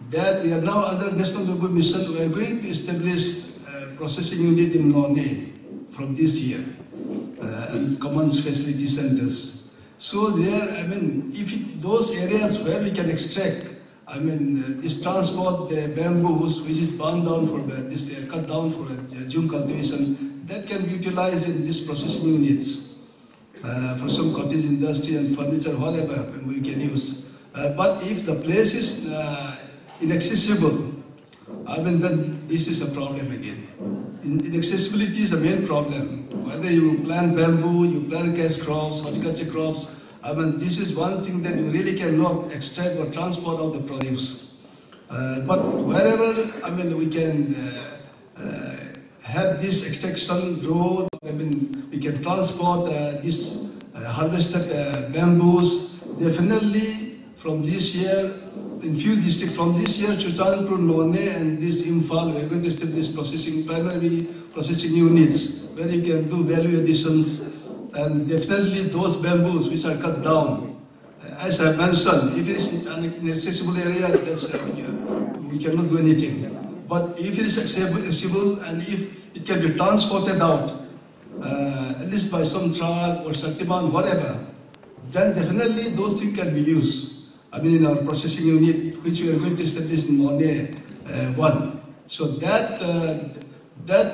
that we are now under National Bamboo Mission, we are going to establish a processing unit in Norne from this year, and common facility centers. So there, if those areas where we can extract, this transport the bamboos, which is burned down for this cut down for Jhum cultivation, that can be utilized in these processing units for some cottage industry and furniture, whatever we can use. But if the place is inaccessible, then this is a problem again. Inaccessibility is a main problem. Whether you plant bamboo, you plant cash crops, horticulture crops, this is one thing that you really cannot extract or transport out the produce. But wherever, we can have this extraction road, we can transport this harvested bamboos, definitely from this year, in few districts, from this year, Chutanpur, Norne and this Imphal, we are going to establish primary processing units where you can do value additions, and definitely those bamboos which are cut down. As I mentioned, if it is an inaccessible area, we cannot do anything. But if it is accessible and if it can be transported out, at least by some truck or Shaktiman, whatever, then definitely those things can be used. In our processing unit, which we are going to establish in Norne 1. So that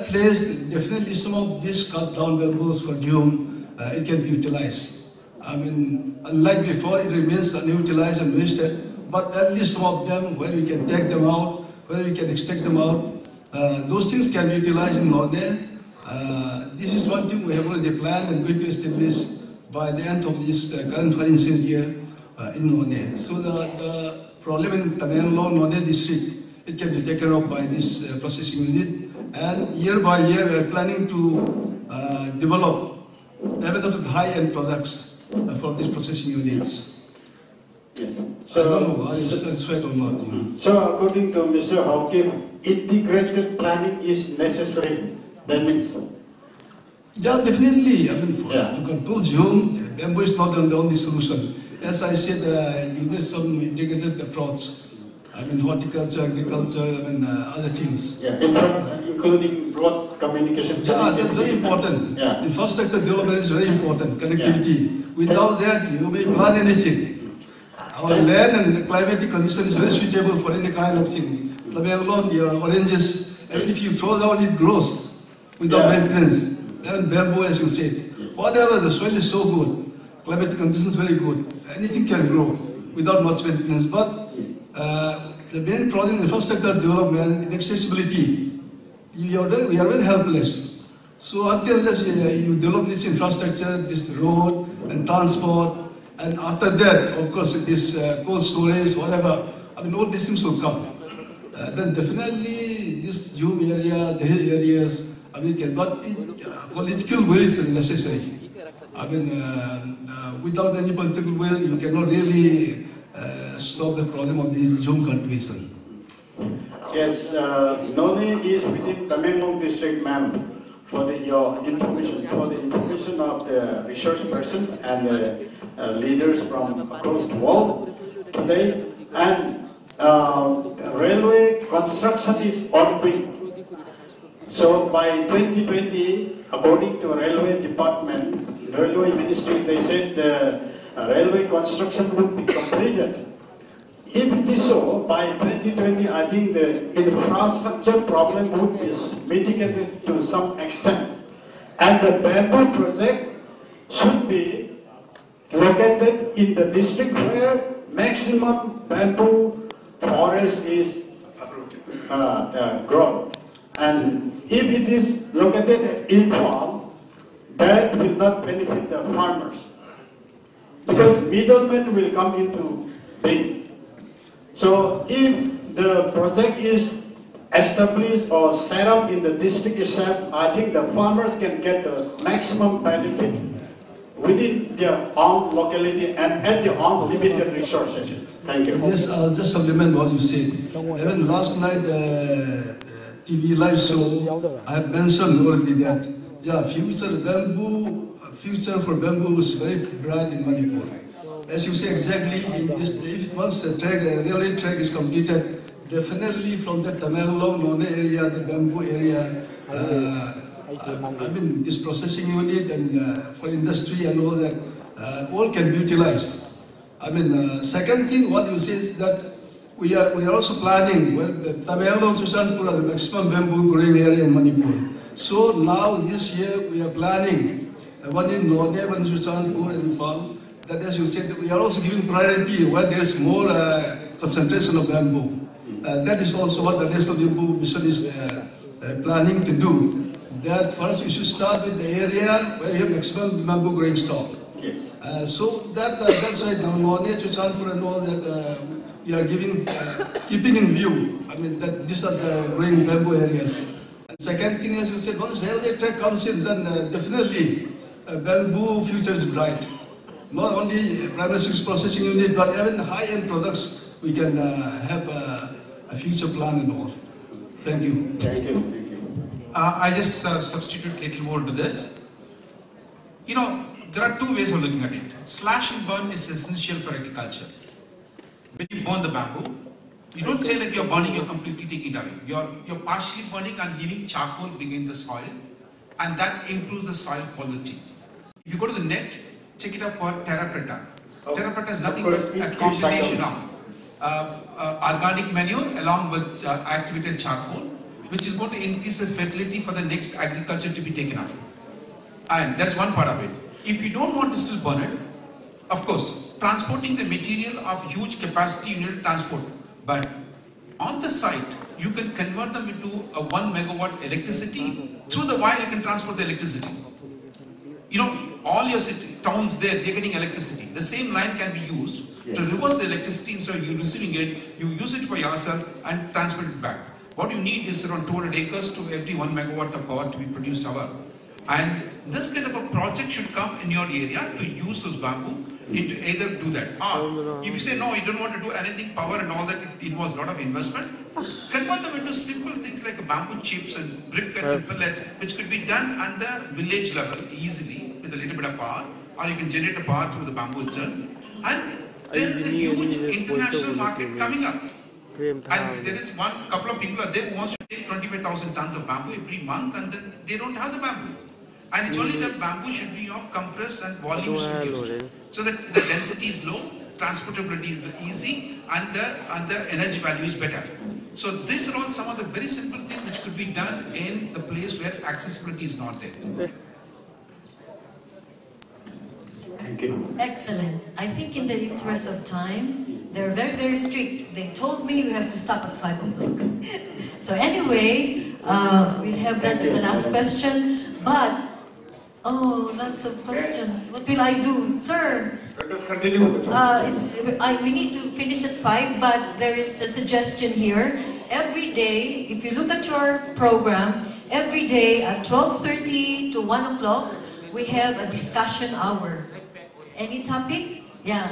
place, definitely some of these cut down bamboos for Jhum, it can be utilized. Unlike before, it remains unutilized and wasted, but at least some of them, where we can take them out, where we can extract them out, those things can be utilized in Norne. This is one thing we have already planned and going to establish by the end of this current financial year in Norne. So the problem in Tamenglong, Norne district, it can be taken up by this processing unit. And year by year, we are planning to develop high-end products for these processing units. Yes. So, I don't know, are you satisfied or not? So according to Mr. Hawkins, integrated planning is necessary. That means? Yeah, definitely. To control Jhum, bamboo is not the only solution. As I said, you need some integrated approach. Horticulture, agriculture, other things. Yeah, including broad communication. Yeah, that's very important. Yeah. Infrastructure development is very important. Connectivity. Yeah. Without that, you may plant anything. Our land and climatic condition is very suitable for any kind of thing. Tamenglong, your oranges, even if you throw down, it grows without maintenance. Then bamboo, as you said. Whatever, the soil is so good. Climatic conditions very good. Anything can grow without much maintenance. But the main problem in infrastructure development, inaccessibility, we are very helpless. So until you develop this infrastructure, this road and transport, and after that, of course, this cold storage, whatever, all these things will come. Then definitely this Jhum area, the hill areas, but political will is necessary. Without any political will, you cannot really solve the problem of this Jhum cultivation. Yes, Norne is within Tamenglong district, ma'am. For your information, for the information of the research person and the leaders from across the world today, and railway construction is ongoing. So by 2020, according to Railway Department, Railway Ministry, they said the railway construction would be completed. If it is so, by 2020, I think the infrastructure problem would be mitigated to some extent. And the bamboo project should be located in the district where maximum bamboo forest is grown. And if it is located in farm, that will not benefit the farmers, because middlemen will come into being. So if the project is established or set up in the district itself, I think the farmers can get the maximum benefit within their own locality and at their own limited resources. Thank you. Yes, I'll just supplement what you said. Even last night, TV live show, I have mentioned already that, yeah, future for bamboo is very bright in Manipur. As you say exactly, in this, if once the railway track is completed, definitely from the Tamenglong, None area, the bamboo area, I mean, this processing unit and for industry and all that, all can be utilized. I mean, second thing, what you say is that we are also planning, well, Tamenglong, Sushanpura, the maximum bamboo growing area in Manipur. So now this year we are planning one in None, one in Sushanpur and Fall. That, as you said, we are also giving priority where there is more concentration of bamboo. That is also what the National Bamboo Mission is planning to do. That first we should start with the area where you have maximum bamboo growing stock. Yes. So that's why None, Sushanpur and all that we are giving, keeping in view. I mean, that these are the growing bamboo areas. And second thing, as you said, once railway track comes in, then definitely bamboo future is bright. Not only primary processing unit, but even high-end products, we can have a future plan and all. Thank you. Thank you. I just substitute a little more to this. You know, there are two ways of looking at it. Slash and burn is essential for agriculture. When you burn the bamboo, you don't say like you're burning, you're completely taking it away. You're partially burning and leaving charcoal behind the soil, and that improves the soil quality. If you go to the net, check it up for terra preta. Terra preta is nothing but a combination of organic manure along with activated charcoal, which is going to increase the fertility for the next agriculture to be taken up. And that's one part of it. If you don't want to still burn it, of course, transporting the material of huge capacity you need to transport. But on the site, you can convert them into a 1 megawatt electricity. Through the wire, you can transport the electricity. You know, all your towns there, they're getting electricity. The same line can be used to reverse the electricity. Instead of you receiving it, you use it for yourself and transfer it back. What you need is around 200 acres to every 1 megawatt of power to be produced hour. And this kind of a project should come in your area to use those bamboo into either do that. Or if you say no, you don't want to do anything, power and all that, it involves a lot of investment, convert them into simple things like bamboo chips and briquettes and pellets, which could be done at the village level easily with a little bit of power, or you can generate the power through the bamboo itself. And there is a huge international market coming up. And there is couple of people are there who wants to take 25,000 tons of bamboo every month, and then they don't have the bamboo. And it's only that bamboo should be of compressed and volumes used, so that the density is low, transportability is easy, and the energy value is better. So these are all some of the very simple things which could be done in the place where accessibility is not there. Thank you. Excellent. I think in the interest of time, they're very, very strict. They told me we have to stop at 5 o'clock. So anyway, we'll have that as the last question. But, lots of questions. What will I do? Sir? Let us continue with the we need to finish at 5, but there is a suggestion here. Every day, if you look at your program, every day at 12:30 to 1 o'clock, we have a discussion hour. Any topic? Yeah.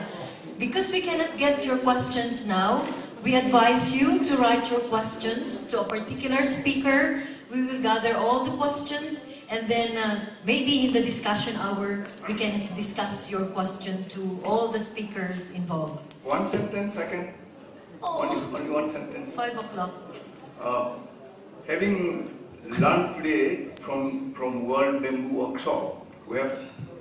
Because we cannot get your questions now, we advise you to write your questions to a particular speaker. We will gather all the questions, and then maybe in the discussion hour, we can discuss your question to all the speakers involved. One sentence, I can. Only one sentence. 5 o'clock. Having learned today from World Bamboo Workshop, we have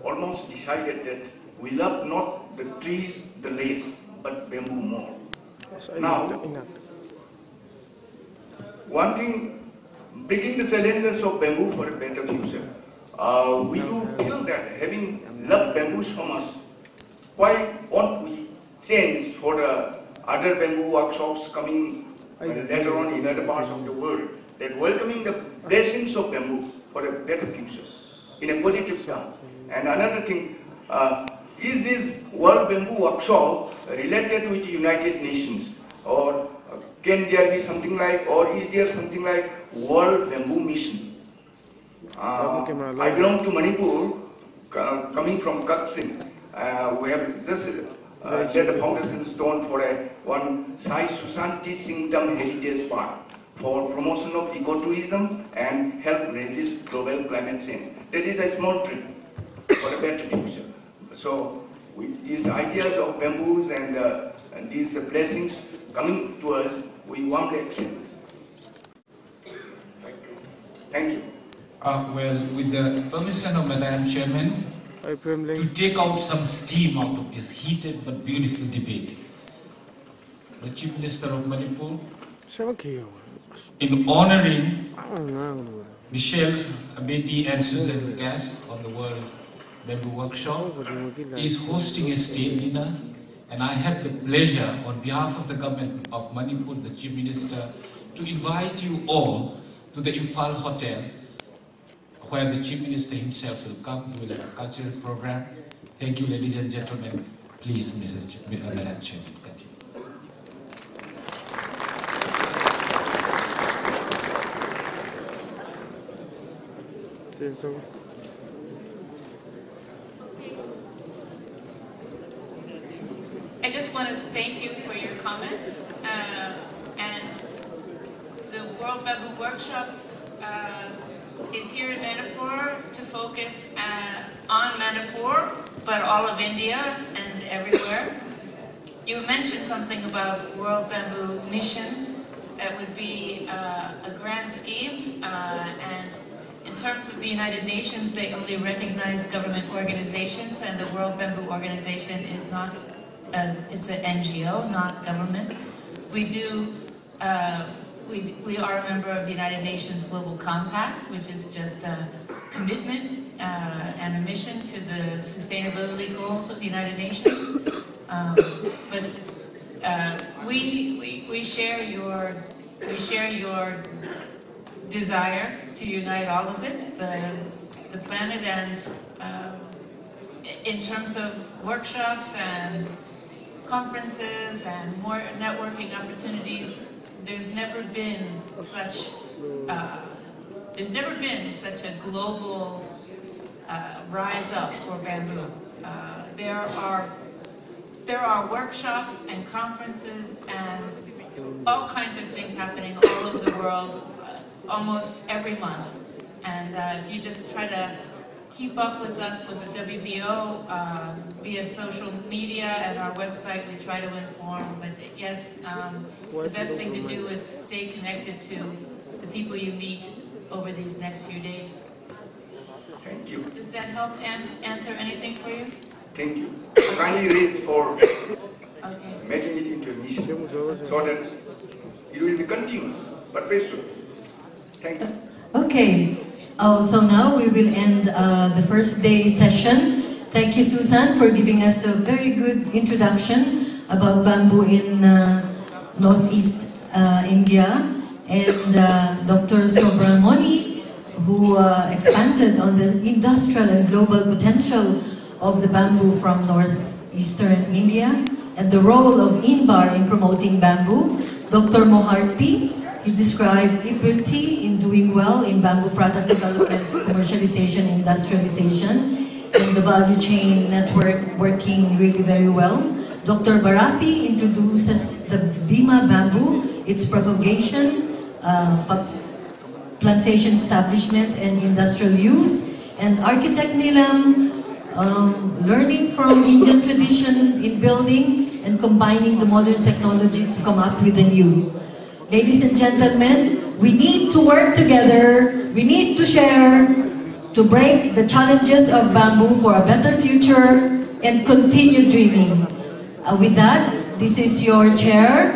almost decided that we love not the trees, the leaves, but bamboo more. Now, one thing, breaking the challenges of bamboo for a better future. we do feel that having loved bamboo so much, why won't we change for the other bamboo workshops coming later on in other parts of the world, that welcoming the blessings of bamboo for a better future in a positive term. And another thing, is this World Bamboo Workshop related with the United Nations, or can there be something like, or is there something like World Bamboo Mission? I belong to Manipur, coming from Kaksin. We have just laid the foundation stone for one Sai Susanti Singtam Heritage Park for promotion of ecotourism and help resist global climate change. That is a small trip for a better future. So with these ideas of bamboos and these blessings coming to us, we warmly accept. Thank you. Well, with the permission of Madam Chairman, to take out some steam out of this heated but beautiful debate, the Chief Minister of Manipur, in honoring Michelle Abeti and Susan Gass on the World Bamboo Workshop, is hosting a state dinner, and I have the pleasure on behalf of the government of Manipur, the Chief Minister, to invite you all to the Imphal Hotel, where the Chief Minister himself will come. He will have a cultural program. Thank you, ladies and gentlemen. Please, Madam Chairman, continue. I just want to thank you for your comments. And the World Bamboo Workshop is here in Manipur to focus on Manipur, but all of India and everywhere. You mentioned something about World Bamboo Mission. That would be a grand scheme, and in terms of the United Nations, they only recognize government organizations, and the World Bamboo Organization is not, it's an NGO, not government. We do, we are a member of the United Nations Global Compact, which is just a commitment and a mission to the sustainability goals of the United Nations. But we share your desire to unite all of it, the planet, and in terms of workshops and conferences and more networking opportunities, there's never been such a global rise up for bamboo. There are workshops and conferences and all kinds of things happening all over the world, almost every month. And if you just try to keep up with us with the WBO via social media and our website, we try to inform. But yes, the best thing to do is stay connected to the people you meet over these next few days. Thank you. Does that help answer anything for you? Thank you. Kindly raise for making it into a mission so that it will be continuous but peaceful. Thank you. Okay, so now we will end the first day session. Thank you, Susan, for giving us a very good introduction about bamboo in Northeast India, and Dr. Subramani, who expanded on the industrial and global potential of the bamboo from northeastern India and the role of INBAR in promoting bamboo. Dr. Moharty, he described ability in doing well in bamboo product development, commercialization, industrialization, and the value chain network working really very well. Dr. Barathi introduces the Bima bamboo, its propagation, plantation establishment, and industrial use. And Architect Nilam, learning from Indian tradition in building and combining the modern technology to come up with the new. Ladies and gentlemen, we need to work together, we need to share, to break the challenges of bamboo for a better future and continue dreaming. With that, this is your chair,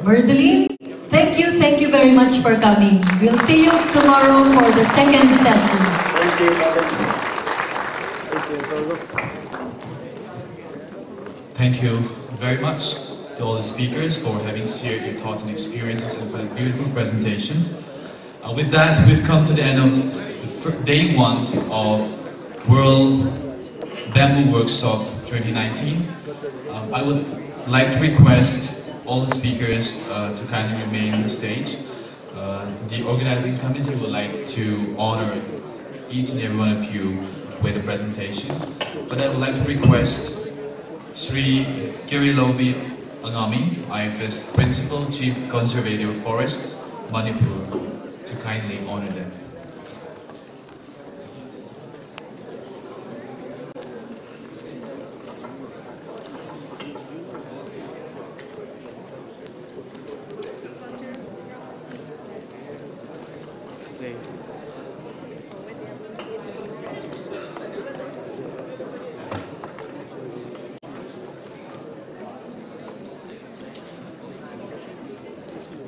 Merdeline. Thank you very much for coming. We'll see you tomorrow for the second session. you, Madam. Thank you very much to all the speakers for having shared your thoughts and experiences and for a beautiful presentation. With that, we've come to the end of day one of World Bamboo Workshop 2019. I would like to request all the speakers to kindly remain on the stage. The organizing committee would like to honor each and every one of you with a presentation. But I would like to request Sri Kirilovi Angami, IFS Principal Chief Conservator of Forest, Manipur, to kindly honor them.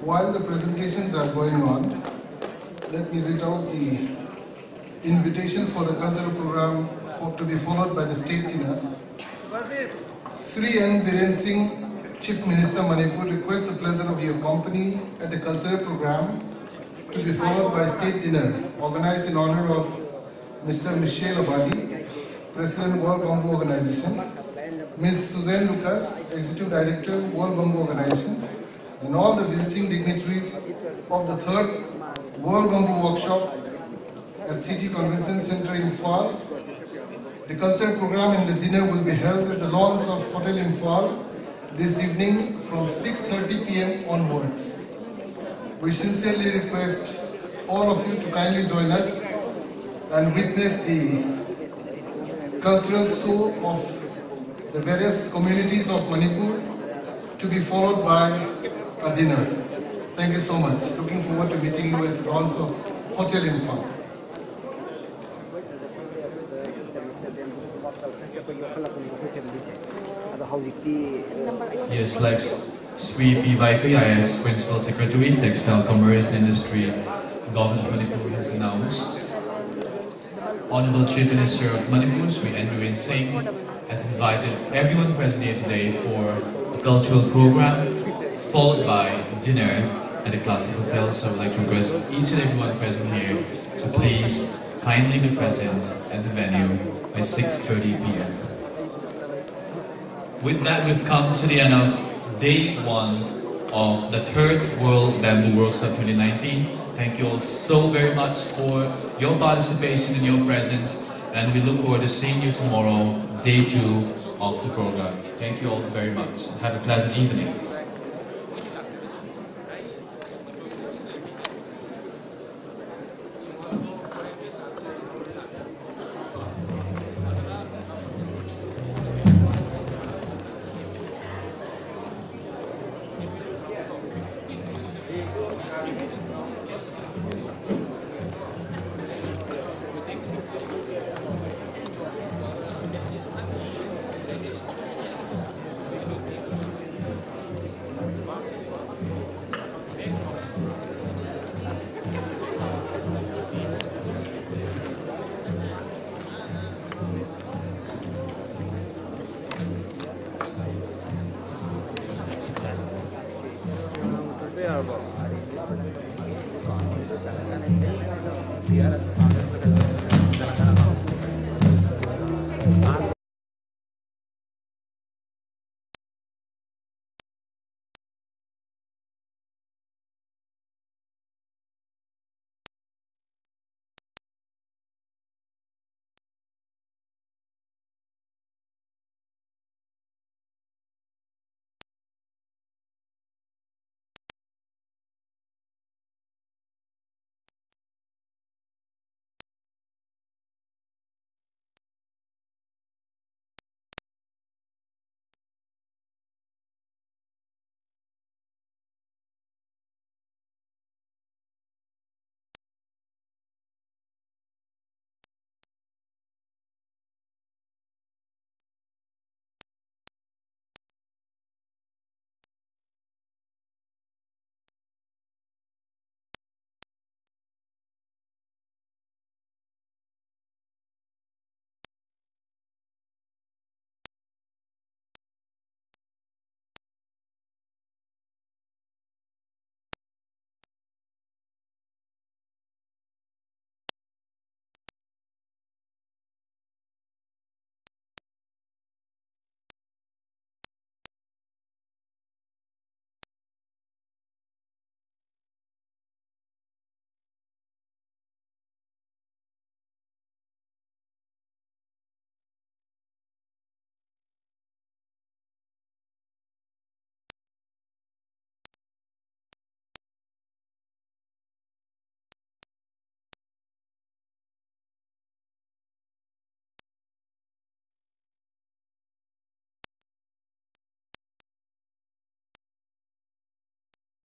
While the presentations are going on, let me read out the invitation for the cultural program to be followed by the state dinner. Sri N. Biren Singh, Chief Minister Manipur, requests the pleasure of your company at the cultural program to be followed by state dinner organized in honor of Mr. Michel Abadi, President World Bamboo Organization, Ms. Suzanne Lucas, Executive Director, World Bamboo Organization, and all the visiting dignitaries of the 3rd World Bamboo Workshop at City Convention Center in Imphal. The cultural program and the dinner will be held at the lawns of Hotel Imphal this evening from 6:30 p.m. onwards. We sincerely request all of you to kindly join us and witness the cultural show of the various communities of Manipur, to be followed by a dinner. Thank you so much. Looking forward to meeting you at the lawns of Hotel Imphal. Yes, like Sri P.Y.P. IS Principal Secretary, Textile Commerce and Industry, Government of Manipur has announced. Honorable Chief Minister of Manipur, Sri N. Biren Singh, has invited everyone present here today for a cultural program, followed by dinner at the Classic Hotel. So I would like to request each and everyone present here to please kindly be present at the venue by 6:30 p.m. With that, we've come to the end of day one of the 3rd World Bamboo Workshop 2019. Thank you all so very much for your participation and your presence, and we look forward to seeing you tomorrow, day 2 of the program. Thank you all very much. Have a pleasant evening. Tiada.